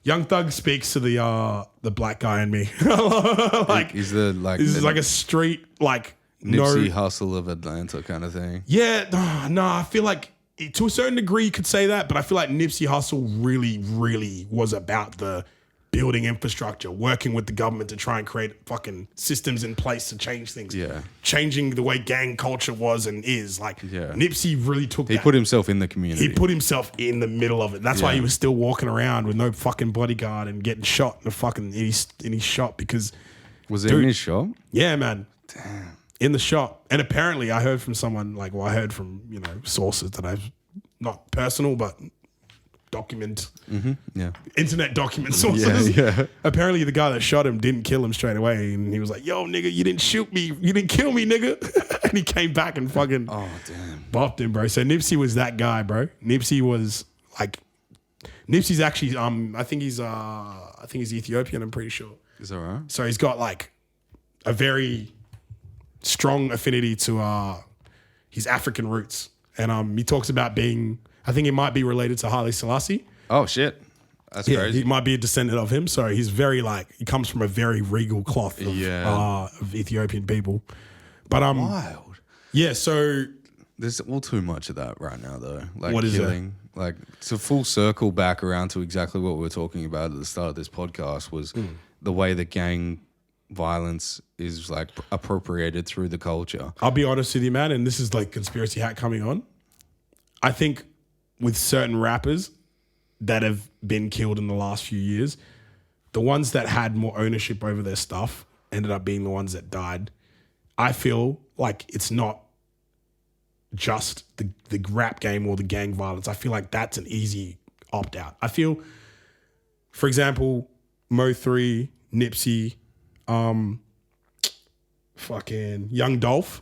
Young Thug speaks to the black guy in me. Like He's the like this the is like a street like Nipsey Hussle of Atlanta kind of thing. Yeah, no, I feel like to a certain degree you could say that, but I feel like Nipsey Hussle really was about the building infrastructure, working with the government to try and create fucking systems in place to change things. Yeah. Changing the way gang culture was and is. Like Yeah. Nipsey really took He that. put himself in the community. He put himself in the middle of it. That's why Yeah. he was still walking around with no fucking bodyguard and getting shot in his shop because Was it in his shop? yeah, man. Damn. In the shop. And apparently I heard from someone I heard from, you know, sources that I've not personal but Yeah. internet document sources. Yeah. Apparently the guy that shot him didn't kill him straight away and he was like, "Yo, nigga, you didn't shoot me. You didn't kill me, nigga." And he came back and fucking Oh damn. bopped him, bro. So Nipsey was that guy, bro. Nipsey's actually I think he's Ethiopian, I'm pretty sure. Is that right? So he's got like a very strong affinity to his African roots. And he talks about being, I think he might be related to Haile Selassie. Oh shit. That's Yeah, crazy. he might be a descendant of him. So he's very he comes from a very regal cloth of, Yeah. of Ethiopian people. But Wild. yeah, so There's all too much of that right now, though. Like What is killing. Like, it's a full circle back around to exactly what we were talking about at the start of this podcast was the way that gang violence is like appropriated through the culture. I'll be honest with you, man, and this is like conspiracy hat coming on. I think with certain rappers that have been killed in the last few years, the ones that had more ownership over their stuff ended up being the ones that died. I feel like it's not just the rap game or the gang violence. I feel like that's an easy opt-out. I feel, for example, Mo3, Nipsey, fucking Young Dolph,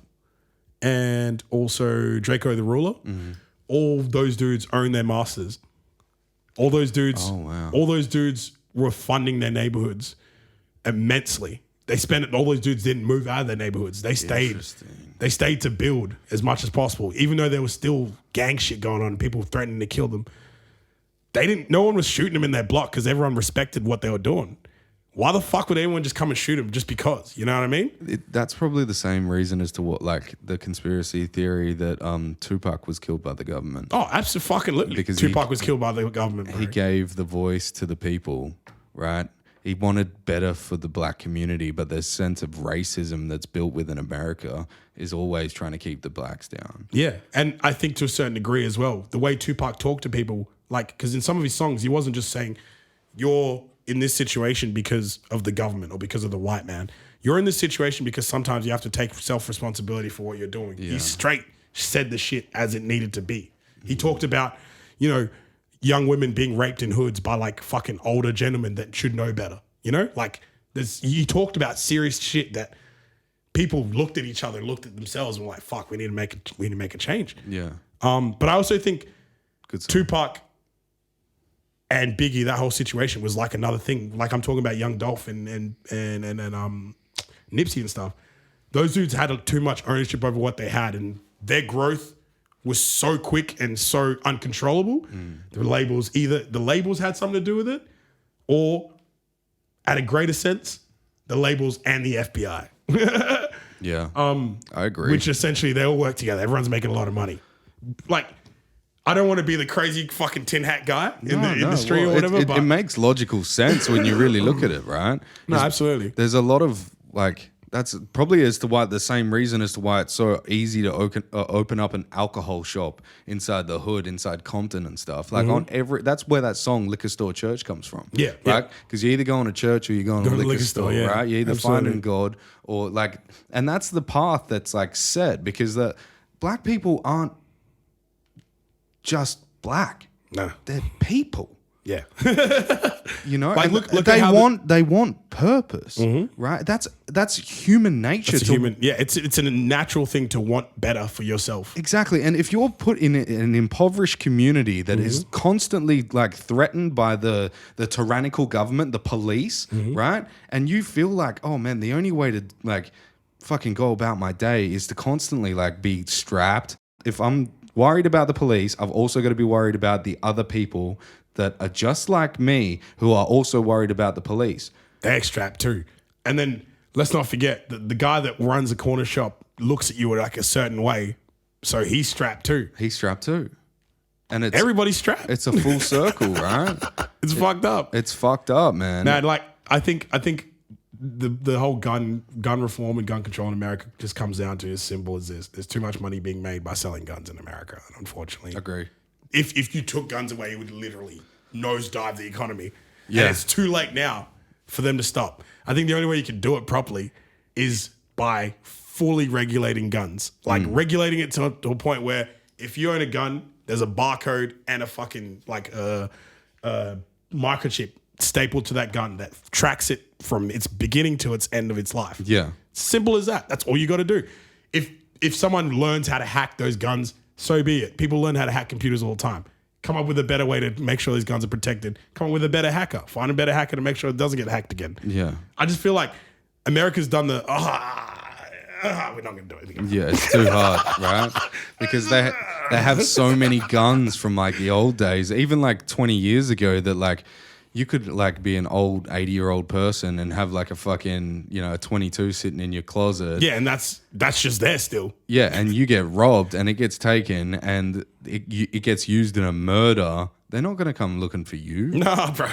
and also Draco the Ruler. All those dudes own their masters. All those dudes, all those dudes were funding their neighborhoods immensely. They spent it. All those dudes didn't move out of their neighborhoods. They stayed. They stayed to build as much as possible, even though there was still gang shit going on, people threatening to kill them. They didn't. No one was shooting them in their block because everyone respected what they were doing. Why the fuck would anyone just come and shoot him just because? You know what I mean? That's probably the same reason as to what, like, the conspiracy theory that Tupac was killed by the government. Oh, absolutely. Because Tupac was killed by the government, bro. He gave the voice to the people, right? He wanted better for the black community, but the sense of racism that's built within America is always trying to keep the blacks down. Yeah, and I think to a certain degree as well, the way Tupac talked to people, like, because in some of his songs, he wasn't just saying, you're in this situation because of the government or because of the white man. You're in this situation because sometimes you have to take self-responsibility for what you're doing. Yeah. He straight said the shit as it needed to be. He talked about, you know, young women being raped in hoods by like fucking older gentlemen that should know better. You know, like he talked about serious shit that people looked at each other, looked at themselves, and were like, "Fuck, we need to make a change." Yeah. But I also think Good song. Tupac and Biggie, that whole situation was like another thing. Like I'm talking about Young Dolph and Nipsey and stuff. Those dudes had too much ownership over what they had, and their growth was so quick and so uncontrollable. The labels, either the labels had something to do with it, or at a greater sense, the labels and the FBI. Yeah. I agree. Which essentially they all work together. Everyone's making a lot of money. Like, I don't want to be the crazy fucking tin hat guy in the industry or whatever. It but makes logical sense when you really look at it, right? no, absolutely. There's a lot of like that's probably as to why the same reason as to why it's so easy to open up an alcohol shop inside the hood, inside Compton and stuff. Like on that's where that song "Liquor Store Church" comes from. Yeah, right. Because you're either going to church or you're going to a liquor store, yeah. right? You're either Absolutely. finding God or like, and that's the path that's like set because the black people aren't just black. No. They're people. Yeah. You know, Like, and look they at how want purpose, right? That's human nature. It's human. Yeah, it's a natural thing to want better for yourself. Exactly, and if you're put in an impoverished community that is constantly like threatened by the tyrannical government, the police, right? And you feel like, oh man, the only way to like fucking go about my day is to constantly like be strapped. If I'm worried about the police, I've also got to be worried about the other people that are just like me who are also worried about the police. They're strapped too. And then let's not forget that the guy that runs a corner shop looks at you like a certain way. So he's strapped too. He's strapped too. And it's Everybody's strapped. it's a full circle, right? It's fucked up. It's fucked up, man. Man, like I think the whole gun reform and gun control in America just comes down to as simple as this. There's too much money being made by selling guns in America, unfortunately. Agree. If you took guns away, it would literally nosedive the economy. Yeah. And it's too late now for them to stop. I think the only way you can do it properly is by fully regulating guns. Like regulating it to a point where if you own a gun, there's a barcode and a fucking like a microchip stapled to that gun that tracks it from its beginning to its end of its life. Yeah. Simple as that. That's all you got to do. If someone learns how to hack those guns, so be it. People learn how to hack computers all the time. Come up with a better way to make sure these guns are protected. Come up with a better hacker. Find a better hacker to make sure it doesn't get hacked again. Yeah. I just feel like America's done the, we're not going to do anything. Yeah, it's too hard, right? Because they have so many guns from like the old days, even like 20 years ago that like, You could like be an old 80-year-old person and have like a fucking, a 22 sitting in your closet. Yeah, and that's just there still. Yeah, and you get robbed and it gets taken and it gets used in a murder. They're not going to come looking for you. Nah, bro.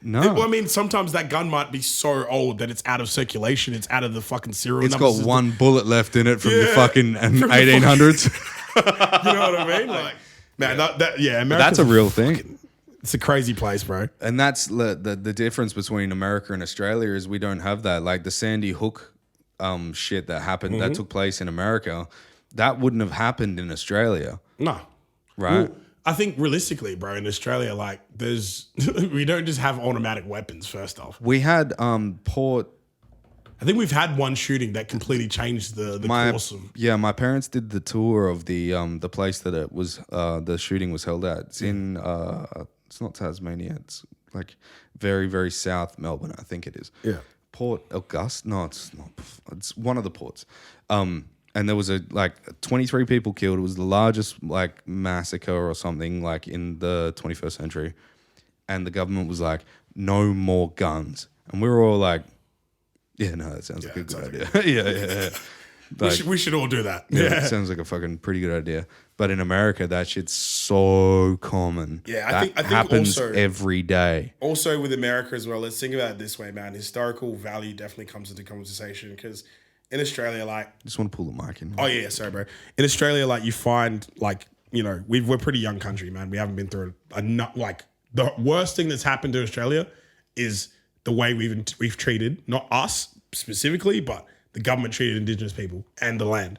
No. Well, I mean, sometimes that gun might be so old that it's out of circulation. It's out of the fucking serial It's number got system. one bullet left in it from the Yeah, fucking from the 1800s. You know what I mean? Like, man, America's That's a real thing. It's a crazy place, bro. And that's the difference between America and Australia is we don't have that. Like the Sandy Hook shit that happened, that took place in America, that wouldn't have happened in Australia. No. Right? Well, I think realistically, bro, in Australia, like we don't just have automatic weapons, first off. We had Port... I think we've had one shooting that completely changed the course of... Yeah, my parents did the tour of the place that it was the shooting was held at. It's in it's not Tasmania. It's like very, very south Melbourne, I think it is. Yeah. Port Augusta? No, it's not. It's one of the ports. And there was 23 people killed. It was the largest like massacre or something like in the 21st century. And the government was like, no more guns. And we were all like, yeah, no, that sounds like a good idea. Yeah. We should all do that. Yeah, it sounds like a fucking pretty good idea. But in America, that shit's so common. Yeah, I think happens also, every day. Also with America as well, let's think about it this way, man. Historical value definitely comes into conversation because in Australia, like... Just want to pull the mic in. Oh, yeah, sorry, bro. In Australia, like, you find, like, we're a pretty young country, man. We haven't been through the worst thing that's happened to Australia is the way we've treated, not us specifically, but the government treated Indigenous people and the land.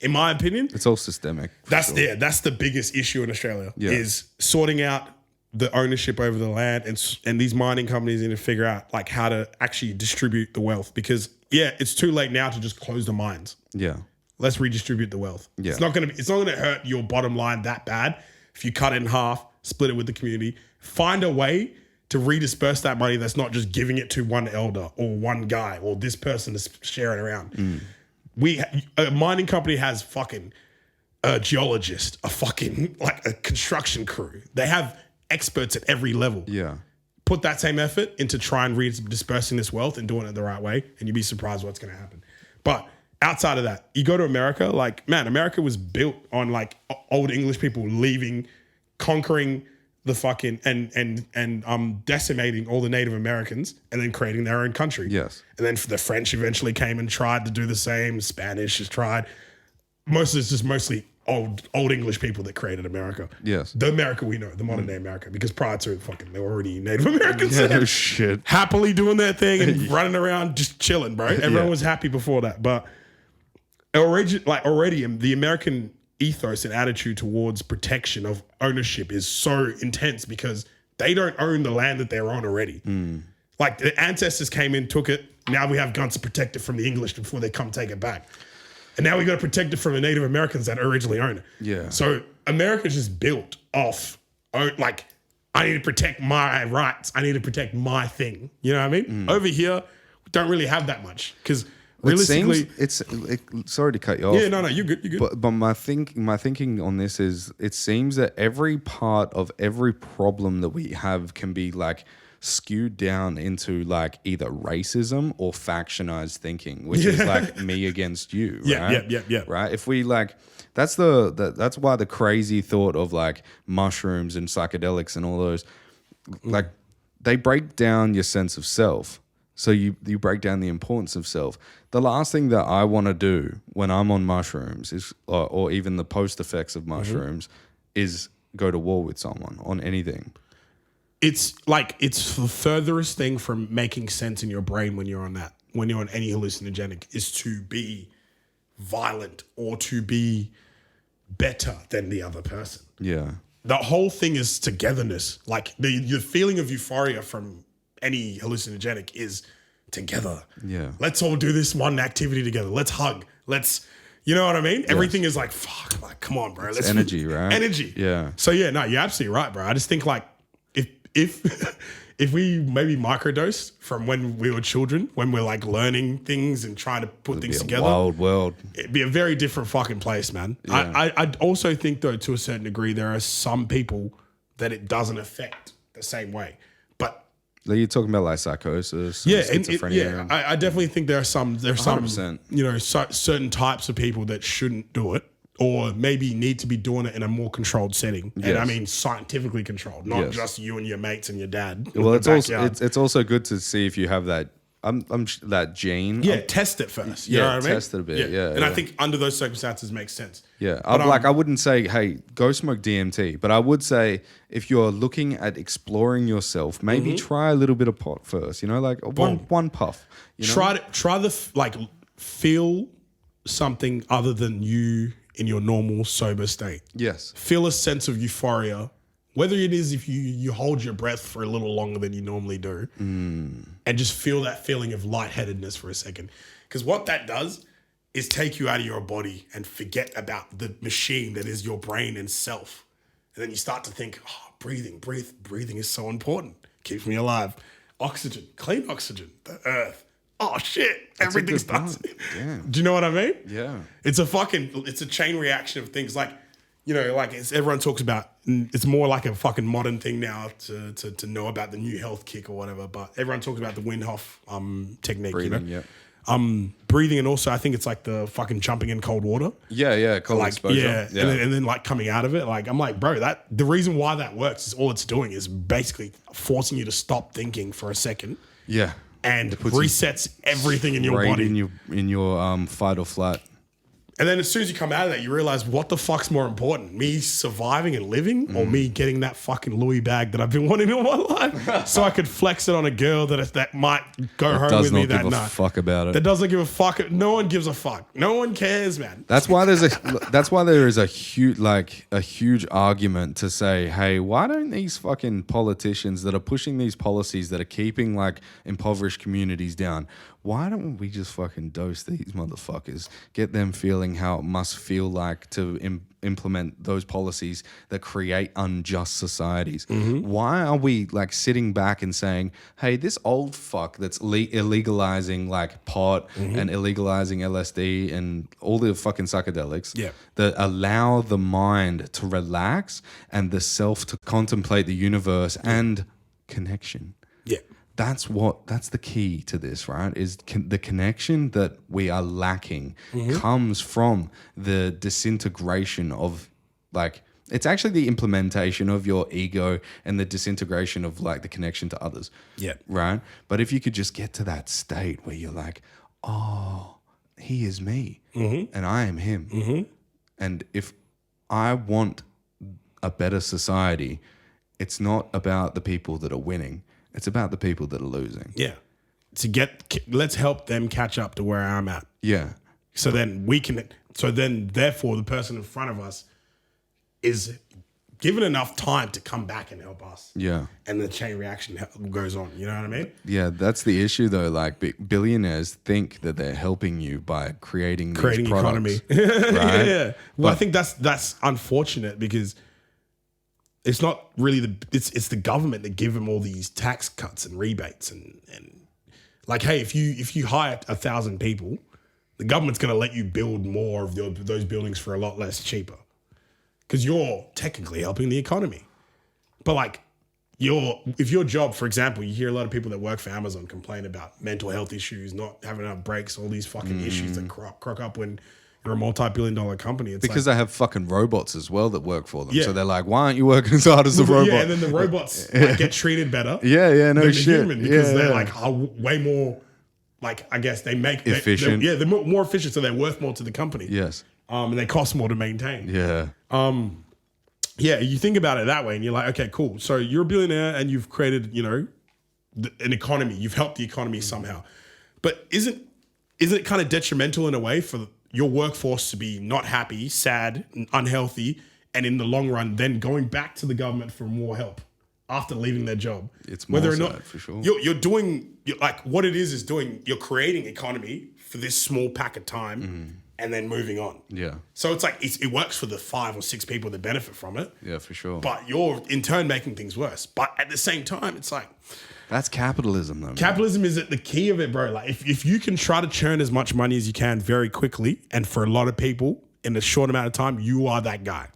In my opinion, it's all systemic. That's the biggest issue in Australia is sorting out the ownership over the land, and these mining companies need to figure out like how to actually distribute the wealth because it's too late now to just close the mines. Yeah, let's redistribute the wealth. Yeah, it's not gonna hurt your bottom line that bad if you cut it in half, split it with the community, find a way to redisperse that money that's not just giving it to one elder or one guy or this person to share it around. A mining company has fucking a geologist, a fucking like a construction crew. They have experts at every level. Yeah. Put that same effort into try and dispersing this wealth and doing it the right way, and you'd be surprised what's going to happen. But outside of that, you go to America, like, man, America was built on like old English people leaving, conquering the fucking and decimating all the Native Americans and then creating their own country. Yes. And then the French eventually came and tried to do the same. Spanish has tried. Most of it's just mostly old English people that created America. Yes. The America we know, the modern day America, because prior to it, fucking, they were already Native Americans. Yeah, no shit. Happily doing their thing and running around just chilling, bro. Everyone was happy before that. But already the American ethos and attitude towards protection of ownership is so intense because they don't own the land that they're on already. Like the ancestors came in, took it. Now we have guns to protect it from the English before they come take it back. And now we got to protect it from the Native Americans that originally own it. Yeah. So America's just built off, like, I need to protect my rights. I need to protect my thing. You know what I mean? Over here, we don't really have that much because realistically, sorry to cut you off. Yeah, no, you're good. You're good. But my thinking on this is, it seems that every part of every problem that we have can be like skewed down into like either racism or factionized thinking, which is like me against you. Right? Yeah. Right. If we like, that's why the crazy thought of like mushrooms and psychedelics and all those, like, they break down your sense of self. So you break down the importance of self. The last thing that I want to do when I'm on mushrooms is, or even the post effects of mushrooms, is go to war with someone on anything. It's the furthest thing from making sense in your brain when you're on any hallucinogenic is to be violent or to be better than the other person. Yeah. The whole thing is togetherness. Like the feeling of euphoria from any hallucinogenic is together. Yeah. Let's all do this one activity together. Let's hug. You know what I mean? Yes. Everything is like, fuck, like, come on, bro. It's energy, right? Energy. Yeah. So yeah, no, you're absolutely right, bro. I just think like if we maybe microdose from when we were children, when we're like learning things and trying to put things together. Wild world. It'd be a very different fucking place, man. Yeah. I also think though, to a certain degree, there are some people that it doesn't affect the same way. But Like you're talking about like psychosis, Yeah, and schizophrenia. I definitely think there's some 100%. Certain types of people that shouldn't do it, or maybe need to be doing it in a more controlled setting. And I mean scientifically controlled, not just you and your mates and your dad. Well, it's also good to see if you have that that gene. Yeah, test it first. You know what I mean? Test it a bit. Yeah, and I think under those circumstances makes sense. Yeah, But, I wouldn't say, hey, go smoke DMT, but I would say if you're looking at exploring yourself, maybe try a little bit of pot first. You know, like one puff. You know? Feel something other than you in your normal sober state. Yes. Feel a sense of euphoria, whether it is if you hold your breath for a little longer than you normally do, and just feel that feeling of lightheadedness for a second. Because what that does is take you out of your body and forget about the machine that is your brain and self. And then you start to think, oh, breathing is so important. Keeps me alive. Oxygen, clean oxygen, the earth. Oh shit, everything starts. Do you know what I mean? Yeah. It's a chain reaction of things like, you know, like everyone talks about, it's more like a fucking modern thing now to know about the new health kick or whatever, but everyone talks about the Windhoff technique, Breathing, you know? Breathing, and also I think it's like the fucking jumping in cold water. Yeah, cold exposure. Yeah. And then like coming out of it, like I'm like, bro, that the reason why that works is all it's doing is basically forcing you to stop thinking for a second. Yeah. And resets everything in your body. In your fight or flight. And then as soon as you come out of that, you realize what the fuck's more important, me surviving and living or me getting that fucking Louis bag that I've been wanting all my life so I could flex it on a girl that might go home with me that night. Does not give a fuck about it. That doesn't give a fuck. No one gives a fuck. No one cares, man. That's why there is a huge argument to say, hey, why don't these fucking politicians that are pushing these policies that are keeping like impoverished communities down, why don't we just fucking dose these motherfuckers, get them feeling how it must feel like to implement those policies that create unjust societies? Why are we like sitting back and saying, hey, this old fuck that's illegalizing like pot and illegalizing LSD and all the fucking psychedelics that allow the mind to relax and the self to contemplate the universe and connection? Yeah. That's the key to this, right? Is the connection that we are lacking comes from the disintegration of like, it's actually the implementation of your ego and the disintegration of like the connection to others. Yeah. Right. But if you could just get to that state where you're like, oh, he is me and I am him. And if I want a better society, it's not about the people that are winning. It's about the people that are losing. Yeah. Let's help them catch up to where I'm at. Yeah. So then therefore the person in front of us is given enough time to come back and help us. Yeah. And the chain reaction goes on. You know what I mean? Yeah, that's the issue though. Like billionaires think that they're helping you by creating these products, economy. Right? Yeah. Well, I think that's unfortunate because it's not really it's the government that give them all these tax cuts and rebates and like, hey, if you hire 1,000 people, the government's going to let you build more of those buildings for a lot less cheaper because you're technically helping the economy. But like if your job, for example, you hear a lot of people that work for Amazon complain about mental health issues, not having enough breaks, all these fucking issues that crock up when you're a multi-billion-dollar company. It's because they have fucking robots as well that work for them. Yeah. So they're like, why aren't you working as hard as the robot? Yeah, and then the robots like, get treated better. No than shit. The human because they're like are way more, like I guess they make efficient. They're more efficient, so they're worth more to the company. Yes. And they cost more to maintain. Yeah. Yeah, you think about it that way, and you're like, okay, cool. So you're a billionaire, and you've created, you know, an economy. You've helped the economy somehow, but isn't it kind of detrimental in a way for your workforce to be not happy, sad, unhealthy, and in the long run, then going back to the government for more help after leaving their job? It's more whether or not for sure. You're like what it is doing. You're creating economy for this small pack of time, and then moving on. Yeah. So it's like it works for the 5 or 6 people that benefit from it. Yeah, for sure. But you're in turn making things worse. But at the same time, it's like. That's capitalism, though. Capitalism is at the key of it, bro. Like, if you can try to churn as much money as you can very quickly, and for a lot of people in a short amount of time, you are that guy.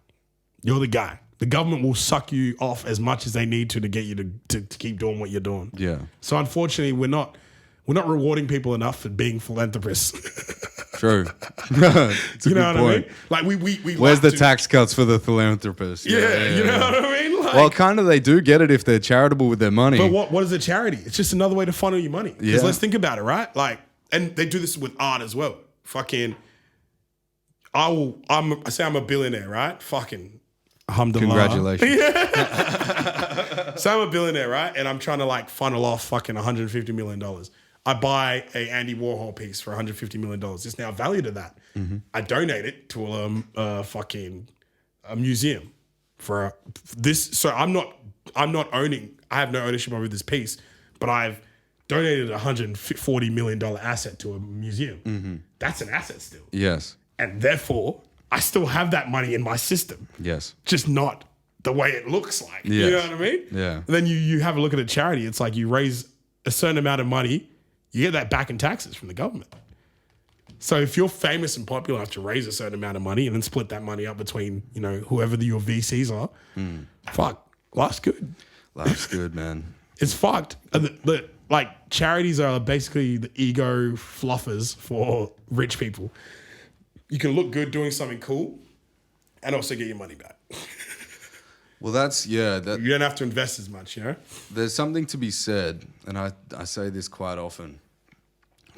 You're the guy. the government will suck you off as much as they need to get you to keep doing what you're doing. Yeah. So unfortunately, we're not rewarding people enough for being philanthropists. True. It's a You know good what point. I mean? Like we Where's like the tax cuts for the philanthropists? Yeah, you know what I mean? Like, Well, kind of they do get it if they're charitable with their money. but what is a charity? It's just another way to funnel your money. Because Yeah. let's think about it, right? Like, and they do this with art as well. Fucking, I say I'm a billionaire, right? Fucking, alhamdulillah. Congratulations. So I'm a billionaire, right? And I'm trying to like funnel off fucking $150 million. I buy a Andy Warhol piece for $150 million. It's now valued at that. I donate it to a museum for this. So I'm not owning. I have no ownership over this piece, but I've donated a $140 million asset to a museum. That's an asset still, Yes. and therefore I still have that money in my system. Yes. Just not the way it looks like. You Yes. know what I mean? Yeah. And then you have a look at a charity. It's like you raise a certain amount of money, you get that back in taxes from the government. So if you're famous and popular enough to raise a certain amount of money and then split that money up between, whoever your VCs are, fuck, life's good. Life's good, man. It's fucked. Like charities are basically the ego fluffers for rich people. You can look good doing something cool and also get your money back. Well, that's, yeah. You don't have to invest as much, There's something to be said, and I say this quite often,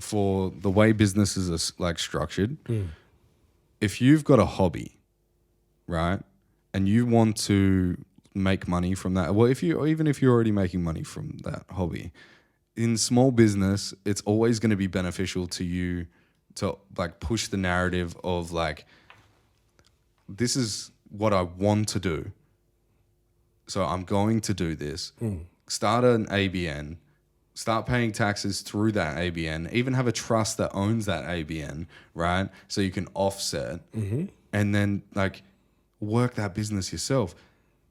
for the way businesses are like structured. If you've got a hobby, right, and you want to make money from that, well, even if you're already making money from that hobby, in small business, it's always going to be beneficial to you to like push the narrative of like, this is what I want to do. So I'm going to do this. Start an ABN. Start paying taxes through that ABN. Even have a trust that owns that ABN, right? So you can offset. And then like work that business yourself.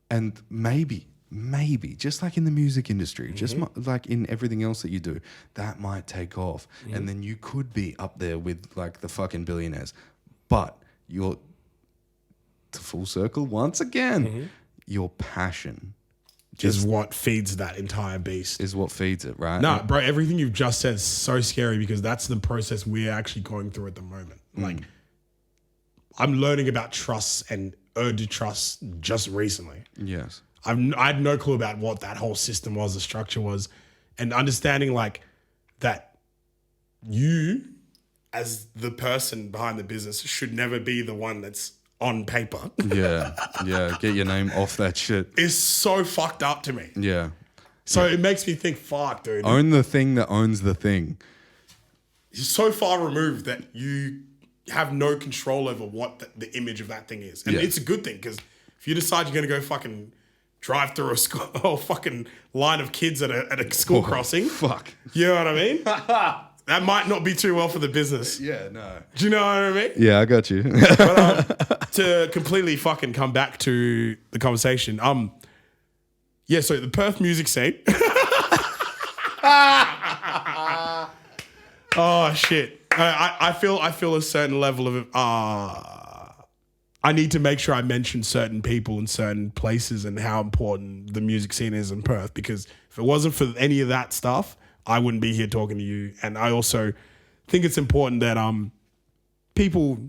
And maybe, just like in the music industry, just like in everything else that you do, that might take off. And then you could be up there with like the fucking billionaires. But you're, to full circle once again, your passion Is what feeds that entire beast. is what feeds it, right? No, bro, everything you've just said is so scary because that's the process we're actually going through at the moment. Like, I'm learning about trusts and earned trust just recently. Yes. I had no clue about what that whole system was, the structure was, and understanding like that you, as the person behind the business, should never be the one that's on paper. Yeah. Get your name off that shit. Is so fucked up to me. Yeah. So it makes me think, fuck, dude. Own the thing that owns the thing. You're so far removed that you have no control over what the image of that thing is. And Yeah. it's a good thing because if you decide you're going to go fucking drive through a whole fucking line of kids at a school crossing. Fuck. You know what I mean? That might not be too well for the business. Yeah, no. Do you know what I mean? Yeah, I got you. To completely fucking come back to the conversation. Yeah, so the Perth music scene. Oh shit. I feel a certain level of I need to make sure I mention certain people in certain places and how important the music scene is in Perth, because if it wasn't for any of that stuff, I wouldn't be here talking to you. And I also think it's important that people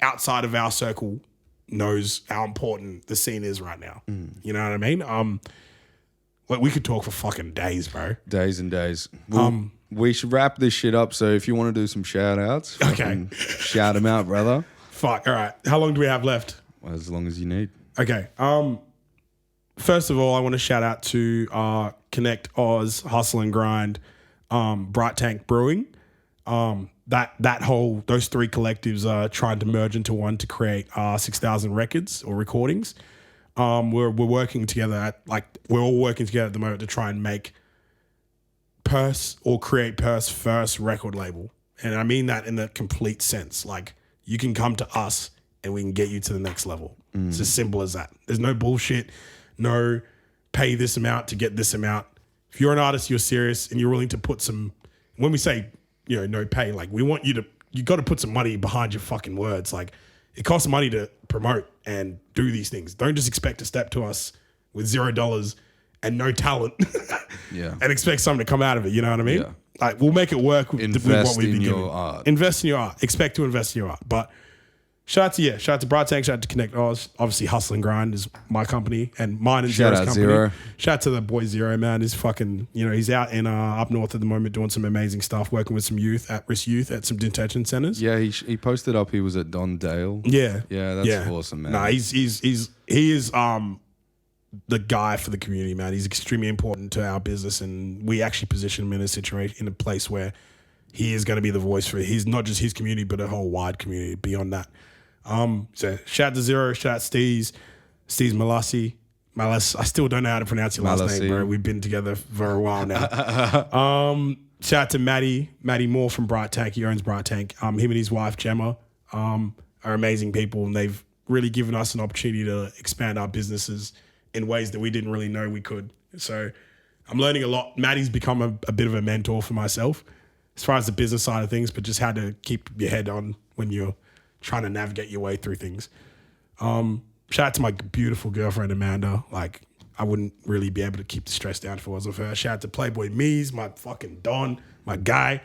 outside of our circle knows how important the scene is right now. You know what I mean? Like we could talk for fucking days, bro. Days and days. Well, we should wrap this shit up. So if you want to do some shout outs, Okay. Shout them out, brother. Fuck. All right. How long do we have left? As long as you need. Okay. First of all, I want to shout out to Connect Oz, Hustle and Grind, Bright Tank Brewing. Those three collectives are trying to merge into one to create 6,000 records or recordings. We're working together we're all working together at the moment to try and make Perth or create Perth's first record label. And I mean that in the complete sense. Like you can come to us and we can get you to the next level. It's as simple as that. There's no bullshit, no pay this amount to get this amount. If you're an artist, you're serious and you're willing to put some, when we say, no pay, like we want you got to put some money behind your fucking words. Like it costs money to promote and do these things. Don't just expect to step to us with $0 and no talent and expect something to come out of it. You know what I mean? Yeah. Like, we'll make it work with what we've been given. Art. Invest in your art. Expect to invest in your art. But shout out to Bright Tank, shout out to Connect Oz. Obviously, Hustle and Grind is my company and mine and Shout Zero's out company. Zero. Shout out to the boy Zero, man. He's fucking, he's out in up north at the moment doing some amazing stuff, working with some youth, at-risk youth at some detention centers. Yeah, he posted up he was at Don Dale. Yeah. Yeah, that's awesome, man. Nah, he is the guy for the community, man. He's extremely important to our business, and we actually position him in a place where he is going to be the voice for he's not just his community, but a whole wide community beyond that. So shout out to Zero, shout out Steve's Malassi. I still don't know how to pronounce your last name, bro. We've been together for a while now. Shout out to Matty Moore from Bright Tank. He owns Bright Tank. Him and his wife Gemma are amazing people, and they've really given us an opportunity to expand our businesses in ways that we didn't really know we could. So I'm learning a lot. Matty's become a bit of a mentor for myself as far as the business side of things, but just how to keep your head on when you're trying to navigate your way through things. Shout out to my beautiful girlfriend, Amanda. Like, I wouldn't really be able to keep the stress down if it wasn't for her. Shout out to Playboy Mees, my fucking Don, my guy.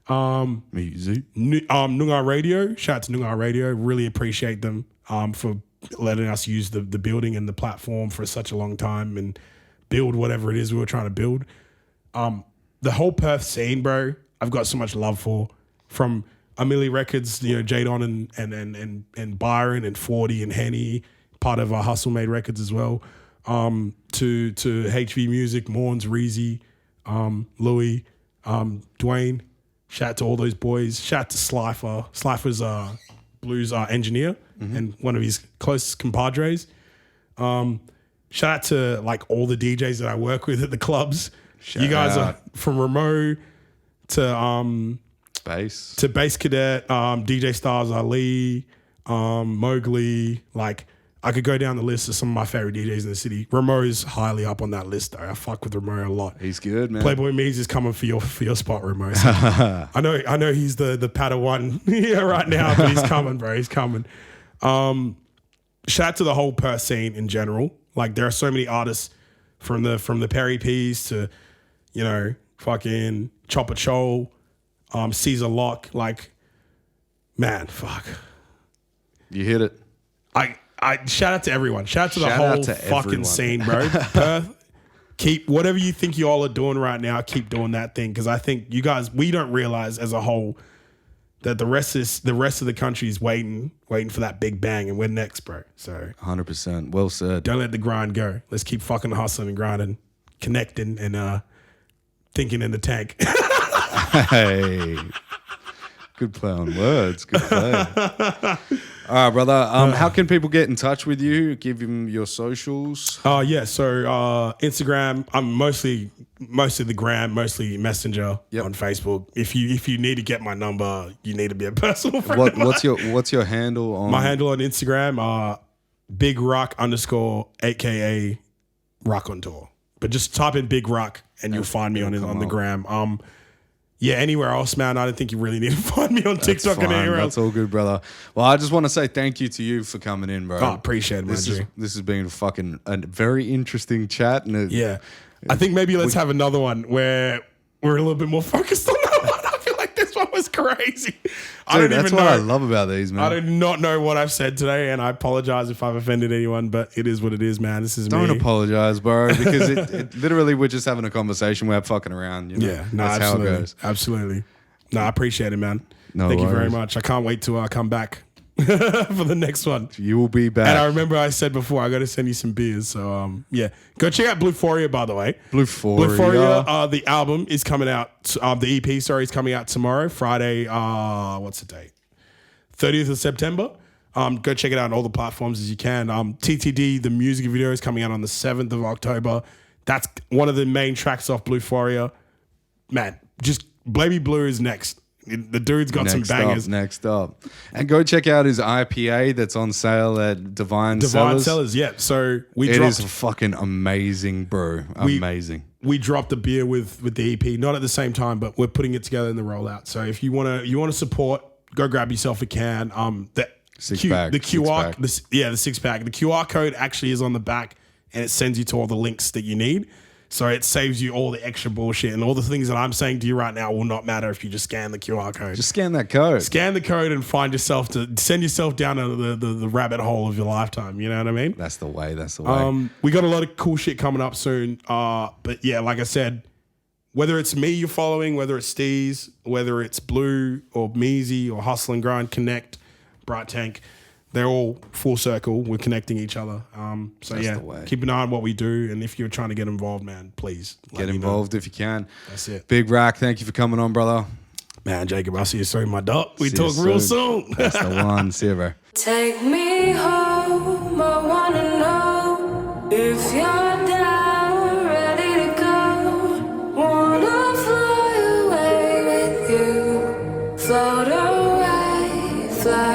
Nyoongar Radio. Shout out to Nyoongar Radio. Really appreciate them for letting us use the building and the platform for such a long time and build whatever it is we were trying to build. The whole Perth scene, bro, I've got so much love for. From Amelie Records, Jadon and Byron and 40 and Henny, part of our Hustle Made Records as well. To HV Music, Morns, Reezy, Louis, Dwayne. Shout out to all those boys. Shout out to Slifer. Slifer's blues engineer and one of his closest compadres. Shout out to like all the DJs that I work with at the clubs. You guys are from Remo to Bass Cadet, DJ Stars Ali, Mowgli. Like, I could go down the list of some of my favorite DJs in the city. Remo's highly up on that list though. I fuck with Remo a lot. He's good, man. Playboy Mees is coming for your spot, Remo. So I know he's the Padawan right now, but he's coming, bro. He's coming. Shout out to the whole Perth scene in general. Like, there are so many artists from the Perry P's to, fucking Chopper Chol, Caesar Locke. Like, man, fuck. You hit it. I shout out to everyone. Shout out to the whole fucking scene, bro. Perth, keep whatever you think you all are doing right now, keep doing that thing. Because I think you guys, we don't realize as a whole that the rest of the country is waiting for that big bang, and we're next, bro. So 100%. Well said. Don't let the grind go. Let's keep fucking hustling and grinding, connecting, and thinking in the tank. Hey, good play on words. Good play. All right, brother. How can people get in touch with you? Give them your socials. So Instagram. I'm mostly the gram, mostly Messenger on Facebook. If you need to get my number, you need to be a personal friend. What's your handle on? My handle on Instagram? Big Rock _ AKA Rock on Tour. But just type in Big Rock and you'll find me on the gram. Anywhere else, man, I don't think you really need to find me on TikTok and anywhere else. That's all good, brother. Well, I just want to say thank you to you for coming in, bro. I appreciate it, man. This has been a very interesting chat. And I think maybe let's have another one where we're a little bit more focused on that one. I feel like this one was crazy. That's what I love about these, man. I do not know what I've said today, and I apologize if I've offended anyone, but it is what it is, man. This is Don't me. apologize, bro, because it literally, we're just having a conversation. We're fucking around. Yeah, that's absolutely. how it goes. Absolutely. No, I appreciate it, man. Thank you very much. I can't wait to come back for the next one. You will be back. And I remember I said before, I got to send you some beers. So, go check out Bluephoria, by the way. Bluephoria, the album is coming out. The EP, is coming out tomorrow, Friday. What's the date? 30th of September. Go check it out on all the platforms as you can. TTD, the music video, is coming out on the 7th of October. That's one of the main tracks off Bluephoria. Man, just Baby Blue is next. The dude's got some bangers. Next up. And go check out his IPA that's on sale at Divine Cellars. Yeah. So it is fucking amazing, bro. Amazing. We dropped a beer with the EP, not at the same time, but we're putting it together in the rollout. So if you want to support, go grab yourself a can. The Six-pack. The QR, the 6-pack. The QR code actually is on the back, and it sends you to all the links that you need. So it saves you all the extra bullshit, and all the things that I'm saying to you right now will not matter if you just scan the QR code. Just scan that code. Scan the code and send yourself down the rabbit hole of your lifetime. You know what I mean? That's the way. That's the way. We got a lot of cool shit coming up soon. But yeah, like I said, whether it's me you're following, whether it's Steez, whether it's Blue or Measy or Hustle and Grind, Connect, Bright Tank, they're all full circle. We're connecting each other. So That's yeah, the way. keep an eye on what we do. And if you're trying to get involved, man, please Get involved if you can. That's it. Big RAK, thank you for coming on, brother. Man, Jacob, I'll see you soon, my dog. We See you talk real soon. That's the one. See you, bro. Take me home, I wanna know if you're down, ready to go. Wanna fly away with you, float away, fly